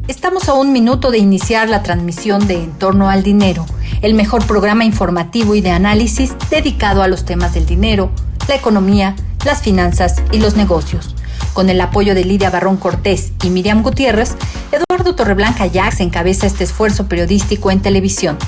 Estamos a un minuto de iniciar la transmisión de En torno al dinero, el mejor programa informativo y de análisis dedicado a los temas del dinero, la economía, las finanzas y los negocios. Con el apoyo de Lidia Barrón Cortés y Miriam Gutiérrez, Eduardo Torreblanca Yax encabeza este esfuerzo periodístico en televisión.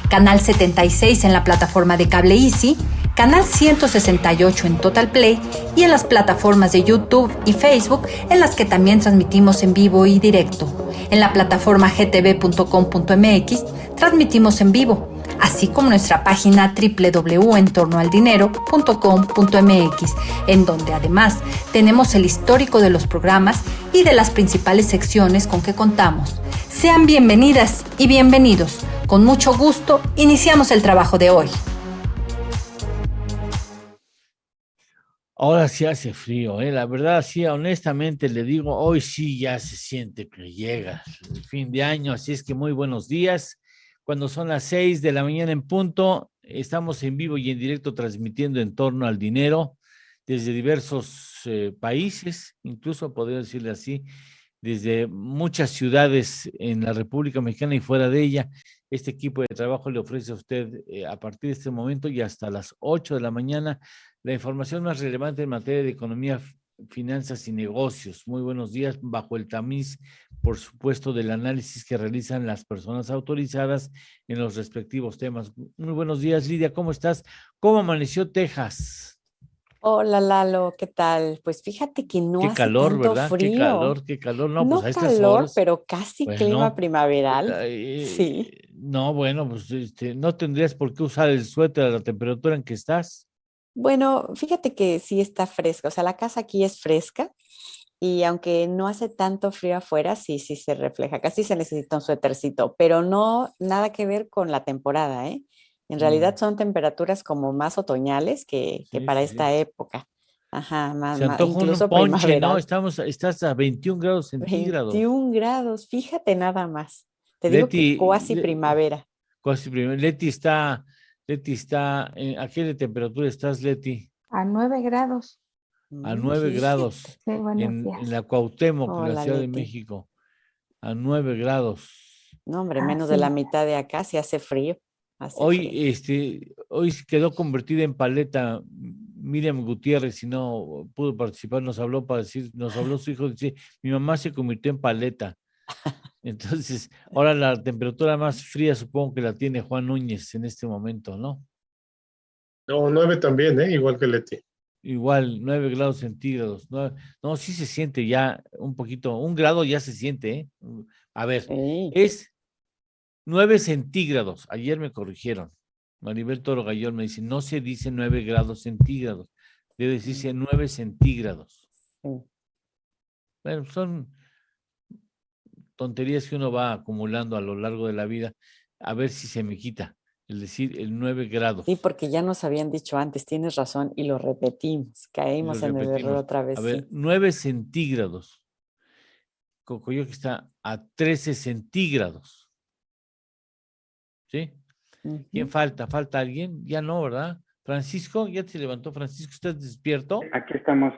Canal 76 en la plataforma de cable Easy, Canal 168 en Total Play y en las plataformas de YouTube y Facebook, en las que también transmitimos en vivo y directo. En la plataforma gtv.com.mx transmitimos en vivo, así como nuestra página www.entornoaldinero.com.mx, en donde además tenemos el histórico de los programas y de las principales secciones con que contamos. Sean bienvenidas y bienvenidos. Con mucho gusto, iniciamos el trabajo de hoy. Ahora sí hace frío, la verdad, sí, honestamente le digo, hoy sí ya se siente que llega el fin de año, así es que muy buenos días. Cuando son las 6 de la mañana en punto, estamos en vivo y en directo transmitiendo En torno al dinero desde diversos países, incluso podría decirle así, desde muchas ciudades en la República Mexicana y fuera de ella. Este equipo de trabajo le ofrece a usted a partir de este momento y hasta las 8 de la mañana la información más relevante en materia de economía, finanzas y negocios. Muy buenos días, bajo el tamiz, por supuesto, del análisis que realizan las personas autorizadas en los respectivos temas. Muy buenos días, Lidia, ¿cómo estás? ¿Cómo amaneció Texas? Hola Lalo, ¿qué tal? Pues fíjate que no Qué hace calor, tanto ¿verdad? frío. Qué calor. No, pues No a estas calor, horas, pero casi clima bueno, primaveral. Sí. no, bueno, pues no tendrías por qué usar el suéter a la temperatura en que estás. Bueno, fíjate que sí está fresca, o sea, la casa aquí es fresca y aunque no hace tanto frío afuera, sí se refleja. Casi se necesita un suétercito, pero no nada que ver con la temporada, ¿eh? En realidad son temperaturas como más otoñales que Sí, para sí, sí. esta época. Ajá, Se antoja un incluso ponche, ¿no? primaveral. Estás a 21 grados centígrados. 21 grados, fíjate nada más. Te digo que Leti, cuasi primavera. Leti está, ¿a qué de temperatura estás, Leti? A 9 grados. A 9 Fíjate. grados Sí, buenos en días. la Cuauhtémoc, en la Hola, Ciudad de Leti. México. A 9 grados. No, hombre, Ah, menos de sí. la mitad de acá, sí hace frío. Hace frío. Hoy quedó convertida en paleta Miriam Gutiérrez y no pudo participar, nos habló su hijo, dice, mi mamá se convirtió en paleta. Entonces, ahora la temperatura más fría supongo que la tiene Juan Núñez en este momento, ¿no? No, 9 también, igual que Leti. Igual, 9 grados centígrados. No, sí se siente ya un poquito, 1 grado ya se siente, ¿eh? A ver, Sí. es 9 centígrados. Ayer me corrigieron. Maribel Toro Gayol me dice, no se dice 9 grados centígrados, debe decirse 9 centígrados. Sí. Bueno, son tonterías que uno va acumulando a lo largo de la vida, a ver si se me quita, el decir el 9 grados. Sí, porque ya nos habían dicho antes, tienes razón, y lo repetimos. Y lo Caímos en el error repetimos. otra A vez, ver, sí. 9 centígrados. Cocoyoc está a 13 centígrados. ¿Sí? ¿Quién Ujú. falta? ¿Falta alguien? Ya no, ¿verdad? Francisco, ¿ya te levantó? Francisco, ¿estás despierto? Aquí estamos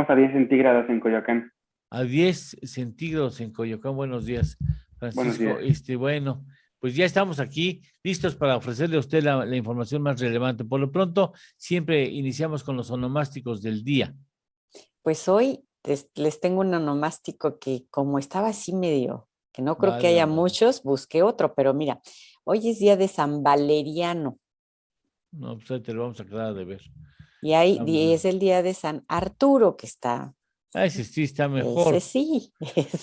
a 10 centígrados en Coyoacán. A 10 centígrados en Coyoacán. Buenos días, Buenos Francisco. días. Bueno, pues ya estamos aquí listos para ofrecerle a usted la información más relevante. Por lo pronto, siempre iniciamos con los onomásticos del día. Pues hoy les tengo un onomástico que como estaba así medio, que no creo que haya Válgame. muchos, busqué otro, pero mira, hoy es día de San Valeriano. No, pues ahí te lo vamos a quedar de ver. Y ahí Vamos a ver. es el día de San Arturo, que está. Ese sí está mejor. Ese sí.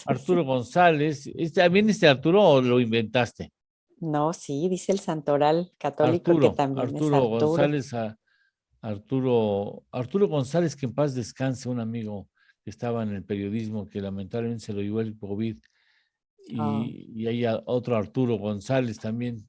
Arturo González. ¿También Arturo o lo inventaste? No, sí, dice el santoral católico que también es Arturo Arturo. González, Arturo González, que en paz descanse, un amigo que estaba en el periodismo que lamentablemente se lo llevó el COVID. Y hay otro Arturo González también,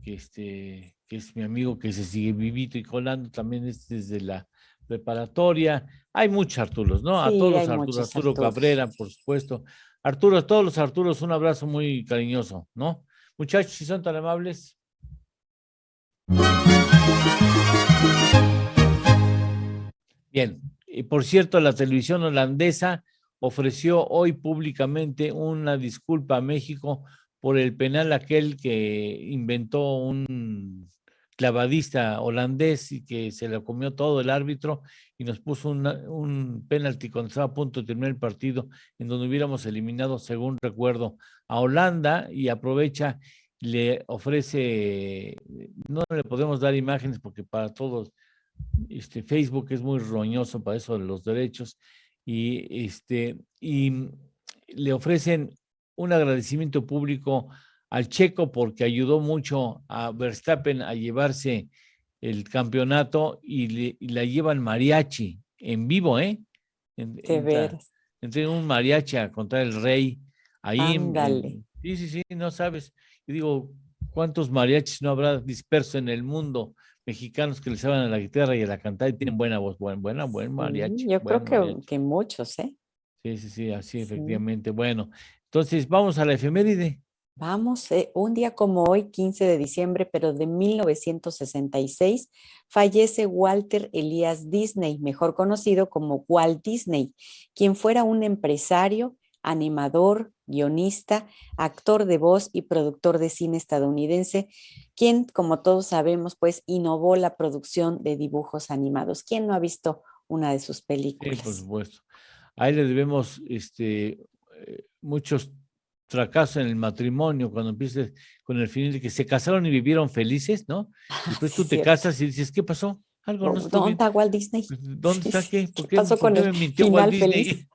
que es mi amigo que se sigue vivito y colando, también es desde la preparatoria. Hay muchos Arturos, ¿no? A todos Sí, los hay Arturos, muchos Arturo Arturos. Cabrera, por supuesto. Arturo, a todos los Arturos, un abrazo muy cariñoso, ¿no? Muchachos, si son tan amables. Bien, y por cierto, la televisión holandesa ofreció hoy públicamente una disculpa a México por el penal aquel que inventó un clavadista holandés y que se le comió todo el árbitro y nos puso un penalti cuando estaba a punto de terminar el partido, en donde hubiéramos eliminado, según recuerdo, a Holanda, y aprovecha, le ofrece, no le podemos dar imágenes porque para todos, Facebook es muy roñoso para eso de los derechos, y le ofrecen un agradecimiento público al Checo porque ayudó mucho a Verstappen a llevarse el campeonato, y la llevan mariachi en vivo, ¿eh? De veras. Entre un mariachi a contar el rey ahí Ándale. sí, no sabes. Yo digo, ¿cuántos mariachis no habrá disperso en el mundo? Mexicanos que le saben a la guitarra y a la cantar y tienen buena voz, buen mariachi. Sí, yo creo Buen mariachi. que muchos, ¿eh? Sí, así Sí. efectivamente. Bueno, entonces vamos a la efeméride. Vamos, un día como hoy, 15 de diciembre, pero de 1966, fallece Walter Elias Disney, mejor conocido como Walt Disney, quien fuera un empresario, animador, guionista, actor de voz y productor de cine estadounidense, quien, como todos sabemos, pues innovó la producción de dibujos animados. ¿Quién no ha visto una de sus Sí, películas? por supuesto. Ahí le debemos muchos fracasos en el matrimonio, cuando empieces con el final de que se casaron y vivieron felices, ¿no? Después Sí, tú te cierto. casas y dices, ¿qué pasó? Algo no estuvo ¿Dónde bien. está Walt Disney? ¿Dónde Sí, está sí. qué? ¿Qué pasó ¿Por con qué el me mintió Walt final Disney? feliz?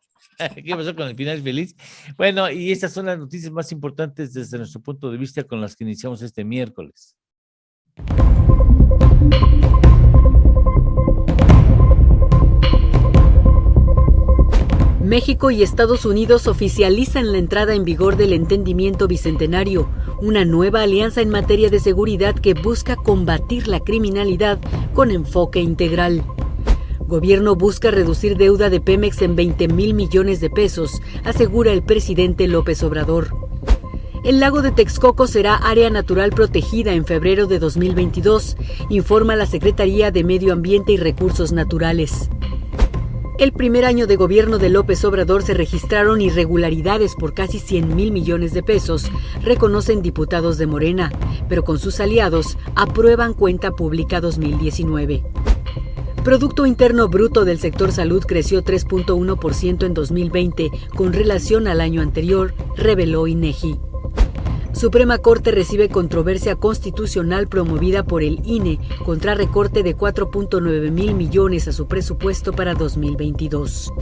¿Qué pasó con el final feliz? Bueno, y esas son las noticias más importantes desde nuestro punto de vista con las que iniciamos este miércoles. México y Estados Unidos oficializan la entrada en vigor del Entendimiento Bicentenario, una nueva alianza en materia de seguridad que busca combatir la criminalidad con enfoque integral. Gobierno busca reducir deuda de Pemex en 20,000 millones de pesos, asegura el presidente López Obrador. El lago de Texcoco será área natural protegida en febrero de 2022, informa la Secretaría de Medio Ambiente y Recursos Naturales. El primer año de gobierno de López Obrador se registraron irregularidades por casi 100,000 millones de pesos, reconocen diputados de Morena, pero con sus aliados aprueban cuenta pública 2019. Producto Interno Bruto del sector salud creció 3.1% en 2020 con relación al año anterior, reveló INEGI. Suprema Corte recibe controversia constitucional promovida por el INE contra recorte de 4.9 mil millones a su presupuesto para 2022.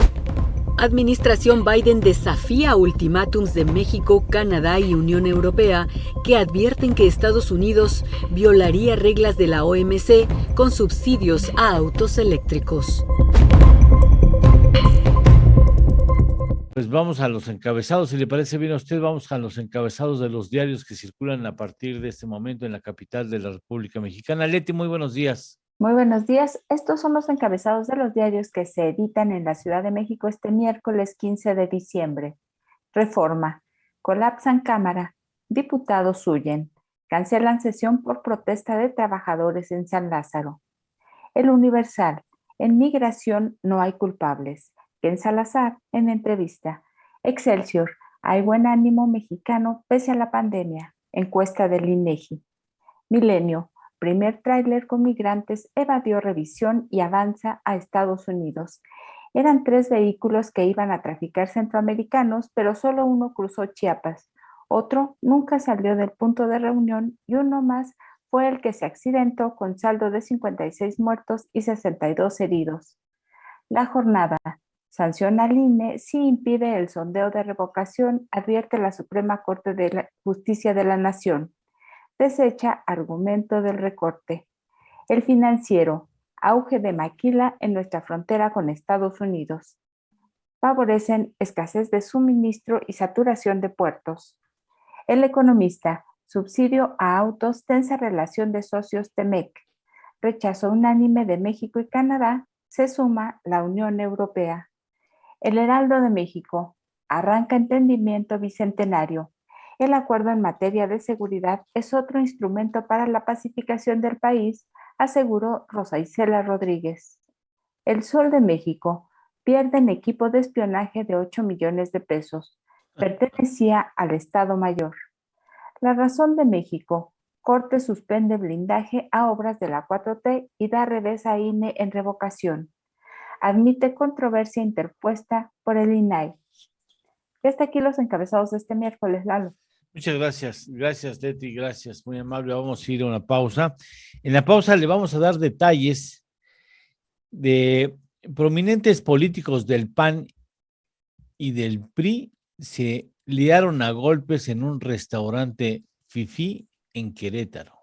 Administración Biden desafía ultimátums de México, Canadá y Unión Europea que advierten que Estados Unidos violaría reglas de la OMC con subsidios a autos eléctricos. Pues vamos a los encabezados, si le parece bien a usted, vamos a los encabezados de los diarios que circulan a partir de este momento en la capital de la República Mexicana. Leti, muy buenos días. Muy buenos días. Estos son los encabezados de los diarios que se editan en la Ciudad de México este miércoles 15 de diciembre. Reforma. Colapsan Cámara. Diputados huyen. Cancelan sesión por protesta de trabajadores en San Lázaro. El Universal. En migración no hay culpables. Ken Salazar, en entrevista. Excelsior, hay buen ánimo mexicano pese a la pandemia. Encuesta del INEGI. Milenio, primer tráiler con migrantes evadió revisión y avanza a Estados Unidos. Eran 3 vehículos que iban a traficar centroamericanos, pero solo uno cruzó Chiapas. Otro nunca salió del punto de reunión y uno más fue el que se accidentó con saldo de 56 muertos y 62 heridos. La Jornada. Sanciona al INE si impide el sondeo de revocación, advierte la Suprema Corte de Justicia de la Nación. Desecha argumento del recorte. El Financiero. Auge de maquila en nuestra frontera con Estados Unidos. Favorecen escasez de suministro y saturación de puertos. El Economista. Subsidio a autos, tensa relación de socios TEMEC. Rechazo unánime de México y Canadá. Se suma la Unión Europea. El Heraldo de México. Arranca entendimiento bicentenario. El acuerdo en materia de seguridad es otro instrumento para la pacificación del país, aseguró Rosa Isela Rodríguez. El Sol de México. Pierden equipo de espionaje de 8 millones de pesos. Pertenecía al Estado Mayor. La razón de México. Corte suspende blindaje a obras de la 4T y da revés a INE en revocación. Admite controversia interpuesta por el INAI. Y hasta aquí los encabezados de este miércoles, Lalo. Muchas gracias Leti, gracias, muy amable. Vamos a ir a una pausa. En la pausa le vamos a dar detalles de prominentes políticos del PAN y del PRI se liaron a golpes en un restaurante fifí en Querétaro.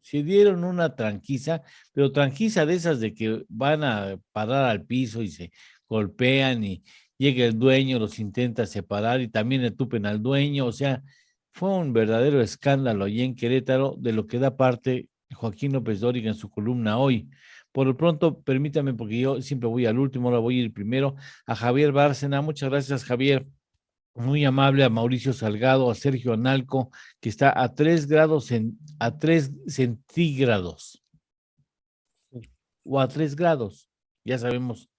Se dieron una tranquiza, pero tranquiza de esas de que van a parar al piso y se golpean y llega el dueño, los intenta separar y también etupen al dueño. O sea, fue un verdadero escándalo allí en Querétaro, de lo que da parte Joaquín López Dóriga en su columna hoy. Por lo pronto, permítame, porque yo siempre voy al último, ahora voy a ir primero a Javier Bárcena. Muchas gracias, Javier. Muy amable, a Mauricio Salgado, a Sergio Analco, que está a 3 centígrados o a 3 grados, ya sabemos,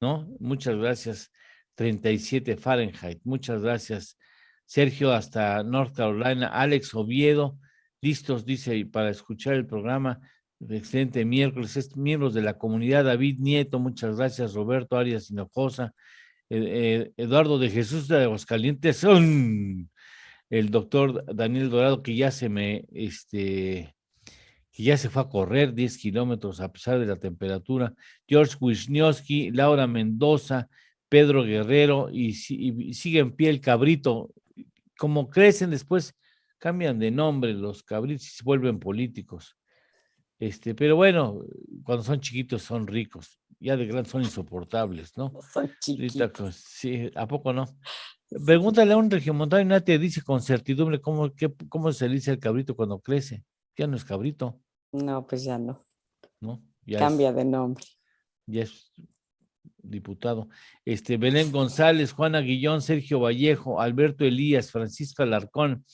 ¿no? Muchas gracias. 37 Fahrenheit. Muchas gracias, Sergio, hasta North Carolina. Alex Oviedo, listos, dice, para escuchar el programa. Excelente miércoles. Miembros de la comunidad, David Nieto, muchas gracias. Roberto Arias Hinojosa, Eduardo de Jesús de Aguascalientes, el doctor Daniel Dorado, que ya que ya se fue a correr 10 kilómetros a pesar de la temperatura. George Wisniewski, Laura Mendoza, Pedro Guerrero, y sigue en pie el cabrito. Como crecen, después cambian de nombre los cabritos y se vuelven políticos. Pero bueno, cuando son chiquitos son ricos, ya de grandes son insoportables, ¿no? Son chiquitos. Sí, ¿a poco no? Sí. Pregúntale a un regiomontano y nadie te dice con certidumbre cómo se le dice el cabrito cuando crece. Ya no es cabrito, No, pues ya no. ¿no? Ya Cambia de nombre. Ya es diputado. Belén González, Juana Guillón, Sergio Vallejo, Alberto Elías, Francisco Alarcón.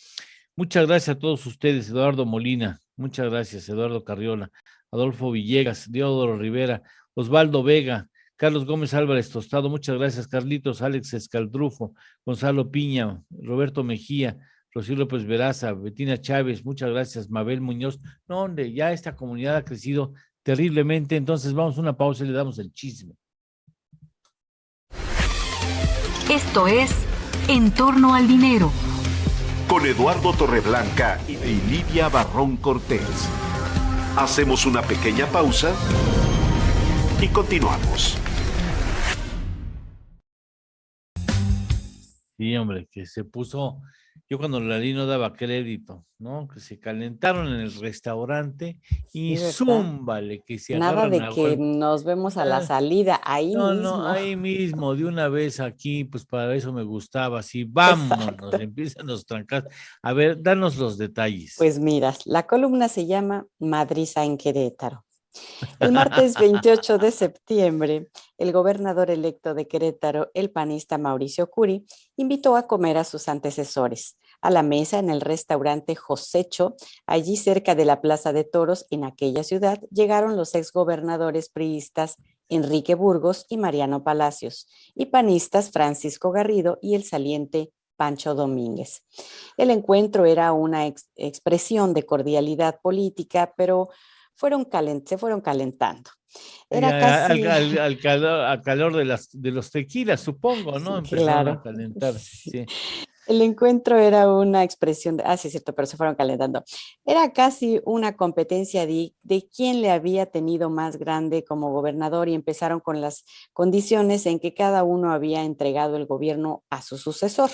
Muchas gracias a todos ustedes, Eduardo Molina, muchas gracias, Eduardo Carriola, Adolfo Villegas, Diodoro Rivera, Osvaldo Vega, Carlos Gómez Álvarez Tostado, muchas gracias, Carlitos, Alex Escaldrufo, Gonzalo Piña, Roberto Mejía, Rocío López Veraza, Betina Chávez, muchas gracias, Mabel Muñoz. No, hombre, ya esta comunidad ha crecido terriblemente, entonces vamos a una pausa y le damos el chisme. Esto es En torno al dinero, con Eduardo Torreblanca y Lidia Barrón Cortés. Hacemos una pequeña pausa y continuamos. Sí, hombre, que se puso, yo cuando la leí no daba crédito, ¿no? Que se calentaron en el restaurante y Sí, zúmbale, que se nada agarran de a que golpe. nos vemos a la salida, ahí No, mismo. ahí mismo, de una vez aquí, pues para eso me gustaba, así, vámonos, Exacto. empiezan los trancas. A ver, danos los detalles. Pues mira, la columna se llama Madriza en Querétaro. El martes 28 de septiembre, el gobernador electo de Querétaro, el panista Mauricio Curi, invitó a comer a sus antecesores a la mesa en el restaurante Josecho. Allí cerca de la Plaza de Toros, en aquella ciudad, llegaron los exgobernadores priistas Enrique Burgos y Mariano Palacios, y panistas Francisco Garrido y el saliente Pancho Domínguez. El encuentro era una expresión de cordialidad política, pero se fueron calentando. Era casi... Al calor de los tequilas, supongo, ¿no? Empezaron a calentar. Sí. El encuentro era una expresión de... sí, es cierto, pero se fueron calentando. Era casi una competencia de quién le había tenido más grande como gobernador, y empezaron con las condiciones en que cada uno había entregado el gobierno a su sucesor.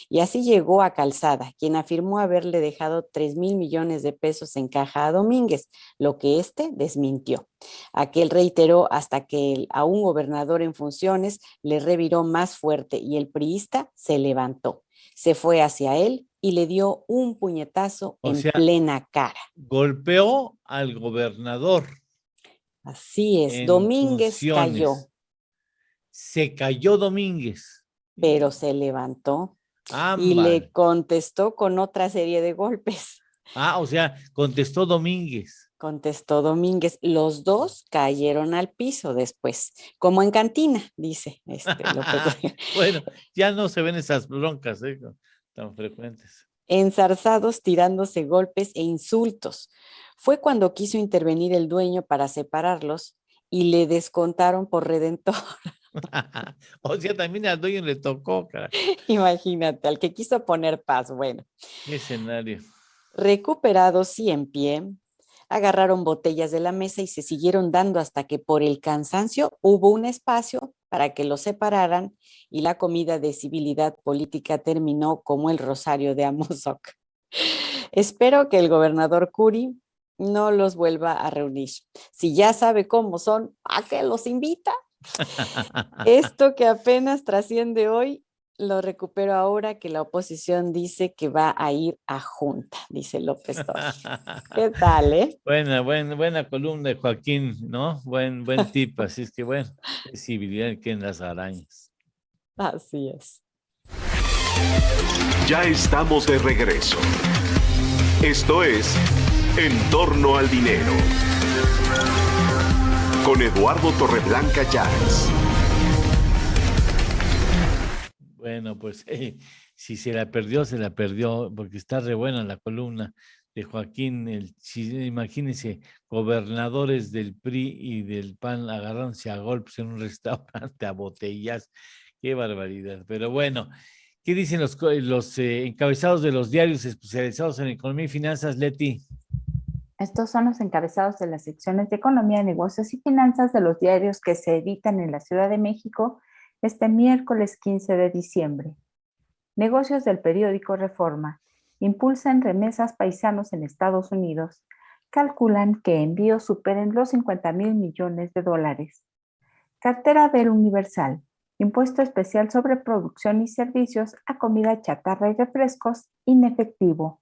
Y así llegó a Calzada, quien afirmó haberle dejado 3,000 millones de pesos en caja a Domínguez, lo que éste desmintió. Aquel reiteró hasta que a un gobernador en funciones le reviró más fuerte y el priista se levantó. Se fue hacia él y le dio un puñetazo en plena cara. Golpeó al gobernador. Así es, Domínguez cayó. Se cayó Domínguez. Pero se levantó y le contestó con otra serie de golpes. O sea, contestó Domínguez. contestó Domínguez. Los dos cayeron al piso después, como en cantina, dice López. Bueno, ya no se ven esas broncas tan frecuentes. Enzarzados tirándose golpes e insultos. Fue cuando quiso intervenir el dueño para separarlos y le descontaron por redentor. O sea, también al dueño le tocó, cara. Imagínate, al que quiso poner paz. Bueno, Qué escenario. recuperados y en pie, agarraron botellas de la mesa y se siguieron dando hasta que por el cansancio hubo un espacio para que los separaran y la comida de civilidad política terminó como el rosario de Amozoc. Espero que el gobernador Curi no los vuelva a reunir. Si ya sabe cómo son, ¿a qué los invita? Esto que apenas trasciende hoy, lo recupero ahora que la oposición dice que va a ir a junta, dice López Obrador. ¿Qué tal, Buena columna de Joaquín, ¿no? Buen tip, así es que bueno, civilidad que en las arañas. Así es. Ya estamos de regreso. Esto es En torno al dinero. Con Eduardo Torreblanca Llanes. Bueno, pues si se la perdió, porque está re buena la columna de Joaquín. Imagínense, gobernadores del PRI y del PAN agarrándose a golpes en un restaurante a botellas. Qué barbaridad. Pero bueno, ¿qué dicen los encabezados de los diarios especializados en economía y finanzas, Leti? Estos son los encabezados de las secciones de Economía, Negocios y Finanzas de los diarios que se editan en la Ciudad de México este miércoles 15 de diciembre. Negocios del periódico Reforma. Impulsan remesas paisanos en Estados Unidos. Calculan que envíos superen los 50,000 millones de dólares. Cartera del Universal. Impuesto especial sobre producción y servicios a comida chatarra y refrescos inefectivo.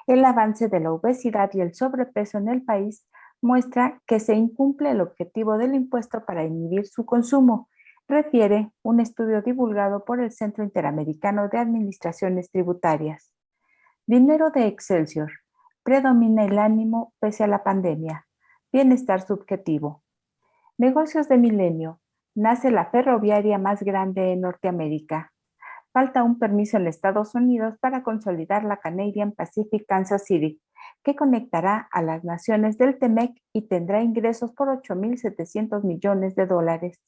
El avance de la obesidad y el sobrepeso en el país muestra que se incumple el objetivo del impuesto para inhibir su consumo, refiere un estudio divulgado por el Centro Interamericano de Administraciones Tributarias. Dinero de Excelsior. Predomina el ánimo pese a la pandemia. Bienestar subjetivo. Negocios de Milenio. Nace la ferroviaria más grande en Norteamérica. Falta un permiso en Estados Unidos para consolidar la Canadian Pacific Kansas City, que conectará a las naciones del TEMEC y tendrá ingresos por 8,700 millones de dólares.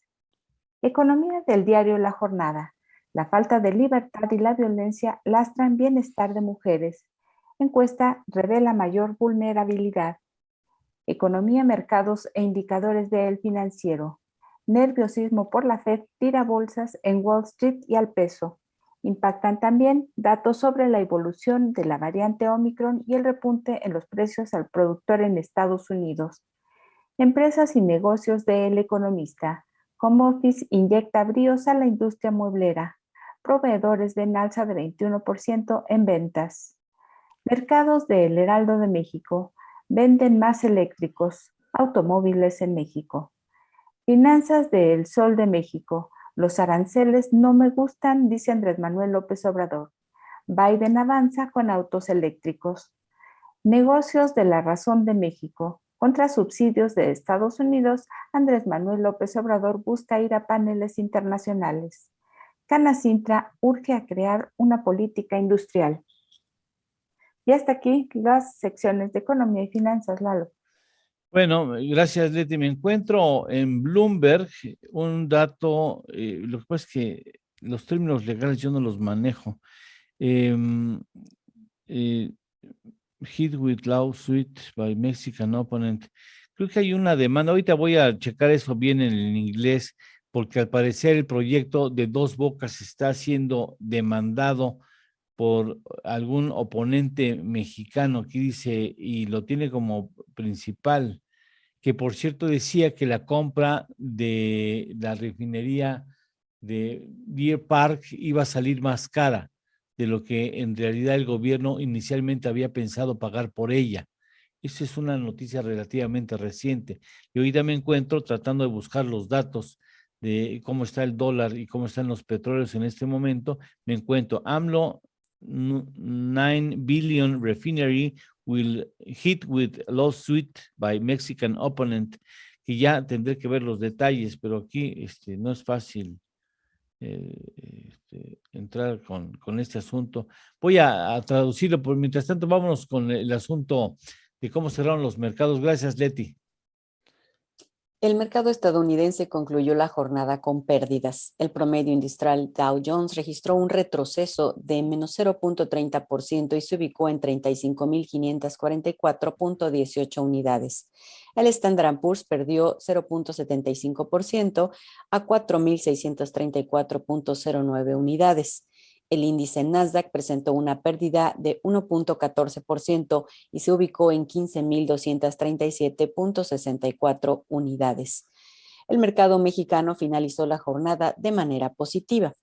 Economía del diario La Jornada. La falta de libertad y la violencia lastran bienestar de mujeres. Encuesta revela mayor vulnerabilidad. Economía, mercados e indicadores del financiero. Nerviosismo por la Fed tira bolsas en Wall Street y al peso. Impactan también datos sobre la evolución de la variante Omicron y el repunte en los precios al productor en Estados Unidos. Empresas y negocios del Economista. Home Office inyecta bríos a la industria mueblera. Proveedores ven alza de 21% en ventas. Mercados del Heraldo de México. Venden más eléctricos. Automóviles en México. Finanzas de El Sol de México. Los aranceles no me gustan, dice Andrés Manuel López Obrador. Biden avanza con autos eléctricos. Negocios de La Razón de México. Contra subsidios de Estados Unidos, Andrés Manuel López Obrador busca ir a paneles internacionales. Canacintra urge a crear una política industrial. Y hasta aquí las secciones de Economía y Finanzas, Lalo. Bueno, gracias, Leti. Me encuentro en Bloomberg un dato, lo que pasa es que los términos legales yo no los manejo. Hit with lawsuit by Mexican opponent. Creo que hay una demanda. Ahorita voy a checar eso bien en inglés, porque al parecer el proyecto de Dos Bocas está siendo demandado por algún oponente mexicano que dice, y lo tiene como principal, que por cierto decía que la compra de la refinería de Deer Park iba a salir más cara de lo que en realidad el gobierno inicialmente había pensado pagar por ella. Esa es una noticia relativamente reciente. Y ahorita me encuentro tratando de buscar los datos de cómo está el dólar y cómo están los petróleos en este momento. Me encuentro, AMLO $9 billion refinery will hit with lawsuit by Mexican opponent, que ya tendré que ver los detalles, pero aquí no es fácil entrar con este asunto. Voy a traducirlo, por mientras tanto vámonos con el asunto de cómo cerraron los mercados. Gracias, Leti. El mercado estadounidense concluyó la jornada con pérdidas. El promedio industrial Dow Jones registró un retroceso de menos 0.30% y se ubicó en 35.544.18 unidades. El Standard & Poor's perdió 0.75% a 4.634.09 unidades. El índice Nasdaq presentó una pérdida de 1.14% y se ubicó en 15.237.64 unidades. El mercado mexicano finalizó la jornada de manera positiva.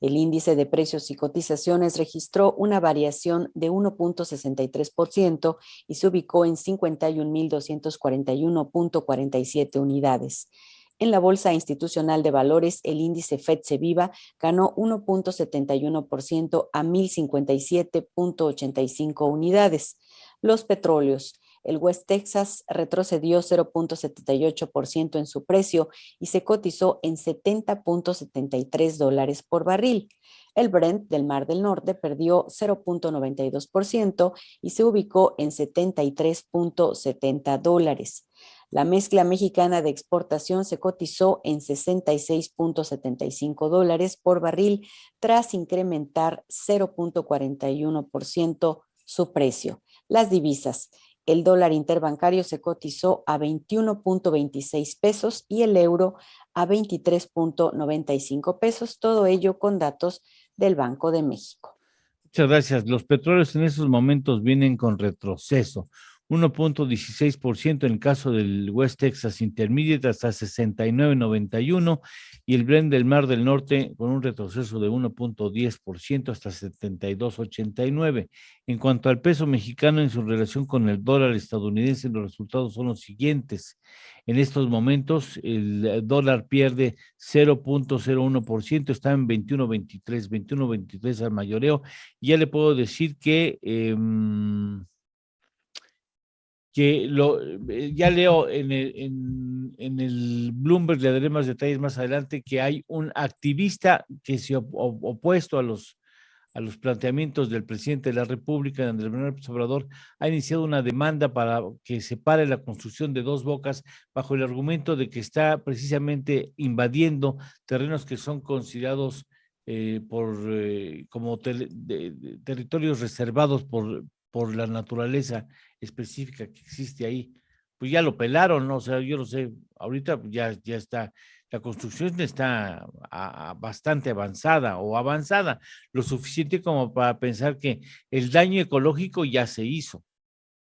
El índice de precios y cotizaciones registró una variación de 1.63% y se ubicó en 51.241.47 unidades. En la Bolsa Institucional de Valores, el índice FTSE ganó 1.71% a 1.057.85 unidades. Los petróleos. El West Texas retrocedió 0.78% en su precio y se cotizó en $70.73 por barril. El Brent del Mar del Norte perdió 0.92% y se ubicó en $73.70. La mezcla mexicana de exportación se cotizó en $66.75 por barril tras incrementar 0.41% su precio. Las divisas. El dólar interbancario se cotizó a 21.26 pesos y el euro a 23.95 pesos, todo ello con datos del Banco de México. Muchas gracias. Los petróleos en estos momentos vienen con retroceso. 1.16% en el caso del West Texas Intermediate hasta 69.91 y el Brent del Mar del Norte con un retroceso de 1.10% hasta 72.89. En cuanto al peso mexicano en su relación con el dólar estadounidense, los resultados son los siguientes. En estos momentos el dólar pierde 0.01%, está en 21.23 al mayoreo. Ya le puedo decir que ya leo en el Bloomberg, le daré más detalles más adelante, que hay un activista que se opuesto a los planteamientos del presidente de la República, Andrés Manuel López Obrador, ha iniciado una demanda para que se pare la construcción de Dos Bocas bajo el argumento de que está precisamente invadiendo terrenos que son considerados como territorios reservados por la naturaleza específica que existe ahí. Pues ya lo pelaron, ¿no? O sea, yo lo sé, ahorita ya está, la construcción está bastante avanzada, lo suficiente como para pensar que el daño ecológico ya se hizo,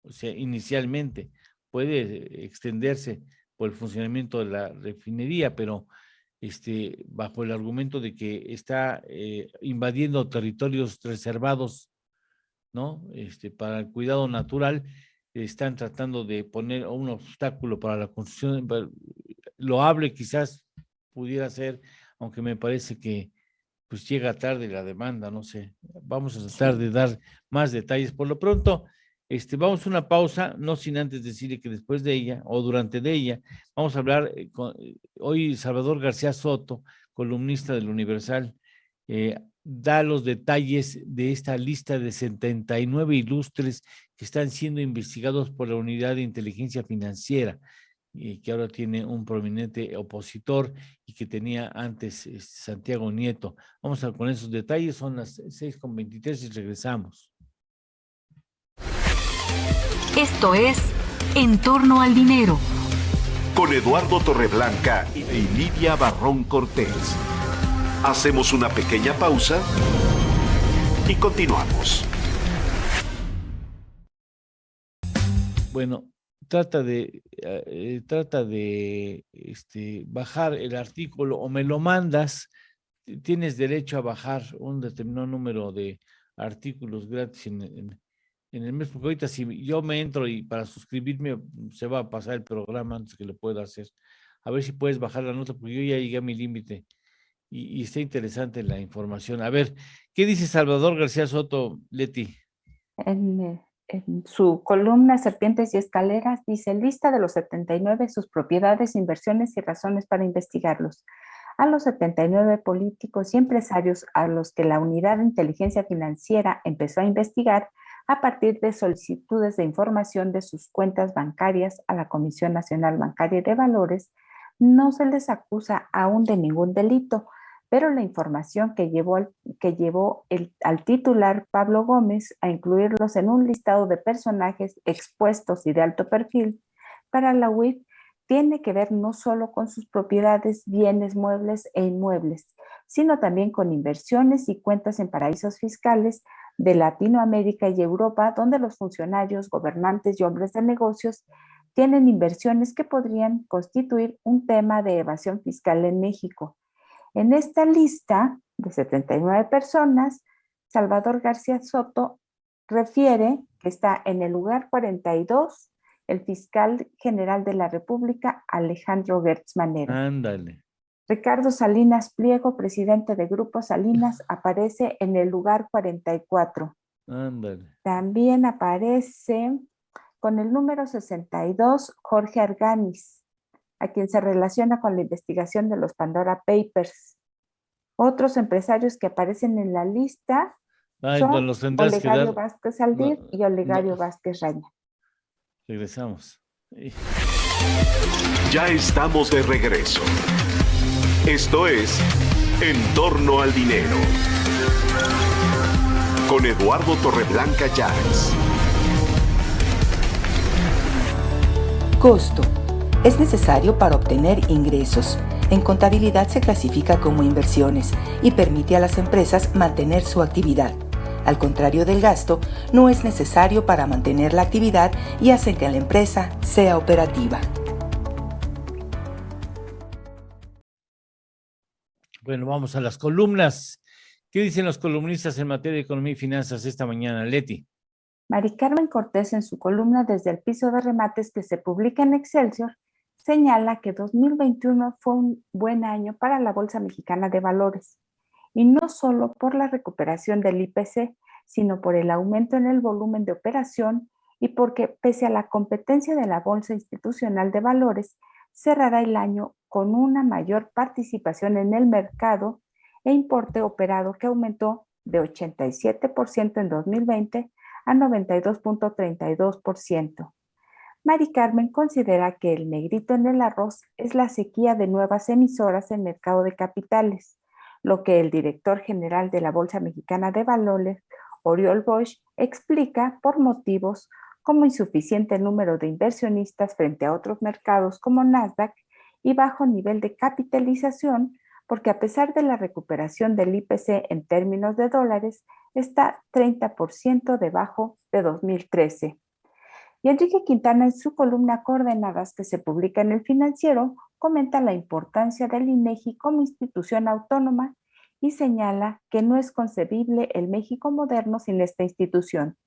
o sea, inicialmente puede extenderse por el funcionamiento de la refinería, pero bajo el argumento de que está invadiendo territorios reservados, ¿no? Para el cuidado natural, están tratando de poner un obstáculo para la construcción. Loable quizás pudiera ser, aunque me parece que pues llega tarde la demanda, no sé. Vamos a tratar de dar más detalles. Por lo pronto, vamos a una pausa, no sin antes decirle que después de ella o durante de ella, vamos a hablar hoy Salvador García Soto, columnista del Universal, da los detalles de esta lista de 79 ilustres que están siendo investigados por la Unidad de Inteligencia Financiera, que ahora tiene un prominente opositor y que tenía antes Santiago Nieto. Vamos a ver con esos detalles, son las 6:23 y regresamos. Esto es En torno al dinero. Con Eduardo Torreblanca y Lidia Barrón Cortés. Hacemos una pequeña pausa y continuamos. Bueno, trata de bajar el artículo o me lo mandas. Tienes derecho a bajar un determinado número de artículos gratis en el mes, porque ahorita si yo me entro y para suscribirme se va a pasar el programa antes que lo pueda hacer. A ver si puedes bajar la nota, porque yo ya llegué a mi límite y está interesante la información. A ver, ¿qué dice Salvador García Soto, Leti? En su columna Serpientes y Escaleras dice: lista de los 79, sus propiedades, inversiones y razones para investigarlos. A los 79 políticos y empresarios a los que la Unidad de Inteligencia Financiera empezó a investigar a partir de solicitudes de información de sus cuentas bancarias a la Comisión Nacional Bancaria y de Valores, no se les acusa aún de ningún delito, pero la información que llevó al titular Pablo Gómez a incluirlos en un listado de personajes expuestos y de alto perfil para la UIF tiene que ver no solo con sus propiedades, bienes muebles e inmuebles, sino también con inversiones y cuentas en paraísos fiscales de Latinoamérica y Europa, donde los funcionarios, gobernantes y hombres de negocios tienen inversiones que podrían constituir un tema de evasión fiscal en México. En esta lista de 79 personas, Salvador García Soto refiere que está en el lugar 42 el fiscal general de la República, Alejandro Gertz Manero. Ándale. Ricardo Salinas Pliego, presidente de Grupo Salinas, aparece en el lugar 44. Ándale. También aparece con el número 62 Jorge Arganis, a quien se relaciona con la investigación de los Pandora Papers. Otros empresarios que aparecen en la lista son Olegario Vázquez Aldir y Olegario Vázquez Raña. Regresamos. Ya estamos de regreso. Esto es En torno al dinero. Con Eduardo Torreblanca Llanes. Costo. Es necesario para obtener ingresos. En contabilidad se clasifica como inversiones y permite a las empresas mantener su actividad. Al contrario del gasto, no es necesario para mantener la actividad y hace que la empresa sea operativa. Bueno, vamos a las columnas. ¿Qué dicen los columnistas en materia de economía y finanzas esta mañana, Leti? Mari Carmen Cortés, en su columna Desde el piso de remates, que se publica en Excelsior, señala que 2021 fue un buen año para la Bolsa Mexicana de Valores, y no solo por la recuperación del IPC, sino por el aumento en el volumen de operación y porque, pese a la competencia de la Bolsa Institucional de Valores, cerrará el año con una mayor participación en el mercado e importe operado que aumentó de 87% en 2020 a 92.32%. Mari Carmen considera que el negrito en el arroz es la sequía de nuevas emisoras en mercado de capitales, lo que el director general de la Bolsa Mexicana de Valores, Oriol Bosch, explica por motivos como insuficiente número de inversionistas frente a otros mercados como Nasdaq y bajo nivel de capitalización, porque a pesar de la recuperación del IPC en términos de dólares, está 30% debajo de 2013. Y Enrique Quintana, en su columna Coordenadas, que se publica en El Financiero, comenta la importancia del INEGI como institución autónoma y señala que no es concebible el México moderno sin esta institución.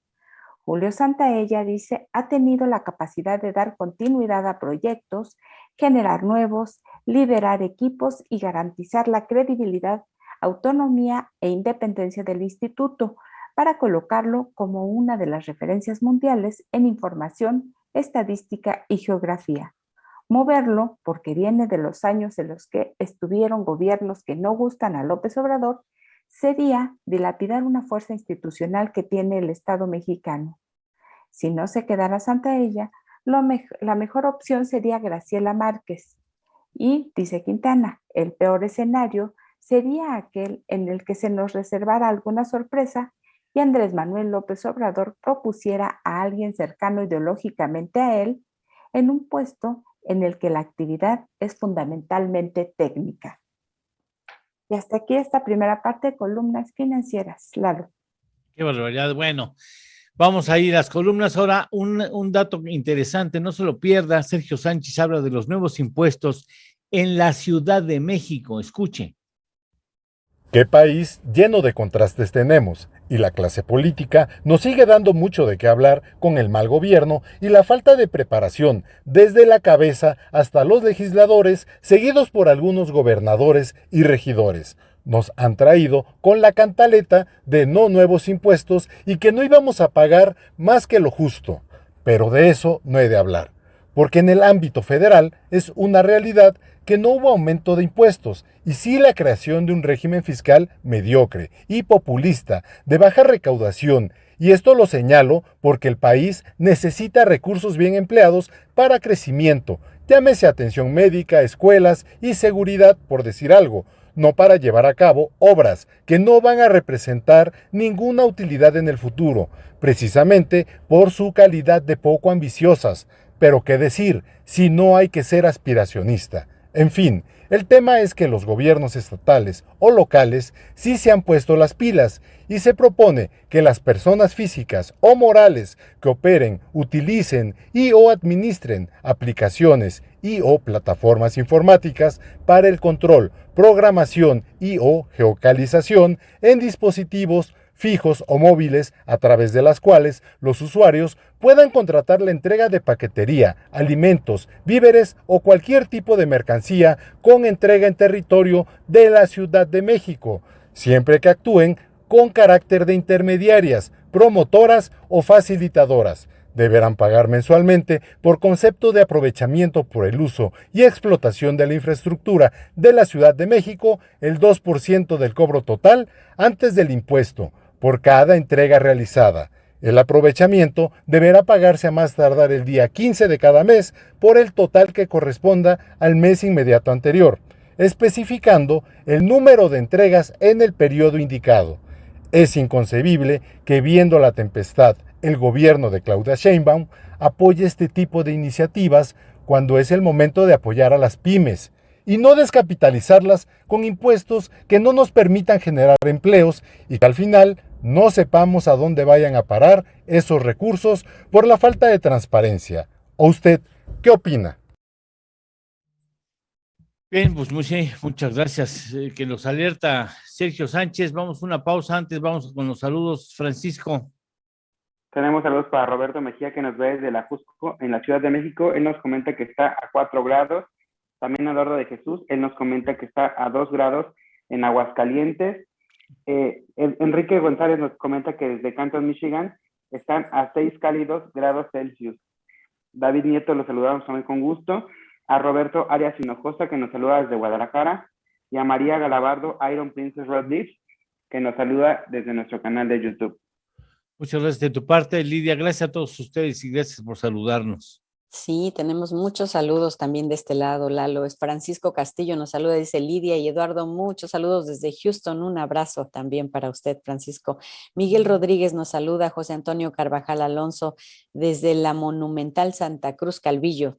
Julio Santaella dice, ha tenido la capacidad de dar continuidad a proyectos, generar nuevos, liderar equipos y garantizar la credibilidad, autonomía e independencia del instituto para colocarlo como una de las referencias mundiales en información, estadística y geografía. Moverlo, porque viene de los años en los que estuvieron gobiernos que no gustan a López Obrador, sería dilapidar una fuerza institucional que tiene el Estado mexicano. Si no se quedara Santaella, la mejor opción sería Graciela Márquez. Y, dice Quintana, el peor escenario sería aquel en el que se nos reservara alguna sorpresa y Andrés Manuel López Obrador propusiera a alguien cercano ideológicamente a él en un puesto en el que la actividad es fundamentalmente técnica. Y hasta aquí esta primera parte de columnas financieras. Lalo. Qué barbaridad. Bueno, vamos a ir a las columnas. Ahora, un dato interesante, no se lo pierda. Sergio Sánchez habla de los nuevos impuestos en la Ciudad de México. Escuche. ¿Qué país lleno de contrastes tenemos? Y la clase política nos sigue dando mucho de qué hablar con el mal gobierno y la falta de preparación desde la cabeza hasta los legisladores, seguidos por algunos gobernadores y regidores. Nos han traído con la cantaleta de no nuevos impuestos y que no íbamos a pagar más que lo justo. Pero de eso no he de hablar, porque en el ámbito federal es una realidad que no hubo aumento de impuestos y sí la creación de un régimen fiscal mediocre y populista de baja recaudación, y esto lo señalo porque el país necesita recursos bien empleados para crecimiento, llámese atención médica, escuelas y seguridad, por decir algo, no para llevar a cabo obras que no van a representar ninguna utilidad en el futuro, precisamente por su calidad de poco ambiciosas. Pero qué decir, si no hay que ser aspiracionista. En fin, el tema es que los gobiernos estatales o locales sí se han puesto las pilas y se propone que las personas físicas o morales que operen, utilicen y o administren aplicaciones y o plataformas informáticas para el control, programación y o geocalización en dispositivos fijos o móviles a través de las cuales los usuarios puedan contratar la entrega de paquetería, alimentos, víveres o cualquier tipo de mercancía con entrega en territorio de la Ciudad de México, siempre que actúen con carácter de intermediarias, promotoras o facilitadoras. Deberán pagar mensualmente por concepto de aprovechamiento por el uso y explotación de la infraestructura de la Ciudad de México el 2% del cobro total antes del impuesto por cada entrega realizada. El aprovechamiento deberá pagarse a más tardar el día 15 de cada mes por el total que corresponda al mes inmediato anterior, especificando el número de entregas en el periodo indicado. Es inconcebible que, viendo la tempestad, el gobierno de Claudia Sheinbaum apoye este tipo de iniciativas cuando es el momento de apoyar a las pymes y no descapitalizarlas con impuestos que no nos permitan generar empleos y que al final no sepamos a dónde vayan a parar esos recursos por la falta de transparencia. ¿O usted qué opina? Bien, pues muchas gracias. Que nos alerta Sergio Sánchez. Vamos a una pausa antes, vamos con los saludos. Francisco. Tenemos saludos para Roberto Mejía, que nos ve desde la Jusco, en la Ciudad de México. Él nos comenta que está a 4 grados. También Eduardo de Jesús, él nos comenta que está a 2 grados en Aguascalientes. Enrique González nos comenta que desde Canton, Michigan, están a 6 cálidos grados Celsius. David Nieto lo saludamos también con gusto. A Roberto Arias Hinojosa, que nos saluda desde Guadalajara. Y a María Galabardo, Iron Princess Red Leaf, que nos saluda desde nuestro canal de YouTube. Muchas gracias de tu parte, Lidia. Gracias a todos ustedes y gracias por saludarnos. Sí, tenemos muchos saludos también de este lado, Lalo. Es Francisco Castillo, nos saluda, dice Lidia, y Eduardo, muchos saludos desde Houston. Un abrazo también para usted, Francisco. Miguel Rodríguez nos saluda, José Antonio Carvajal Alonso desde la Monumental Santa Cruz Calvillo.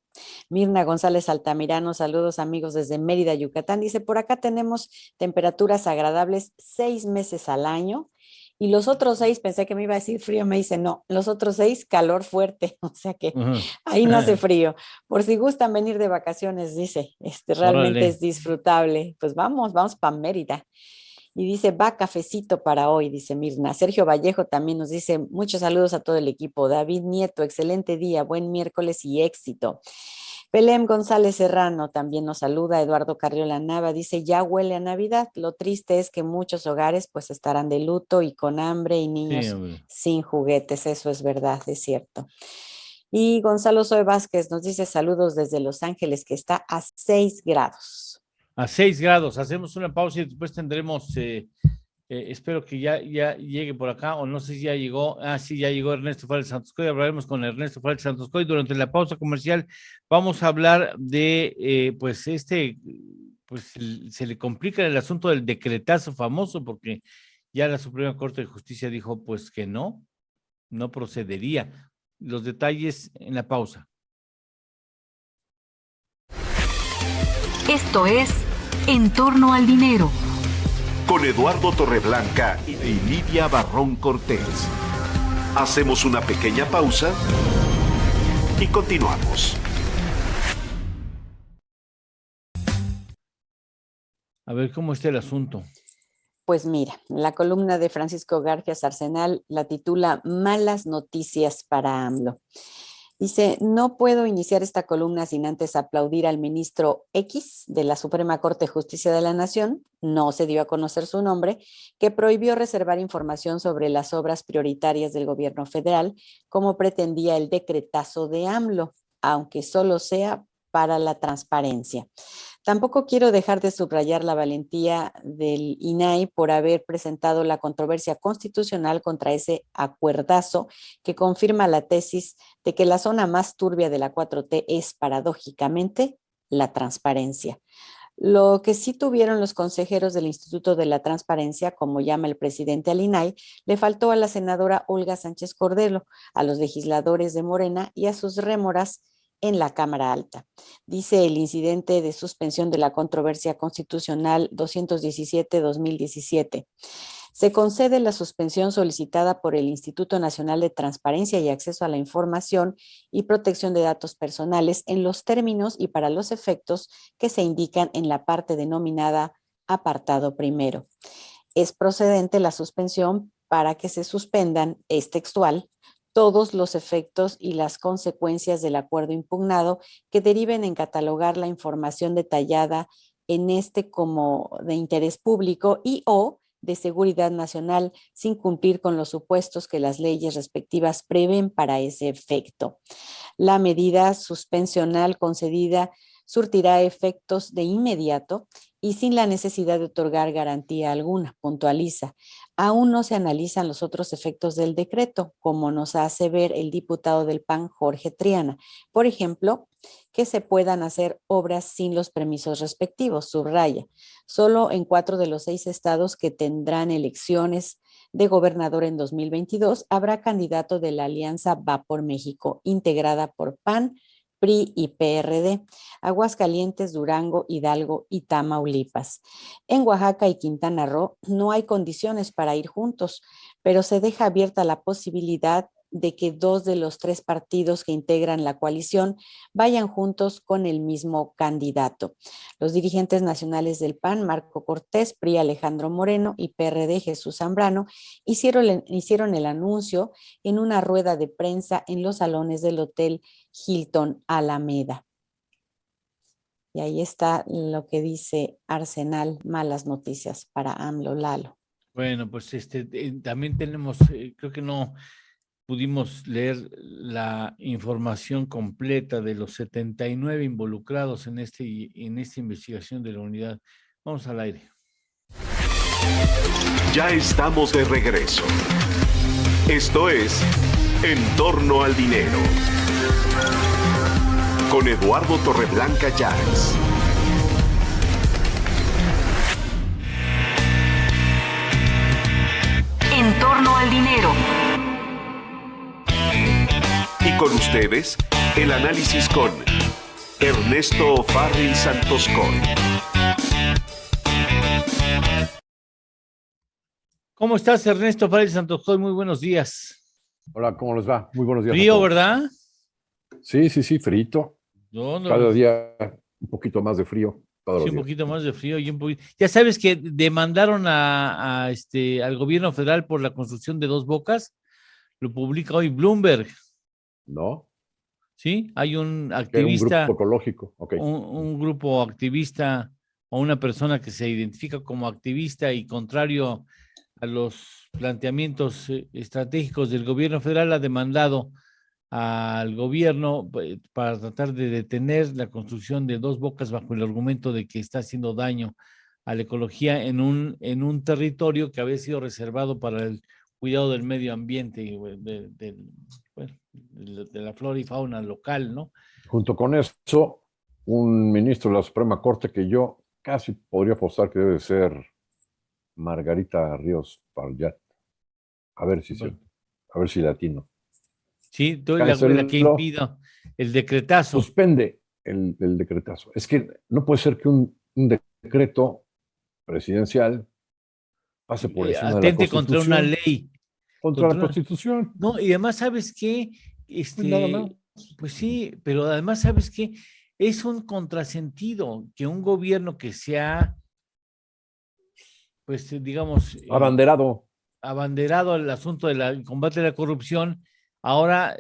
Mirna González Altamirano, saludos amigos desde Mérida, Yucatán. Dice, por acá tenemos temperaturas agradables 6 meses al año. Y los otros 6, pensé que me iba a decir frío, me dice no, los otros 6, calor fuerte, o sea que ahí no hace frío. Por si gustan venir de vacaciones, dice, realmente es disfrutable. Pues vamos para Mérida. Y dice, va cafecito para hoy, dice Mirna. Sergio Vallejo también nos dice, muchos saludos a todo el equipo. David Nieto, excelente día, buen miércoles y éxito. Belém González Serrano también nos saluda. Eduardo Carriola Nava dice, ya huele a Navidad. Lo triste es que muchos hogares pues estarán de luto y con hambre y niños sin juguetes. Eso es verdad, es cierto. Y Gonzalo Zoe Vázquez nos dice saludos desde Los Ángeles, que está a 6 grados. A 6 grados. Hacemos una pausa y después tendremos... espero que ya llegue por acá, o no sé si ya llegó. Sí, ya llegó Ernesto Fares Santoscoy. Hablaremos con Ernesto Fares Santoscoy. Durante la pausa comercial vamos a hablar de, pues se le complica el asunto del decretazo famoso, porque ya la Suprema Corte de Justicia dijo, pues que no procedería. Los detalles en la pausa. Esto es En torno al dinero, con Eduardo Torreblanca y Lidia Barrón Cortés. Hacemos una pequeña pausa y continuamos. A ver cómo está el asunto. Pues mira, la columna de Francisco Garfias Arsenal la titula Malas noticias para AMLO. Dice, no puedo iniciar esta columna sin antes aplaudir al ministro X de la Suprema Corte de Justicia de la Nación, no se dio a conocer su nombre, que prohibió reservar información sobre las obras prioritarias del gobierno federal, como pretendía el decretazo de AMLO, aunque solo sea para la transparencia. Tampoco quiero dejar de subrayar la valentía del INAI por haber presentado la controversia constitucional contra ese acuerdazo que confirma la tesis de que la zona más turbia de la 4T es paradójicamente la transparencia. Lo que sí tuvieron los consejeros del Instituto de la Transparencia, como llama el presidente al INAI, le faltó a la senadora Olga Sánchez Cordero, a los legisladores de Morena y a sus rémoras en la Cámara Alta. Dice el incidente de suspensión de la controversia constitucional 217-2017. Se concede la suspensión solicitada por el Instituto Nacional de Transparencia y Acceso a la Información y Protección de Datos Personales en los términos y para los efectos que se indican en la parte denominada apartado primero. Es procedente la suspensión para que se suspendan, es textual, todos los efectos y las consecuencias del acuerdo impugnado que deriven en catalogar la información detallada en este como de interés público y o de seguridad nacional sin cumplir con los supuestos que las leyes respectivas prevén para ese efecto. La medida suspensional concedida surtirá efectos de inmediato y sin la necesidad de otorgar garantía alguna, puntualiza. Aún no se analizan los otros efectos del decreto, como nos hace ver el diputado del PAN, Jorge Triana. Por ejemplo, que se puedan hacer obras sin los permisos respectivos, subraya. Solo en 4 de los 6 estados que tendrán elecciones de gobernador en 2022 habrá candidato de la alianza Va por México, integrada por PAN, PRI y PRD, Aguascalientes, Durango, Hidalgo y Tamaulipas. En Oaxaca y Quintana Roo no hay condiciones para ir juntos, pero se deja abierta la posibilidad de que 2 de los 3 partidos que integran la coalición vayan juntos con el mismo candidato. Los dirigentes nacionales del PAN, Marco Cortés, PRI Alejandro Moreno y PRD Jesús Zambrano, hicieron el anuncio en una rueda de prensa en los salones del Hotel Hilton Alameda. Y ahí está lo que dice Arsenal, malas noticias para AMLO, Lalo. Bueno, pues también tenemos, creo que no pudimos leer la información completa de los 79 involucrados en esta investigación de la unidad. Vamos al aire. Ya estamos de regreso. Esto es En Torno al Dinero. Con Eduardo Torreblanca Llanes. En Torno al Dinero. Y con ustedes, el análisis con Ernesto Farril Santoscón. ¿Cómo estás, Ernesto Farril Santoscón? Muy buenos días. Hola, ¿cómo les va? Muy buenos días. Frío, ¿verdad? Sí, frito. Cada día un poquito más de frío. Sí, un poquito más de frío y un poquito. Ya sabes que demandaron al gobierno federal por la construcción de 2 bocas. Lo publica hoy Bloomberg. ¿No? Sí, hay un activista. Un grupo ecológico. Okay. Un grupo activista o una persona que se identifica como activista y contrario a los planteamientos estratégicos del gobierno federal ha demandado al gobierno para tratar de detener la construcción de 2 bocas bajo el argumento de que está haciendo daño a la ecología en un territorio que había sido reservado para el cuidado del medio ambiente y de la flora y fauna local, ¿no? Junto con eso, un ministro de la Suprema Corte que yo casi podría apostar que debe ser Margarita Ríos Pallat. A ver si latino. Sí, doy la que impida el decretazo. Suspende el decretazo. Es que no puede ser que un decreto presidencial pase por encima de la atente Constitución. contra una ley. Contra la Constitución. No, y además, ¿sabes qué? Nada más. Pues sí, pero además, ¿sabes qué? Es un contrasentido que un gobierno que se ha pues digamos, abanderado el asunto del combate a la corrupción, ahora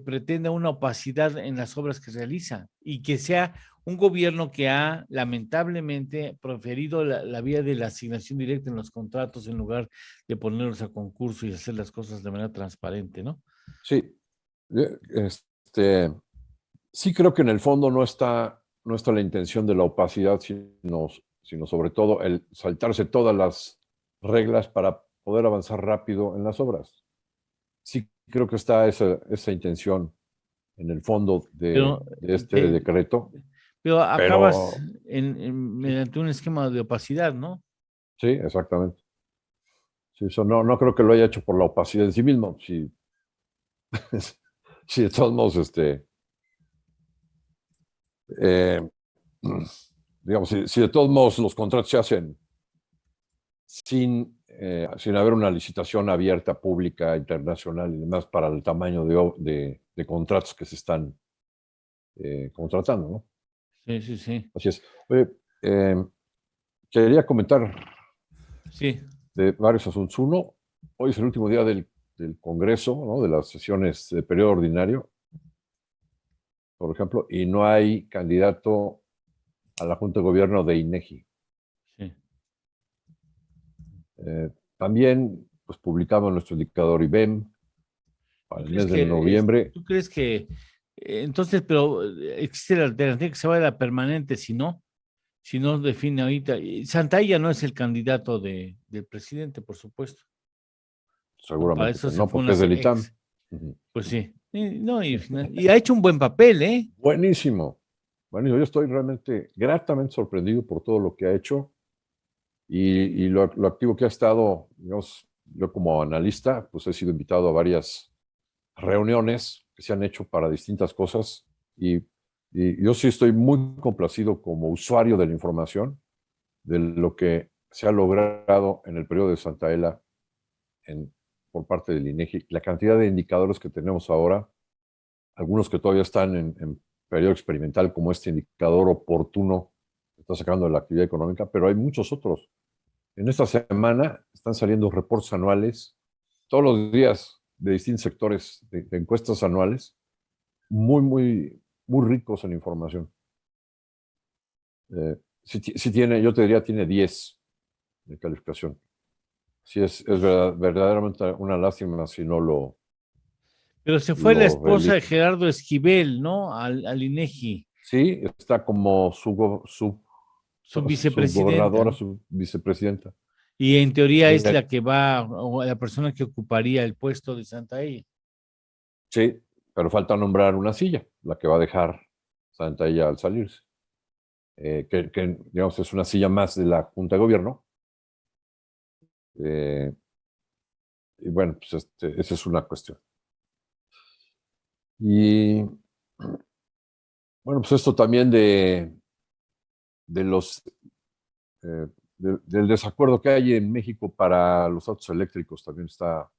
pretende una opacidad en las obras que realiza y que sea un gobierno que ha lamentablemente preferido la vía de la asignación directa en los contratos en lugar de ponerlos a concurso y hacer las cosas de manera transparente, ¿no? Sí, sí creo que en el fondo no está la intención de la opacidad, sino sobre todo el saltarse todas las reglas para poder avanzar rápido en las obras. Sí creo que está esa intención en el fondo de este decreto. Pero acabas mediante un esquema de opacidad, ¿no? Sí, exactamente. Sí, eso no creo que lo haya hecho por la opacidad en sí mismo. Sí, sí, de todos modos, digamos, si de todos modos los contratos se hacen sin haber una licitación abierta, pública, internacional y demás para el tamaño de contratos que se están contratando, ¿no? Sí, sí. Así es. Oye, quería comentar de varios asuntos. Uno, hoy es el último día del Congreso, ¿no? De las sesiones de periodo ordinario, por ejemplo, y no hay candidato a la Junta de Gobierno de INEGI. Sí. También, pues, publicamos nuestro indicador IBEM para el mes de noviembre. ¿Tú crees que entonces, pero existe la alternativa que se vaya a la permanente, si no define ahorita? Santalla no es el candidato del presidente, por supuesto. Seguramente. Para eso No, porque es del ITAM. Pues sí. Y ha hecho un buen papel, ¿eh? Buenísimo. Yo estoy realmente gratamente sorprendido por todo lo que ha hecho y lo activo que ha estado. Digamos, yo como analista, pues he sido invitado a varias reuniones que se han hecho para distintas cosas y yo sí estoy muy complacido como usuario de la información de lo que se ha logrado en el periodo de Santaella por parte del INEGI, la cantidad de indicadores que tenemos ahora, algunos que todavía están en periodo experimental, como este indicador oportuno que está sacando de la actividad económica, pero hay muchos otros. En esta semana están saliendo reportes anuales, todos los días, de distintos sectores, de encuestas anuales, muy, muy, muy ricos en información. Si tiene, yo te diría, tiene 10 de calificación. Sí, es verdaderamente una lástima si no lo... Pero se fue la esposa de Gerardo Esquivel, ¿no? Al INEGI. Sí, está como su vicepresidenta. Su vicepresidenta. Y en teoría es la que la persona que ocuparía el puesto de Santaella. Sí, pero falta nombrar una silla, la que va a dejar Santaella al salirse. Que digamos, es una silla más de la Junta de Gobierno. Y bueno, pues esa es una cuestión. Y bueno, pues esto también del desacuerdo que hay en México para los autos eléctricos también está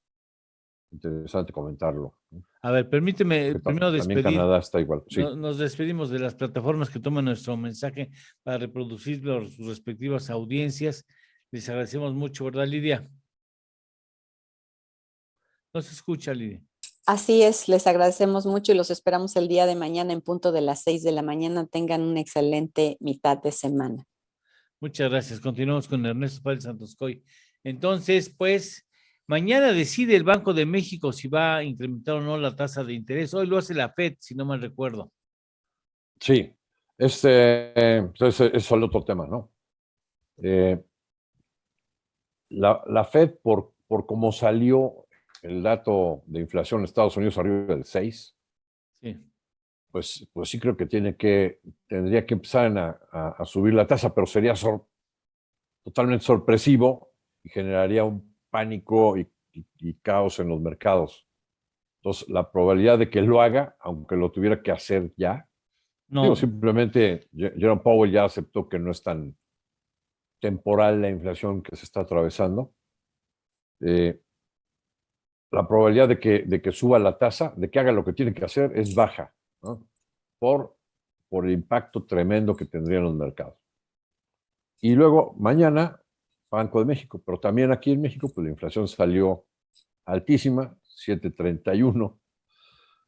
interesante comentarlo. A ver, permíteme primero despedir. También Canadá está igual. Sí. Nos despedimos de las plataformas que toman nuestro mensaje para reproducirlo a sus respectivas audiencias. Les agradecemos mucho, ¿verdad, Lidia? Nos escucha, Lidia. Así es, les agradecemos mucho y los esperamos el día de mañana en punto de las 6 de la mañana. Tengan una excelente mitad de semana. Muchas gracias. Continuamos con Ernesto Páez Santoscoy. Entonces, pues, mañana decide el Banco de México si va a incrementar o no la tasa de interés. Hoy lo hace la FED, si no mal recuerdo. Sí, pues es el otro tema, ¿no? La FED, por cómo salió el dato de inflación en Estados Unidos arriba del 6, sí. Pues sí creo que tendría que empezar a subir la tasa, pero sería totalmente sorpresivo y generaría un pánico y caos en los mercados. Entonces, la probabilidad de que lo haga, aunque lo tuviera que hacer ya, simplemente Jerome Powell ya aceptó que no es tan temporal la inflación que se está atravesando. La probabilidad de que suba la tasa, de que haga lo que tiene que hacer, es baja, ¿no? Por el impacto tremendo que tendrían los mercados. Y luego, mañana, Banco de México, pero también aquí en México, pues la inflación salió altísima, 7.31.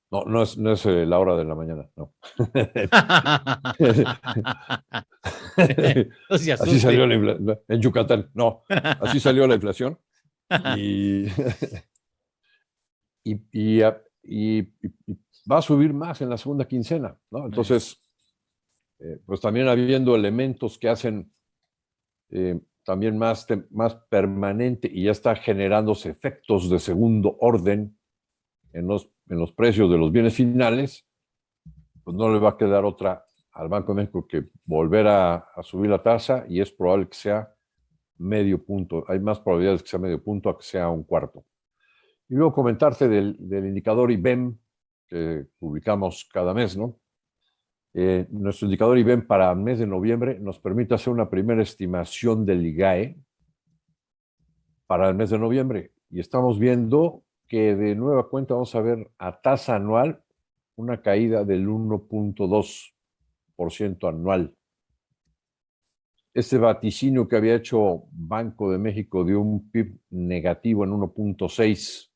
No es la hora de la mañana, no. No se Así salió asuste. la inflación. En Yucatán, no. Así salió la inflación. Y, y va a subir más en la segunda quincena, ¿no? Entonces, pues también habiendo elementos que hacen también más permanente y ya está generándose efectos de segundo orden en los precios de los bienes finales, pues no le va a quedar otra al Banco de México que volver a subir la tasa, y es probable que sea medio punto. Hay más probabilidades que sea medio punto a que sea un cuarto. Y luego comentarte del indicador IBEM que publicamos cada mes, ¿no? Nuestro indicador IBEM para el mes de noviembre nos permite hacer una primera estimación del IGAE para el mes de noviembre. Y estamos viendo que de nueva cuenta vamos a ver a tasa anual una caída del 1.2% anual. Este vaticinio que había hecho Banco de México de un PIB negativo en 1.6,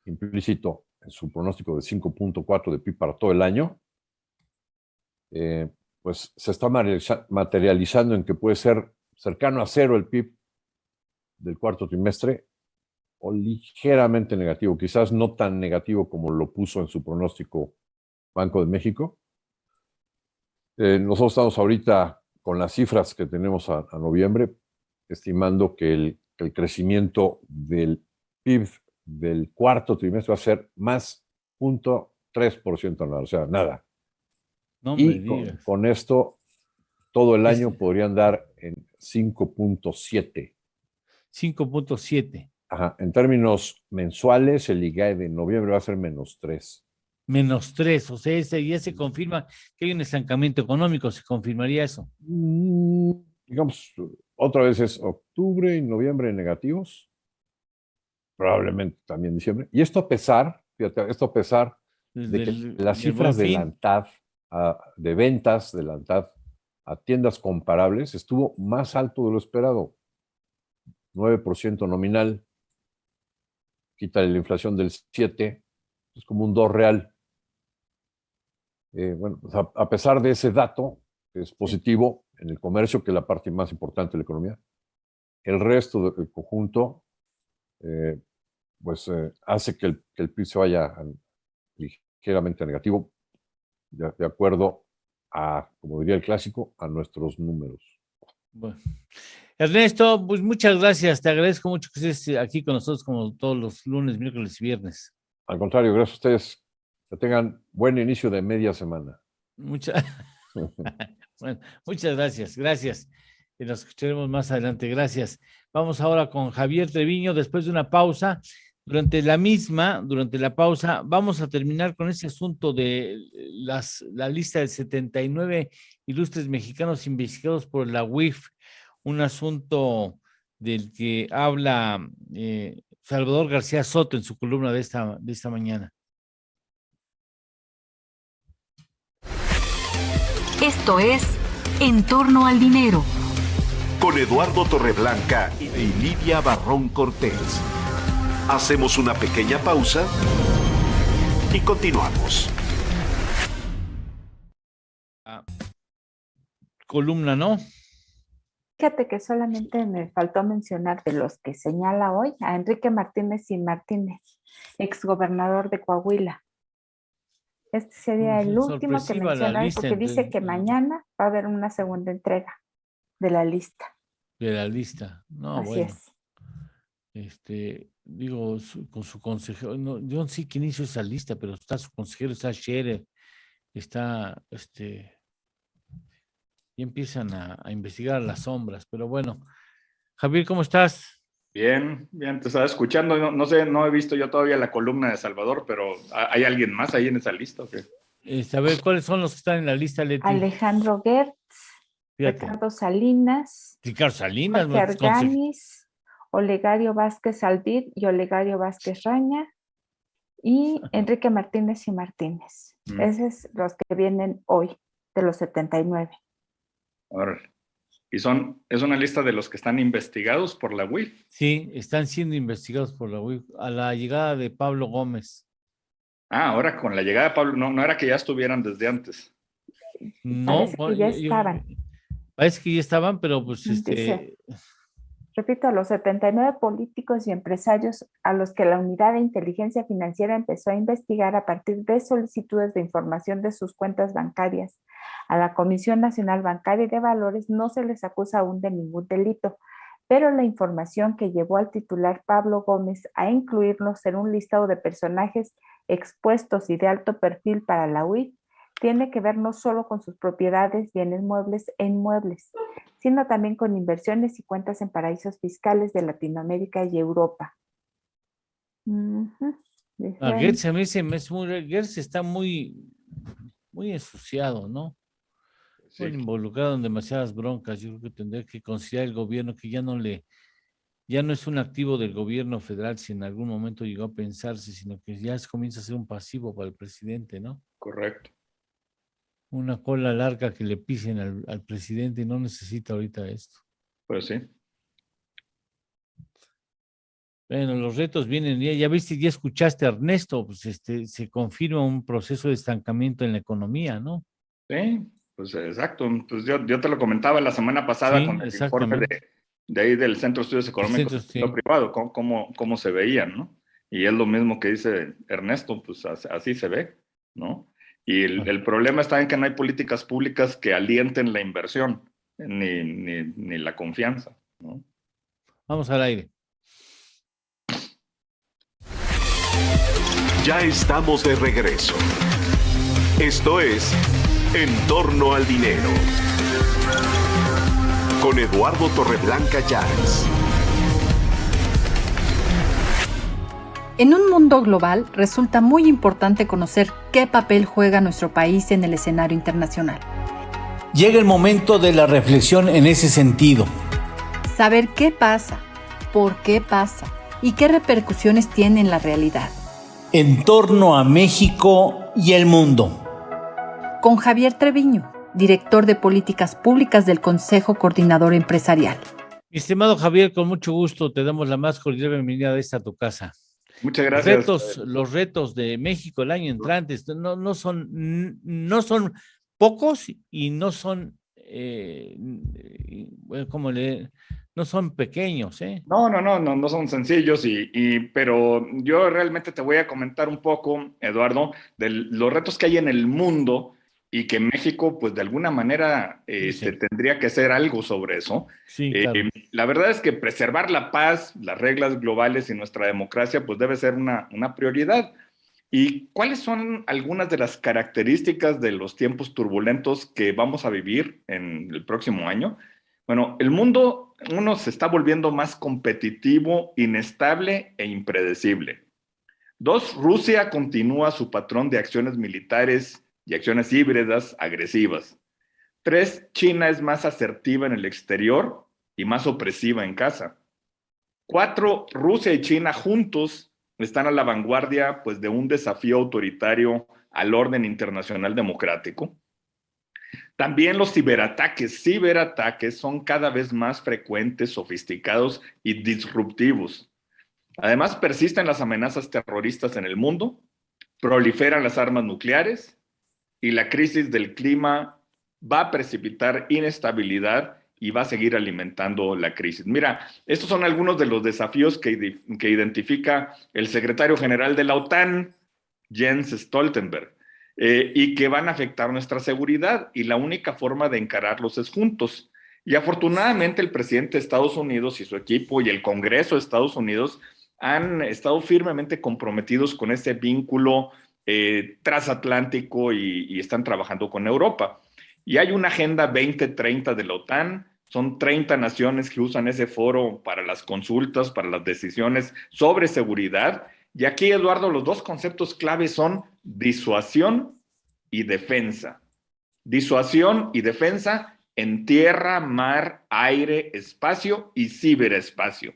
implícito en su pronóstico de 5.4 de PIB para todo el año, pues se está materializando en que puede ser cercano a cero el PIB del cuarto trimestre, o ligeramente negativo, quizás no tan negativo como lo puso en su pronóstico Banco de México. Nosotros estamos ahorita con las cifras que tenemos a noviembre, estimando que el crecimiento del PIB del cuarto trimestre va a ser más 0.3% anual, o sea, nada. No y me digas. con esto, todo el año podría andar en 5.7. 5.7. Ajá. En términos mensuales, el IGAE de noviembre va a ser -3. -3, o sea, ya se confirma que hay un estancamiento económico, ¿se confirmaría eso? Digamos, otra vez es octubre y noviembre negativos, probablemente también diciembre. Y esto a pesar, fíjate, de que las cifras de la ANTAD, de ventas de la ANTAD a tiendas comparables, estuvo más alto de lo esperado, 9% nominal, quítale la inflación del 7%, es como un 2 real. Bueno, pues a pesar de ese dato, que es positivo en el comercio, que es la parte más importante de la economía, el resto del conjunto hace que el PIB se vaya ligeramente negativo, de acuerdo a, como diría el clásico, a nuestros números. Bueno. Ernesto, pues muchas gracias, te agradezco mucho que estés aquí con nosotros como todos los lunes, miércoles y viernes. Al contrario, gracias a ustedes. Que tengan buen inicio de media semana. Bueno, muchas gracias. Y nos escucharemos más adelante, gracias. Vamos ahora con Javier Treviño, después de una pausa. Durante la pausa, vamos a terminar con ese asunto de la lista de 79 ilustres mexicanos investigados por la UIF, un asunto del que habla Salvador García Soto en su columna de esta mañana. Esto es En torno al dinero. Con Eduardo Torreblanca y Lidia Barrón Cortés. Hacemos una pequeña pausa y continuamos. Columna, ¿no? Fíjate que solamente me faltó mencionar de los que señala hoy a Enrique Martínez y Martínez, exgobernador de Coahuila. Este sería el último que menciona hoy, porque dice que mañana va a haber una segunda entrega de la lista. De la lista, no, Así bueno. Es. Digo, con su consejero, no, yo no sé quién hizo esa lista, pero está su consejero, está Scherer, está, y empiezan a investigar las sombras, pero bueno. Javier, ¿cómo estás? Bien, te estaba escuchando, no sé, no he visto yo todavía la columna de Salvador, pero ¿hay alguien más ahí en esa lista o qué? A ver, ¿cuáles son los que están en la lista, Leti? Alejandro Gertz, Ricardo Salinas, Jorge Arganis, Olegario Vázquez Albid y Olegario Vázquez Raña, y Enrique Martínez y Martínez. Esos son los que vienen hoy, de los 79. Ahora, Y es una lista de los que están investigados por la UIF. Sí, están siendo investigados por la UIF a la llegada de Pablo Gómez. Ahora con la llegada de Pablo, no era que ya estuvieran desde antes. No, Parece que ya estaban. Parece que ya estaban, pero pues Dice, repito, a los 79 políticos y empresarios a los que la Unidad de Inteligencia Financiera empezó a investigar a partir de solicitudes de información de sus cuentas bancarias. A la Comisión Nacional Bancaria y de Valores no se les acusa aún de ningún delito, pero la información que llevó al titular Pablo Gómez a incluirlos en un listado de personajes expuestos y de alto perfil para la UIF tiene que ver no solo con sus propiedades, bienes muebles e inmuebles, sino también con inversiones y cuentas en paraísos fiscales de Latinoamérica y Europa. Gertz, a mí Gertz está muy ensuciado, ¿no? Sí. Muy involucrado en demasiadas broncas. Yo creo que tendría que considerar el gobierno que ya no es un activo del gobierno federal, si en algún momento llegó a pensarse, sino que ya comienza a ser un pasivo para el presidente, ¿no? Correcto. Una cola larga que le pisen al presidente y no necesita ahorita esto. Pues sí. Bueno, los retos vienen, ya viste, ya escuchaste a Ernesto, pues se confirma un proceso de estancamiento en la economía, ¿no? Sí, pues exacto. Pues yo te lo comentaba la semana pasada Sí, con el informe de ahí del Centro de Estudios Económicos del Sector Privado, cómo se veían, ¿no? Y es lo mismo que dice Ernesto, pues así se ve, ¿no? Y el problema está en que no hay políticas públicas que alienten la inversión, ni la confianza, ¿no? Vamos al aire. Ya estamos de regreso. Esto es En torno al dinero. Con Eduardo Torreblanca Llanes. En un mundo global resulta muy importante conocer qué papel juega nuestro país en el escenario internacional. Llega el momento de la reflexión en ese sentido. Saber qué pasa, por qué pasa y qué repercusiones tiene en la realidad. En torno a México y el mundo. Con Javier Treviño, director de Políticas Públicas del Consejo Coordinador Empresarial. Mi estimado Javier, con mucho gusto te damos la más cordial bienvenida de esta tu casa. Muchas gracias. Los retos de México el año entrante no son pocos y no son, no son pequeños, ¿eh? No son sencillos, pero yo realmente te voy a comentar un poco, Eduardo, de los retos que hay en el mundo y que México, pues de alguna manera, tendría que hacer algo sobre eso. Sí, claro. La verdad es que preservar la paz, las reglas globales y nuestra democracia, pues debe ser una prioridad. ¿Y cuáles son algunas de las características de los tiempos turbulentos que vamos a vivir en el próximo año? Bueno, el mundo, se está volviendo más competitivo, inestable e impredecible. 2, Rusia continúa su patrón de acciones militares y acciones híbridas agresivas. 3, China es más asertiva en el exterior y más opresiva en casa. 4, Rusia y China juntos están a la vanguardia, pues, de un desafío autoritario al orden internacional democrático. También los ciberataques son cada vez más frecuentes, sofisticados y disruptivos. Además, persisten las amenazas terroristas en el mundo, proliferan las armas nucleares y la crisis del clima va a precipitar inestabilidad y va a seguir alimentando la crisis. Mira, estos son algunos de los desafíos que identifica el secretario general de la OTAN, Jens Stoltenberg, y que van a afectar nuestra seguridad, y la única forma de encararlos es juntos. Y afortunadamente el presidente de Estados Unidos y su equipo y el Congreso de Estados Unidos han estado firmemente comprometidos con ese vínculo transatlántico y están trabajando con Europa. Y hay una Agenda 2030 de la OTAN, son 30 naciones que usan ese foro para las consultas, para las decisiones sobre seguridad. Y aquí, Eduardo, los dos conceptos claves son disuasión y defensa. Disuasión y defensa en tierra, mar, aire, espacio y ciberespacio.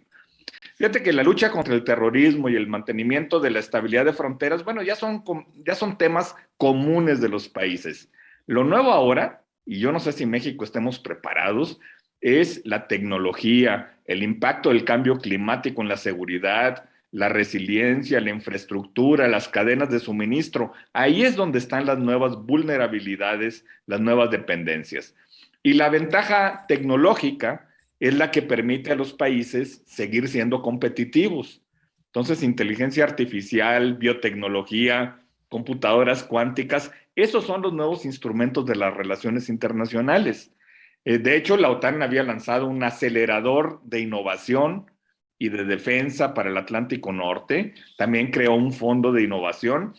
Fíjate que la lucha contra el terrorismo y el mantenimiento de la estabilidad de fronteras, bueno, ya son temas comunes de los países. Lo nuevo ahora, y yo no sé si México estemos preparados, es la tecnología, el impacto del cambio climático en la seguridad, la resiliencia, la infraestructura, las cadenas de suministro. Ahí es donde están las nuevas vulnerabilidades, las nuevas dependencias. Y la ventaja tecnológica es la que permite a los países seguir siendo competitivos. Entonces, inteligencia artificial, biotecnología, computadoras cuánticas, esos son los nuevos instrumentos de las relaciones internacionales. De hecho, la OTAN había lanzado un acelerador de innovación y de defensa para el Atlántico Norte. También creó un fondo de innovación.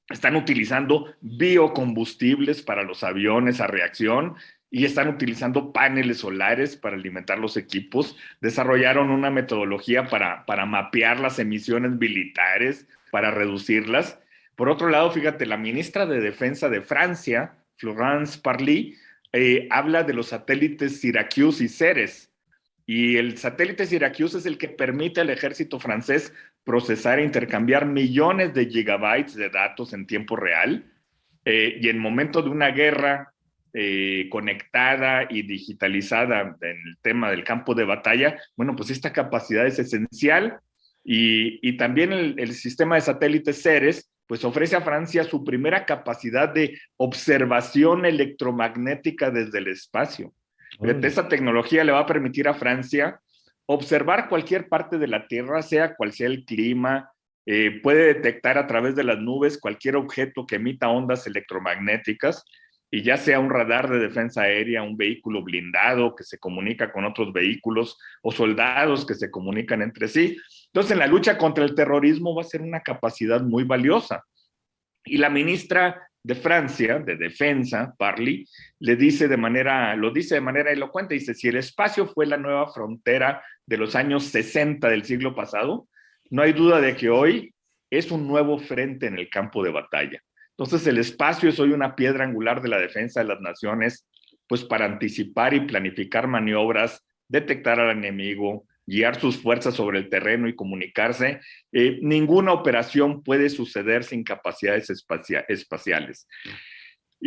Están utilizando biocombustibles para los aviones a reacción y están utilizando paneles solares para alimentar los equipos. Desarrollaron una metodología para mapear las emisiones militares, para reducirlas. Por otro lado, fíjate, la ministra de Defensa de Francia, Florence Parly, habla de los satélites Syracuse y Ceres. Y el satélite Syracuse es el que permite al ejército francés procesar e intercambiar millones de gigabytes de datos en tiempo real. Y en momento de una guerra conectada y digitalizada en el tema del campo de batalla, bueno, pues esta capacidad es esencial. Y también el sistema de satélites Ceres pues ofrece a Francia su primera capacidad de observación electromagnética desde el espacio. Esta tecnología le va a permitir a Francia observar cualquier parte de la Tierra, sea cual sea el clima, puede detectar a través de las nubes cualquier objeto que emita ondas electromagnéticas, y ya sea un radar de defensa aérea, un vehículo blindado que se comunica con otros vehículos, o soldados que se comunican entre sí. Entonces, en la lucha contra el terrorismo va a ser una capacidad muy valiosa. Y la ministra de Francia, de Defensa, Parly, lo dice de manera elocuente, dice, si el espacio fue la nueva frontera de los años 60 del siglo pasado, no hay duda de que hoy es un nuevo frente en el campo de batalla. Entonces, el espacio es hoy una piedra angular de la defensa de las naciones, pues para anticipar y planificar maniobras, detectar al enemigo, guiar sus fuerzas sobre el terreno y comunicarse. Ninguna operación puede suceder sin capacidades espaciales.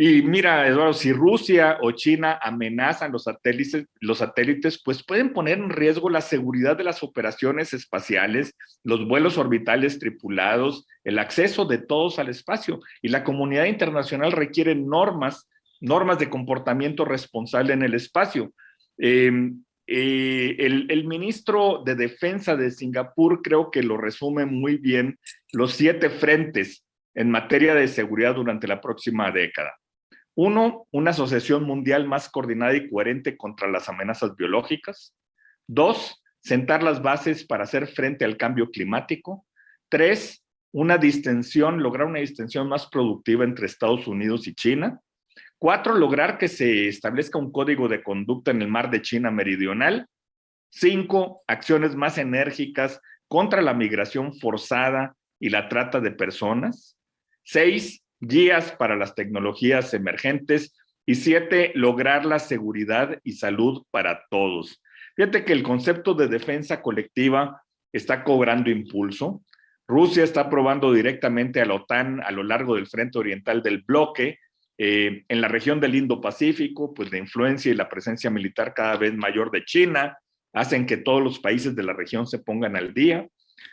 Y mira, Eduardo, si Rusia o China amenazan los satélites, pues pueden poner en riesgo la seguridad de las operaciones espaciales, los vuelos orbitales tripulados, el acceso de todos al espacio. Y la comunidad internacional requiere normas de comportamiento responsable en el espacio. El ministro de Defensa de Singapur creo que lo resume muy bien, los 7 frentes en materia de seguridad durante la próxima década. 1, una asociación mundial más coordinada y coherente contra las amenazas biológicas. 2, sentar las bases para hacer frente al cambio climático. 3, lograr una distensión más productiva entre Estados Unidos y China. 4, lograr que se establezca un código de conducta en el mar de China Meridional. 5, acciones más enérgicas contra la migración forzada y la trata de personas. 6, guías para las tecnologías emergentes. Y 7, lograr la seguridad y salud para todos. Fíjate que el concepto de defensa colectiva está cobrando impulso. Rusia está probando directamente a la OTAN a lo largo del frente oriental del bloque. En la región del Indo-Pacífico, pues la influencia y la presencia militar cada vez mayor de China hacen que todos los países de la región se pongan al día.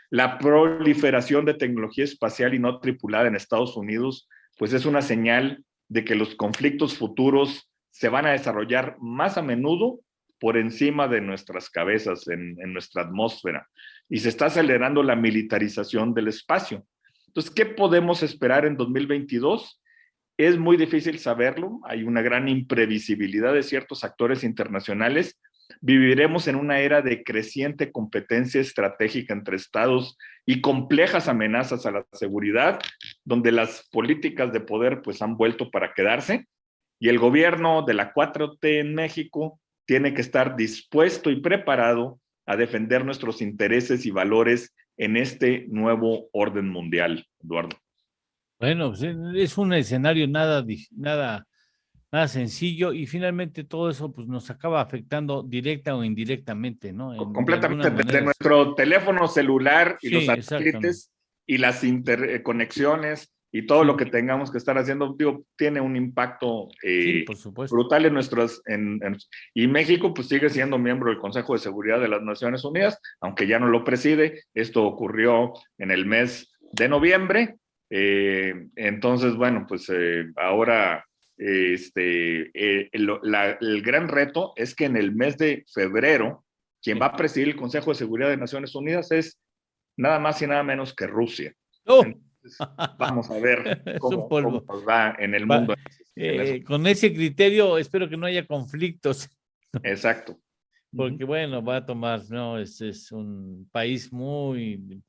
La proliferación de tecnología espacial y no tripulada en Estados Unidos, pues es una señal de que los conflictos futuros se van a desarrollar más a menudo por encima de nuestras cabezas, en nuestra atmósfera. Y se está acelerando la militarización del espacio. Entonces, ¿qué podemos esperar en 2022? Es muy difícil saberlo, hay una gran imprevisibilidad de ciertos actores internacionales. Viviremos en una era de creciente competencia estratégica entre estados y complejas amenazas a la seguridad, donde las políticas de poder pues han vuelto para quedarse, y el gobierno de la 4T en México tiene que estar dispuesto y preparado a defender nuestros intereses y valores en este nuevo orden mundial, Eduardo. Bueno, pues es un escenario nada sencillo, y finalmente todo eso pues nos acaba afectando directa o indirectamente, ¿no? Completamente, desde nuestro teléfono celular y los satélites y las interconexiones y todo lo que tengamos que estar haciendo, digo, tiene un impacto por supuesto, brutal en nuestras... y México pues sigue siendo miembro del Consejo de Seguridad de las Naciones Unidas, aunque ya no lo preside. Esto ocurrió en el mes de noviembre. Entonces, bueno, pues ahora el gran reto es que en el mes de febrero, quien va a presidir el Consejo de Seguridad de Naciones Unidas es nada más y nada menos que Rusia. Entonces, vamos a ver cómo nos va en el mundo. Con ese criterio, espero que no haya conflictos. Exacto. Porque, bueno, va a tomar, ¿no? Es un país muy,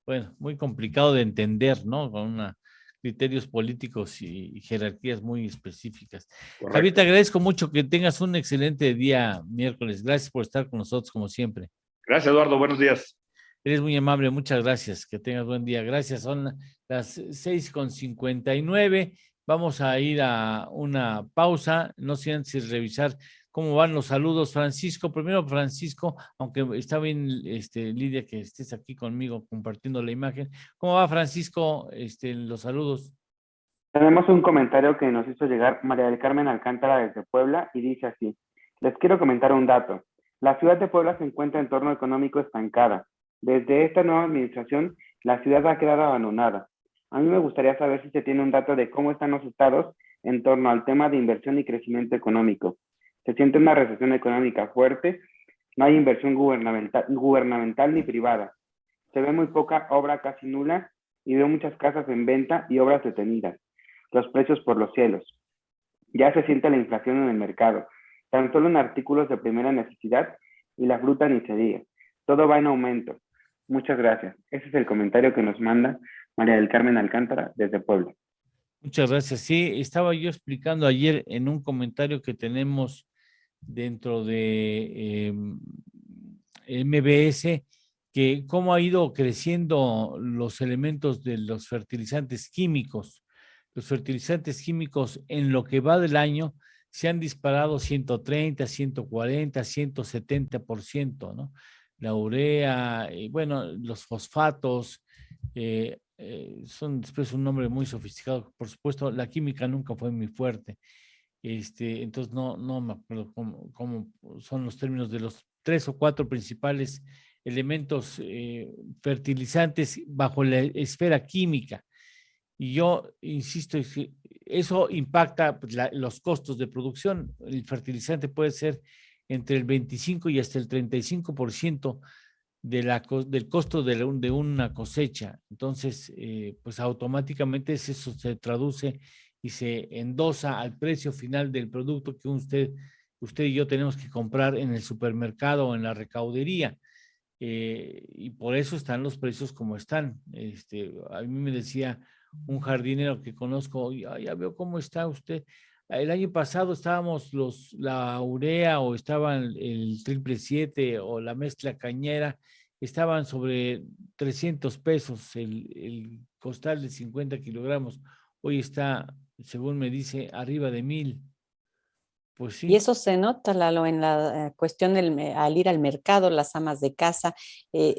bueno, muy complicado de entender, ¿no? Con criterios políticos y jerarquías muy específicas. Correcto. Javier, te agradezco mucho, que tengas un excelente día miércoles. Gracias por estar con nosotros, como siempre. Gracias, Eduardo. Buenos días. Eres muy amable, muchas gracias. Que tengas buen día. Gracias. Son las 6:59. Vamos a ir a una pausa, no sin antes revisar cómo van los saludos. Francisco, primero Francisco, aunque está bien, Lidia, que estés aquí conmigo compartiendo la imagen. ¿Cómo va, Francisco, los saludos? Tenemos un comentario que nos hizo llegar María del Carmen Alcántara desde Puebla y dice así: les quiero comentar un dato. La ciudad de Puebla se encuentra en entorno económico estancada. Desde esta nueva administración, la ciudad ha quedado abandonada. A mí me gustaría saber si se tiene un dato de cómo están los estados en torno al tema de inversión y crecimiento económico. Se siente una recesión económica fuerte, no hay inversión gubernamental ni privada. Se ve muy poca obra, casi nula, y veo muchas casas en venta y obras detenidas. Los precios por los cielos. Ya se siente la inflación en el mercado, tan solo en artículos de primera necesidad, y la fruta ni se diga. Todo va en aumento. Muchas gracias. Ese es el comentario que nos manda María del Carmen Alcántara desde Puebla. Muchas gracias. Sí, estaba yo explicando ayer en un comentario que tenemos dentro de MBS, que cómo ha ido creciendo los elementos de los fertilizantes químicos. Los fertilizantes químicos en lo que va del año se han disparado 130, 140, 170%, ¿no? La urea, bueno, los fosfatos, son después un nombre muy sofisticado. Por supuesto, la química nunca fue muy fuerte. Entonces no me acuerdo cómo son los términos de los 3 o 4 principales elementos fertilizantes bajo la esfera química. Y yo insisto, eso impacta pues, los costos de producción. El fertilizante puede ser entre el 25 y hasta el 35% del costo de una cosecha. Entonces, pues automáticamente eso se traduce y se endosa al precio final del producto que usted y yo tenemos que comprar en el supermercado o en la recaudería. Y por eso están los precios como están. A mí me decía un jardinero que conozco, ya veo cómo está usted. El año pasado estábamos la urea o estaban el 777 o la mezcla cañera, estaban sobre 300 pesos el costal de 50 kilogramos. Hoy está, según me dice, arriba de 1,000. Pues sí. Y eso se nota, Lalo, en la cuestión al ir al mercado, las amas de casa.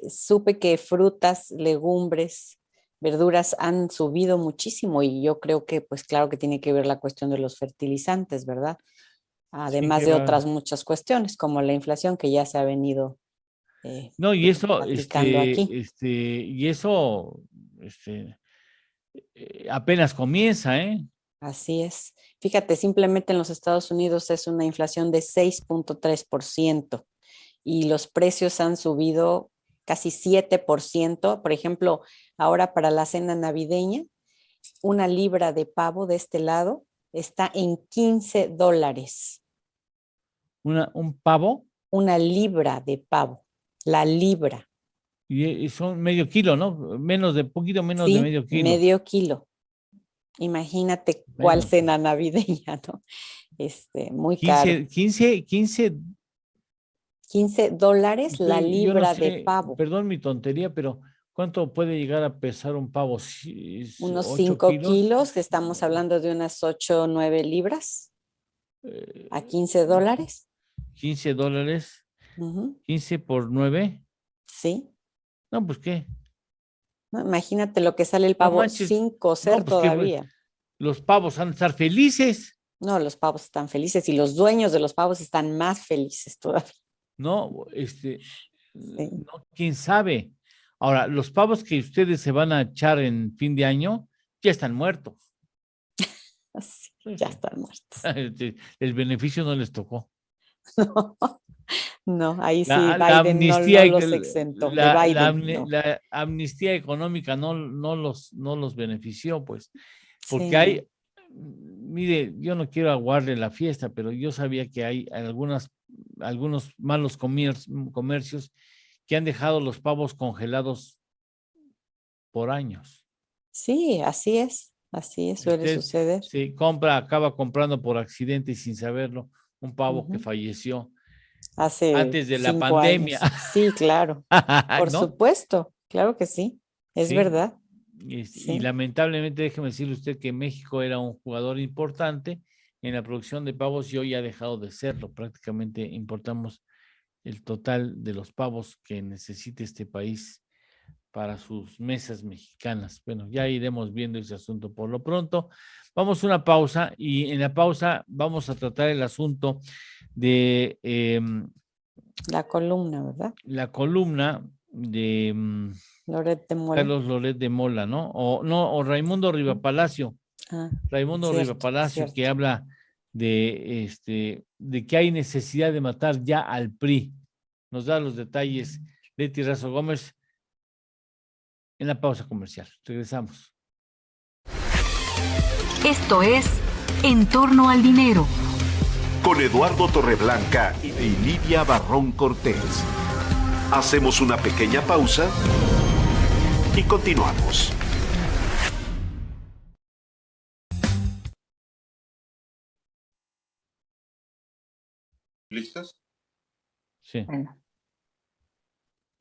Supe que frutas, legumbres, verduras han subido muchísimo y yo creo que, pues claro que tiene que ver la cuestión de los fertilizantes, ¿verdad? Además de otras muchas cuestiones, como la inflación que ya se ha venido no, y eso, platicando aquí. y eso apenas comienza, ¿eh? Así es. Fíjate, simplemente en los Estados Unidos es una inflación de 6.3% y los precios han subido casi 7%. Por ejemplo, ahora para la cena navideña, una libra de pavo de este lado está en $15. ¿Un pavo? Una libra de pavo, la libra. Y son medio kilo, ¿no? Poquito menos de medio kilo. Medio kilo. Imagínate cuál cena navideña, ¿no? Muy caro. $15 la libra de pavo. Perdón mi tontería, pero ¿cuánto puede llegar a pesar un pavo? Unos 5 kilos, estamos hablando de unas 8 o 9 libras. ¿A $15? $15. 15 por 9. Sí. No, pues ¿qué? No, imagínate lo que sale el No pavo manches. sin cocer No, pues que todavía. los pavos han de estar felices, No, los pavos están felices y los dueños de los pavos están más felices todavía. ¿no? Sí. No, quién sabe. Ahora, los pavos que ustedes se van a echar en fin de año ya están muertos. Sí, ya están muertos. El beneficio no les tocó. No, no, ahí sí La Biden no amnistía, los exentó. De Biden, no. la amnistía económica no los benefició, pues, porque Sí, hay, mire, yo no quiero aguarle la fiesta, pero yo sabía que hay algunos malos comercios que han dejado los pavos congelados por años. sí, así es, suele Usted suceder. se acaba comprando por accidente y sin saberlo un pavo que falleció Hace antes de la 5 pandemia. años. Sí, claro. Por ¿No? supuesto, claro que sí. Es Sí. verdad. Y Sí. lamentablemente, déjeme decirle usted que México era un jugador importante en la producción de pavos y hoy ha dejado de serlo. Prácticamente importamos el total de los pavos que necesita este país para sus mesas mexicanas. Bueno, ya iremos viendo ese asunto. Por lo pronto, vamos a una pausa y en la pausa vamos a tratar el asunto de La columna, ¿verdad? la columna de Loret de Mola. Carlos Loret de Mola, ¿no? O Raimundo Rivapalacio. Raimundo cierto, Rivapalacio, cierto. que habla de que hay necesidad de matar ya al PRI. Nos da los detalles Leti Razo Gómez en la pausa comercial. Regresamos. Esto es En torno al dinero. Con Eduardo Torreblanca y Lidia Barrón Cortés. Hacemos una pequeña pausa y continuamos. ¿Listos? Sí. Bueno,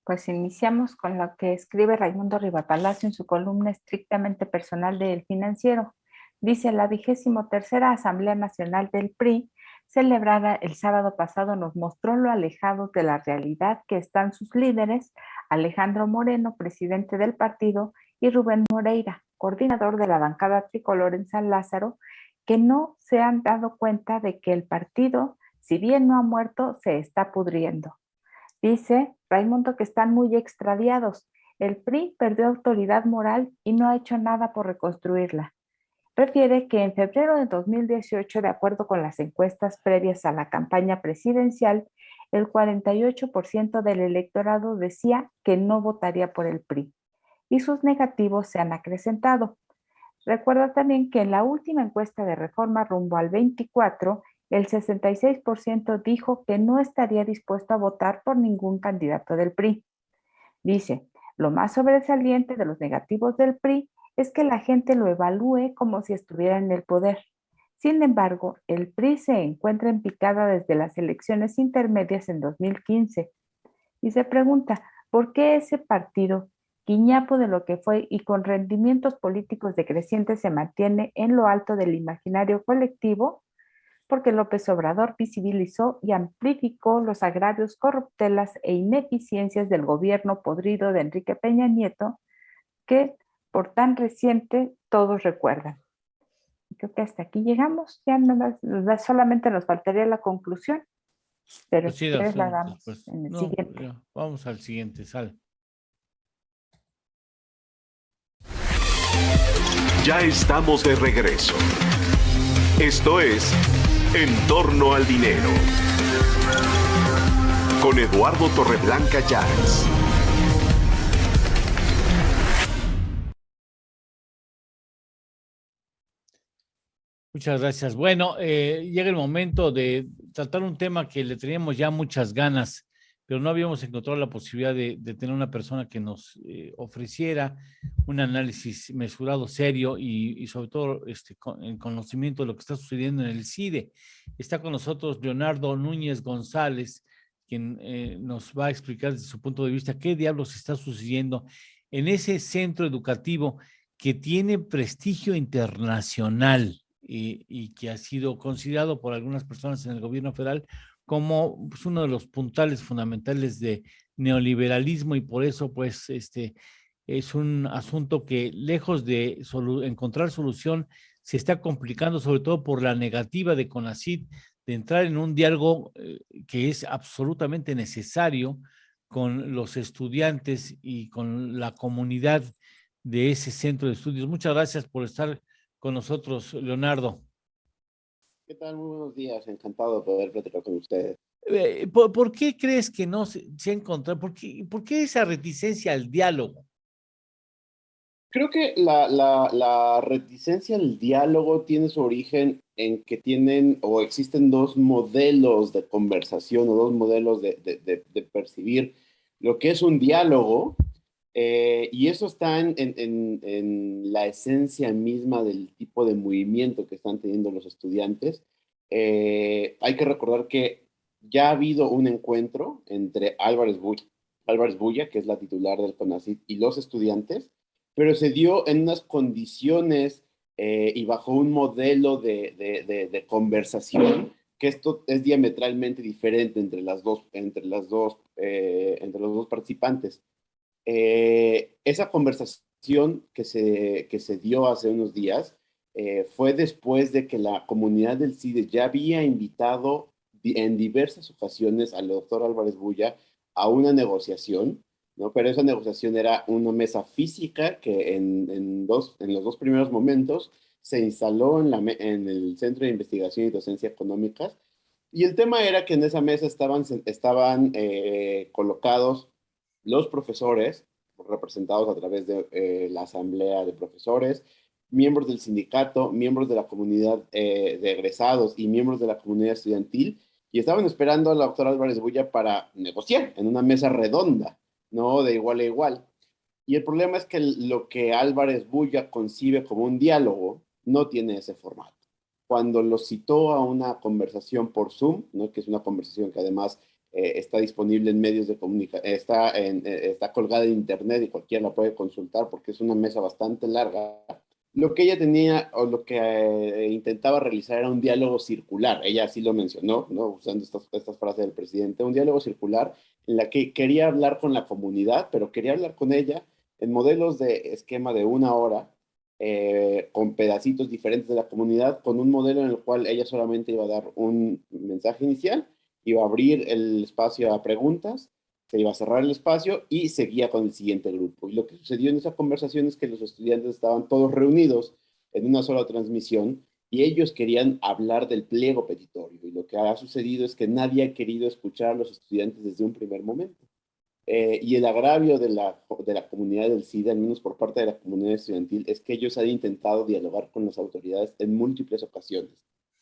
pues iniciamos con lo que escribe Raimundo Rivapalacio en su columna estrictamente personal de El Financiero. Dice: la 23ª Asamblea Nacional del PRI, celebrada el sábado pasado, nos mostró lo alejados de la realidad que están sus líderes, Alejandro Moreno, presidente del partido, y Rubén Moreira, coordinador de la bancada tricolor en San Lázaro, que no se han dado cuenta de que el partido, si bien no ha muerto, se está pudriendo. Dice Raimundo que están muy extraviados. El PRI perdió autoridad moral y no ha hecho nada por reconstruirla. Refiere que en febrero de 2018, de acuerdo con las encuestas previas a la campaña presidencial, el 48% del electorado decía que no votaría por el PRI y sus negativos se han acrecentado. Recuerda también que en la última encuesta de Reforma rumbo al 24, el 66% dijo que no estaría dispuesto a votar por ningún candidato del PRI. Dice: lo más sobresaliente de los negativos del PRI es que la gente lo evalúe como si estuviera en el poder. Sin embargo, el PRI se encuentra en picada desde las elecciones intermedias en 2015 y se pregunta por qué ese partido, guiñapo de lo que fue y con rendimientos políticos decrecientes, se mantiene en lo alto del imaginario colectivo. Porque López Obrador visibilizó y amplificó los agravios, corruptelas e ineficiencias del gobierno podrido de Enrique Peña Nieto, que por tan reciente todos recuerdan. Creo que hasta aquí llegamos, ya solamente nos faltaría la conclusión, pero Pues si sí, quieres la damos pues, en el no, siguiente. ya, vamos al siguiente, sale. Ya estamos de regreso. Esto es En torno al dinero. Con Eduardo Torreblanca Llanes. Muchas gracias. Bueno, llega el momento de tratar un tema que le teníamos ya muchas ganas, pero no habíamos encontrado la posibilidad de tener una persona que nos ofreciera un análisis mesurado, serio y sobre todo en conocimiento de lo que está sucediendo en el CIDE. Está con nosotros Leonardo Núñez González, quien nos va a explicar desde su punto de vista qué diablos está sucediendo en ese centro educativo que tiene prestigio internacional y que ha sido considerado por algunas personas en el gobierno federal como uno de los puntales fundamentales de neoliberalismo y por eso pues es un asunto que lejos de encontrar solución, se está complicando, sobre todo por la negativa de CONACYT de entrar en un diálogo que es absolutamente necesario con los estudiantes y con la comunidad de ese centro de estudios. Muchas gracias por estar con nosotros, Leonardo. ¿Qué tal? Muy buenos días, encantado de poder platicar con ustedes. ¿Por qué crees que no se ha encontrado? ¿Por qué esa reticencia al diálogo? Creo que la reticencia al diálogo tiene su origen en que tienen o existen dos modelos de conversación o dos modelos de percibir lo que es un diálogo, y eso está en la esencia misma del tipo de movimiento que están teniendo los estudiantes. Hay que recordar que ya ha habido un encuentro entre Álvarez Bulla, que es la titular del CONACYT, y los estudiantes, pero se dio en unas condiciones y bajo un modelo de conversación que esto es diametralmente diferente entre los dos participantes. Esa conversación que se dio hace unos días fue después de que la comunidad del CIDE ya había invitado en diversas ocasiones al doctor Álvarez Bulla a una negociación, ¿no? Pero esa negociación era una mesa física que en los dos primeros momentos se instaló en el Centro de Investigación y Docencia Económicas, y el tema era que en esa mesa estaban colocados los profesores, representados a través de la asamblea de profesores, miembros del sindicato, miembros de la comunidad de egresados y miembros de la comunidad estudiantil, y estaban esperando a la doctora Álvarez Bulla para negociar en una mesa redonda, ¿no? De igual a igual. Y el problema es que lo que Álvarez Bulla concibe como un diálogo no tiene ese formato. Cuando lo citó a una conversación por Zoom, ¿no? Que es una conversación que además está disponible en medios de comunicación, está colgada en internet y cualquiera la puede consultar porque es una mesa bastante larga. Lo que ella tenía o lo que intentaba realizar era un diálogo circular. Ella así lo mencionó, ¿no? Usando estas frases del presidente, un diálogo circular en la que quería hablar con la comunidad, pero quería hablar con ella en modelos de esquema de 1 hora, con pedacitos diferentes de la comunidad, con un modelo en el cual ella solamente iba a dar un mensaje inicial, iba a abrir el espacio a preguntas, se iba a cerrar el espacio y seguía con el siguiente grupo. Y lo que sucedió en esa conversación es que los estudiantes estaban todos reunidos en una sola transmisión y ellos querían hablar del pliego petitorio. Y lo que ha sucedido es que nadie ha querido escuchar a los estudiantes desde un primer momento. Y el agravio de la comunidad del CIDE, al menos por parte de la comunidad estudiantil, es que ellos han intentado dialogar con las autoridades en múltiples ocasiones.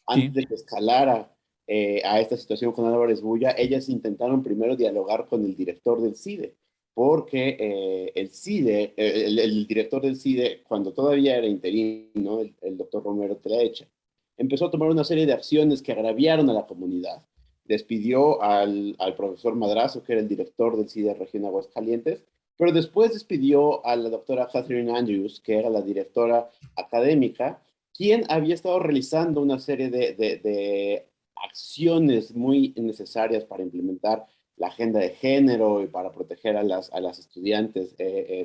Antes de que escalara a esta situación con Álvarez Bulla, ellas intentaron primero dialogar con el director del CIDE, porque el CIDE, el director del CIDE, cuando todavía era interino, el doctor Romero Telaecha, empezó a tomar una serie de acciones que agraviaron a la comunidad. Despidió al profesor Madrazo, que era el director del CIDE Región Aguascalientes, pero después despidió a la doctora Catherine Andrews, que era la directora académica, quien había estado realizando una serie de acciones muy necesarias para implementar la agenda de género y para proteger a las estudiantes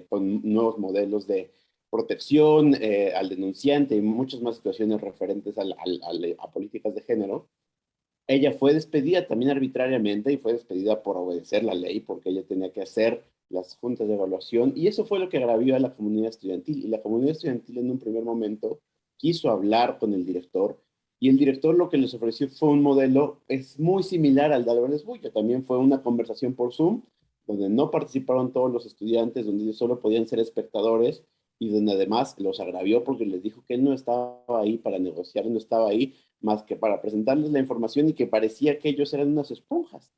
con nuevos modelos de protección al denunciante y muchas más situaciones referentes a políticas de género. Ella fue despedida también arbitrariamente y fue despedida por obedecer la ley porque ella tenía que hacer las juntas de evaluación, y eso fue lo que agravió a la comunidad estudiantil. Y la comunidad estudiantil en un primer momento quiso hablar con el director, y el director lo que les ofreció fue un modelo es muy similar al de Álvarez Bulla. También fue una conversación por Zoom donde no participaron todos los estudiantes, donde ellos solo podían ser espectadores, y donde además los agravió porque les dijo que él no estaba ahí para negociar, no estaba ahí más que para presentarles la información, y que parecía que ellos eran unas esponjas.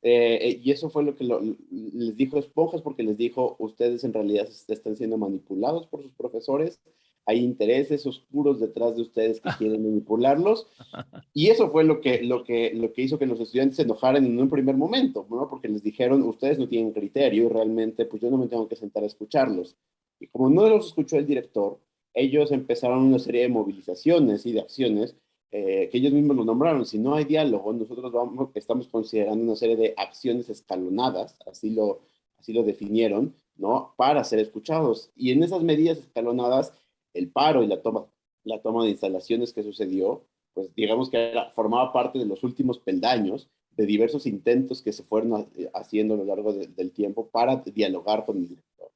Y eso fue lo que les dijo esponjas, porque les dijo, ustedes en realidad están siendo manipulados por sus profesores, hay intereses oscuros detrás de ustedes que quieren manipularlos, y eso fue lo que hizo que los estudiantes se enojaran en un primer momento, ¿no? Porque les dijeron, ustedes no tienen criterio, y realmente pues yo no me tengo que sentar a escucharlos. Y como no los escuchó el director, ellos empezaron una serie de movilizaciones y de acciones que ellos mismos lo nombraron. Si no hay diálogo, nosotros estamos considerando una serie de acciones escalonadas, así lo definieron, ¿no? Para ser escuchados. Y en esas medidas escalonadas, el paro y la toma de instalaciones que sucedió, pues digamos que formaba parte de los últimos peldaños de diversos intentos que se fueron haciendo a lo largo del tiempo para dialogar con el director,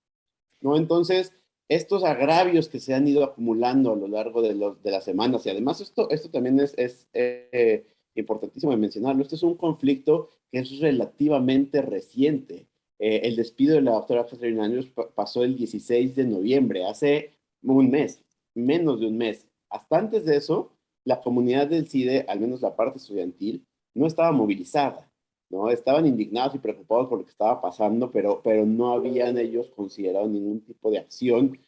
¿no? Entonces, estos agravios que se han ido acumulando a lo largo de las semanas, y además esto también es importantísimo de mencionarlo, este es un conflicto que es relativamente reciente. El despido de la doctora Catherine Andrews pasó el 16 de noviembre, hace un mes, menos de un mes. Hasta antes de eso, la comunidad del CIDE, al menos la parte estudiantil, no estaba movilizada, ¿no? Estaban indignados y preocupados por lo que estaba pasando, pero no habían ellos considerado ningún tipo de acción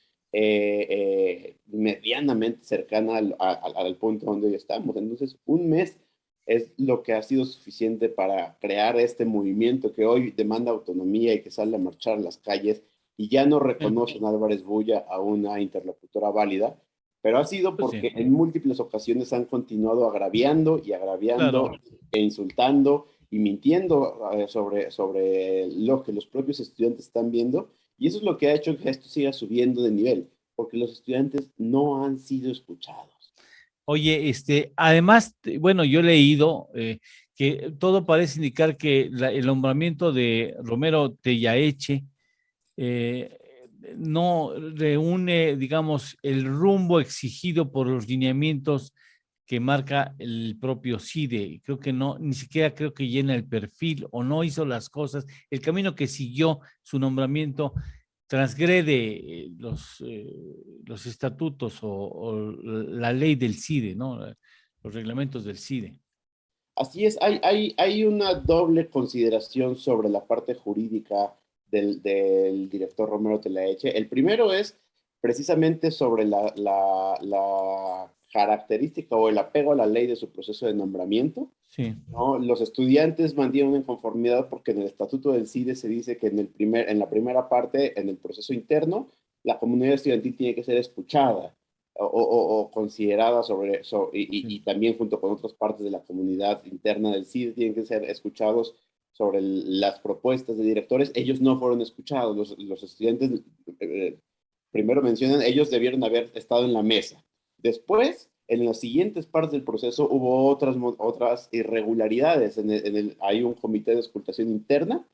medianamente cercana al punto donde hoy estamos. Entonces, un mes es lo que ha sido suficiente para crear este movimiento que hoy demanda autonomía y que sale a marchar a las calles y ya no reconocen a Álvarez Bulla a una interlocutora válida, pero ha sido porque en múltiples ocasiones han continuado agraviando y agraviando e insultando y mintiendo sobre lo que los propios estudiantes están viendo, y eso es lo que ha hecho que esto siga subiendo de nivel, porque los estudiantes no han sido escuchados. Oye, además, bueno, yo he leído que todo parece indicar que el nombramiento de Romero Tellaeche no reúne, digamos, el rumbo exigido por los lineamientos que marca el propio CIDE. Creo que no, ni siquiera creo que llena el perfil o no hizo las cosas. El camino que siguió su nombramiento transgrede los estatutos o la ley del CIDE, ¿no? Los reglamentos del CIDE. Así es, hay una doble consideración sobre la parte jurídica del director Romero Tellaeche. El primero es precisamente sobre la característica o el apego a la ley de su proceso de nombramiento. Sí. ¿No? Los estudiantes mantienen una inconformidad porque en el estatuto del CIDE se dice que en la primera parte, en el proceso interno, la comunidad estudiantil tiene que ser escuchada o considerada y también junto con otras partes de la comunidad interna del CIDE tienen que ser escuchados sobre las propuestas de directores. Ellos no fueron escuchados. Los estudiantes, primero mencionan, ellos debieron haber estado en la mesa. Después, en las siguientes partes del proceso hubo otras irregularidades. Hay un comité de auscultación interna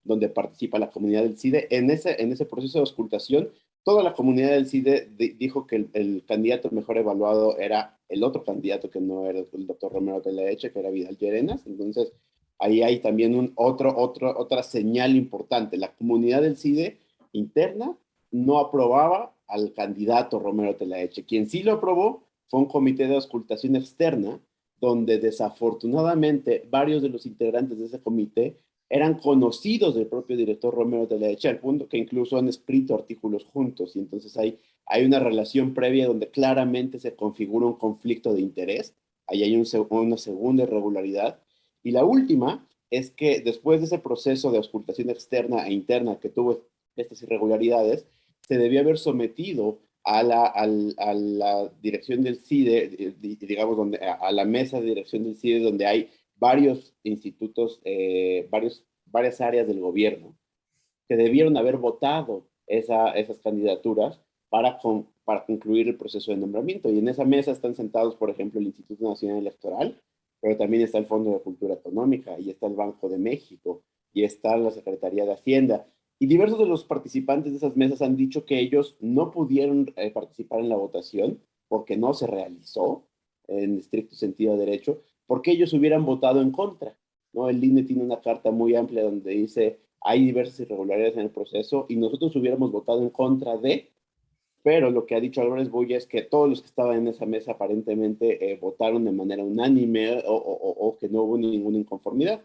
donde participa la comunidad del CIDE. En ese proceso de auscultación, toda la comunidad del CIDE dijo que el candidato mejor evaluado era el otro candidato que no era el doctor Romero Tellaeche, que era Vidal Llerenas. Entonces, ahí hay también otra señal importante. La comunidad del CIDE interna no aprobaba al candidato Romero Tellaeche. Quien sí lo aprobó fue un comité de auscultación externa, donde desafortunadamente varios de los integrantes de ese comité eran conocidos del propio director Romero Tellaeche, al punto que incluso han escrito artículos juntos, y entonces hay una relación previa donde claramente se configura un conflicto de interés. Ahí hay una segunda irregularidad. Y la última es que después de ese proceso de auscultación externa e interna que tuvo estas irregularidades, se debió haber sometido a la dirección del CIDE, digamos, a la mesa de dirección del CIDE, donde hay varios institutos, varias áreas del gobierno, que debieron haber votado esas candidaturas para concluir el proceso de nombramiento. Y en esa mesa están sentados, por ejemplo, el Instituto Nacional Electoral, pero también está el Fondo de Cultura Económica, y está el Banco de México, y está la Secretaría de Hacienda. Y diversos de los participantes de esas mesas han dicho que ellos no pudieron participar en la votación porque no se realizó en estricto sentido de derecho, porque ellos hubieran votado en contra, ¿no? El INE tiene una carta muy amplia donde dice hay diversas irregularidades en el proceso y nosotros hubiéramos votado en contra de, pero lo que ha dicho Álvarez Bulla es que todos los que estaban en esa mesa aparentemente votaron de manera unánime o que no hubo ninguna inconformidad.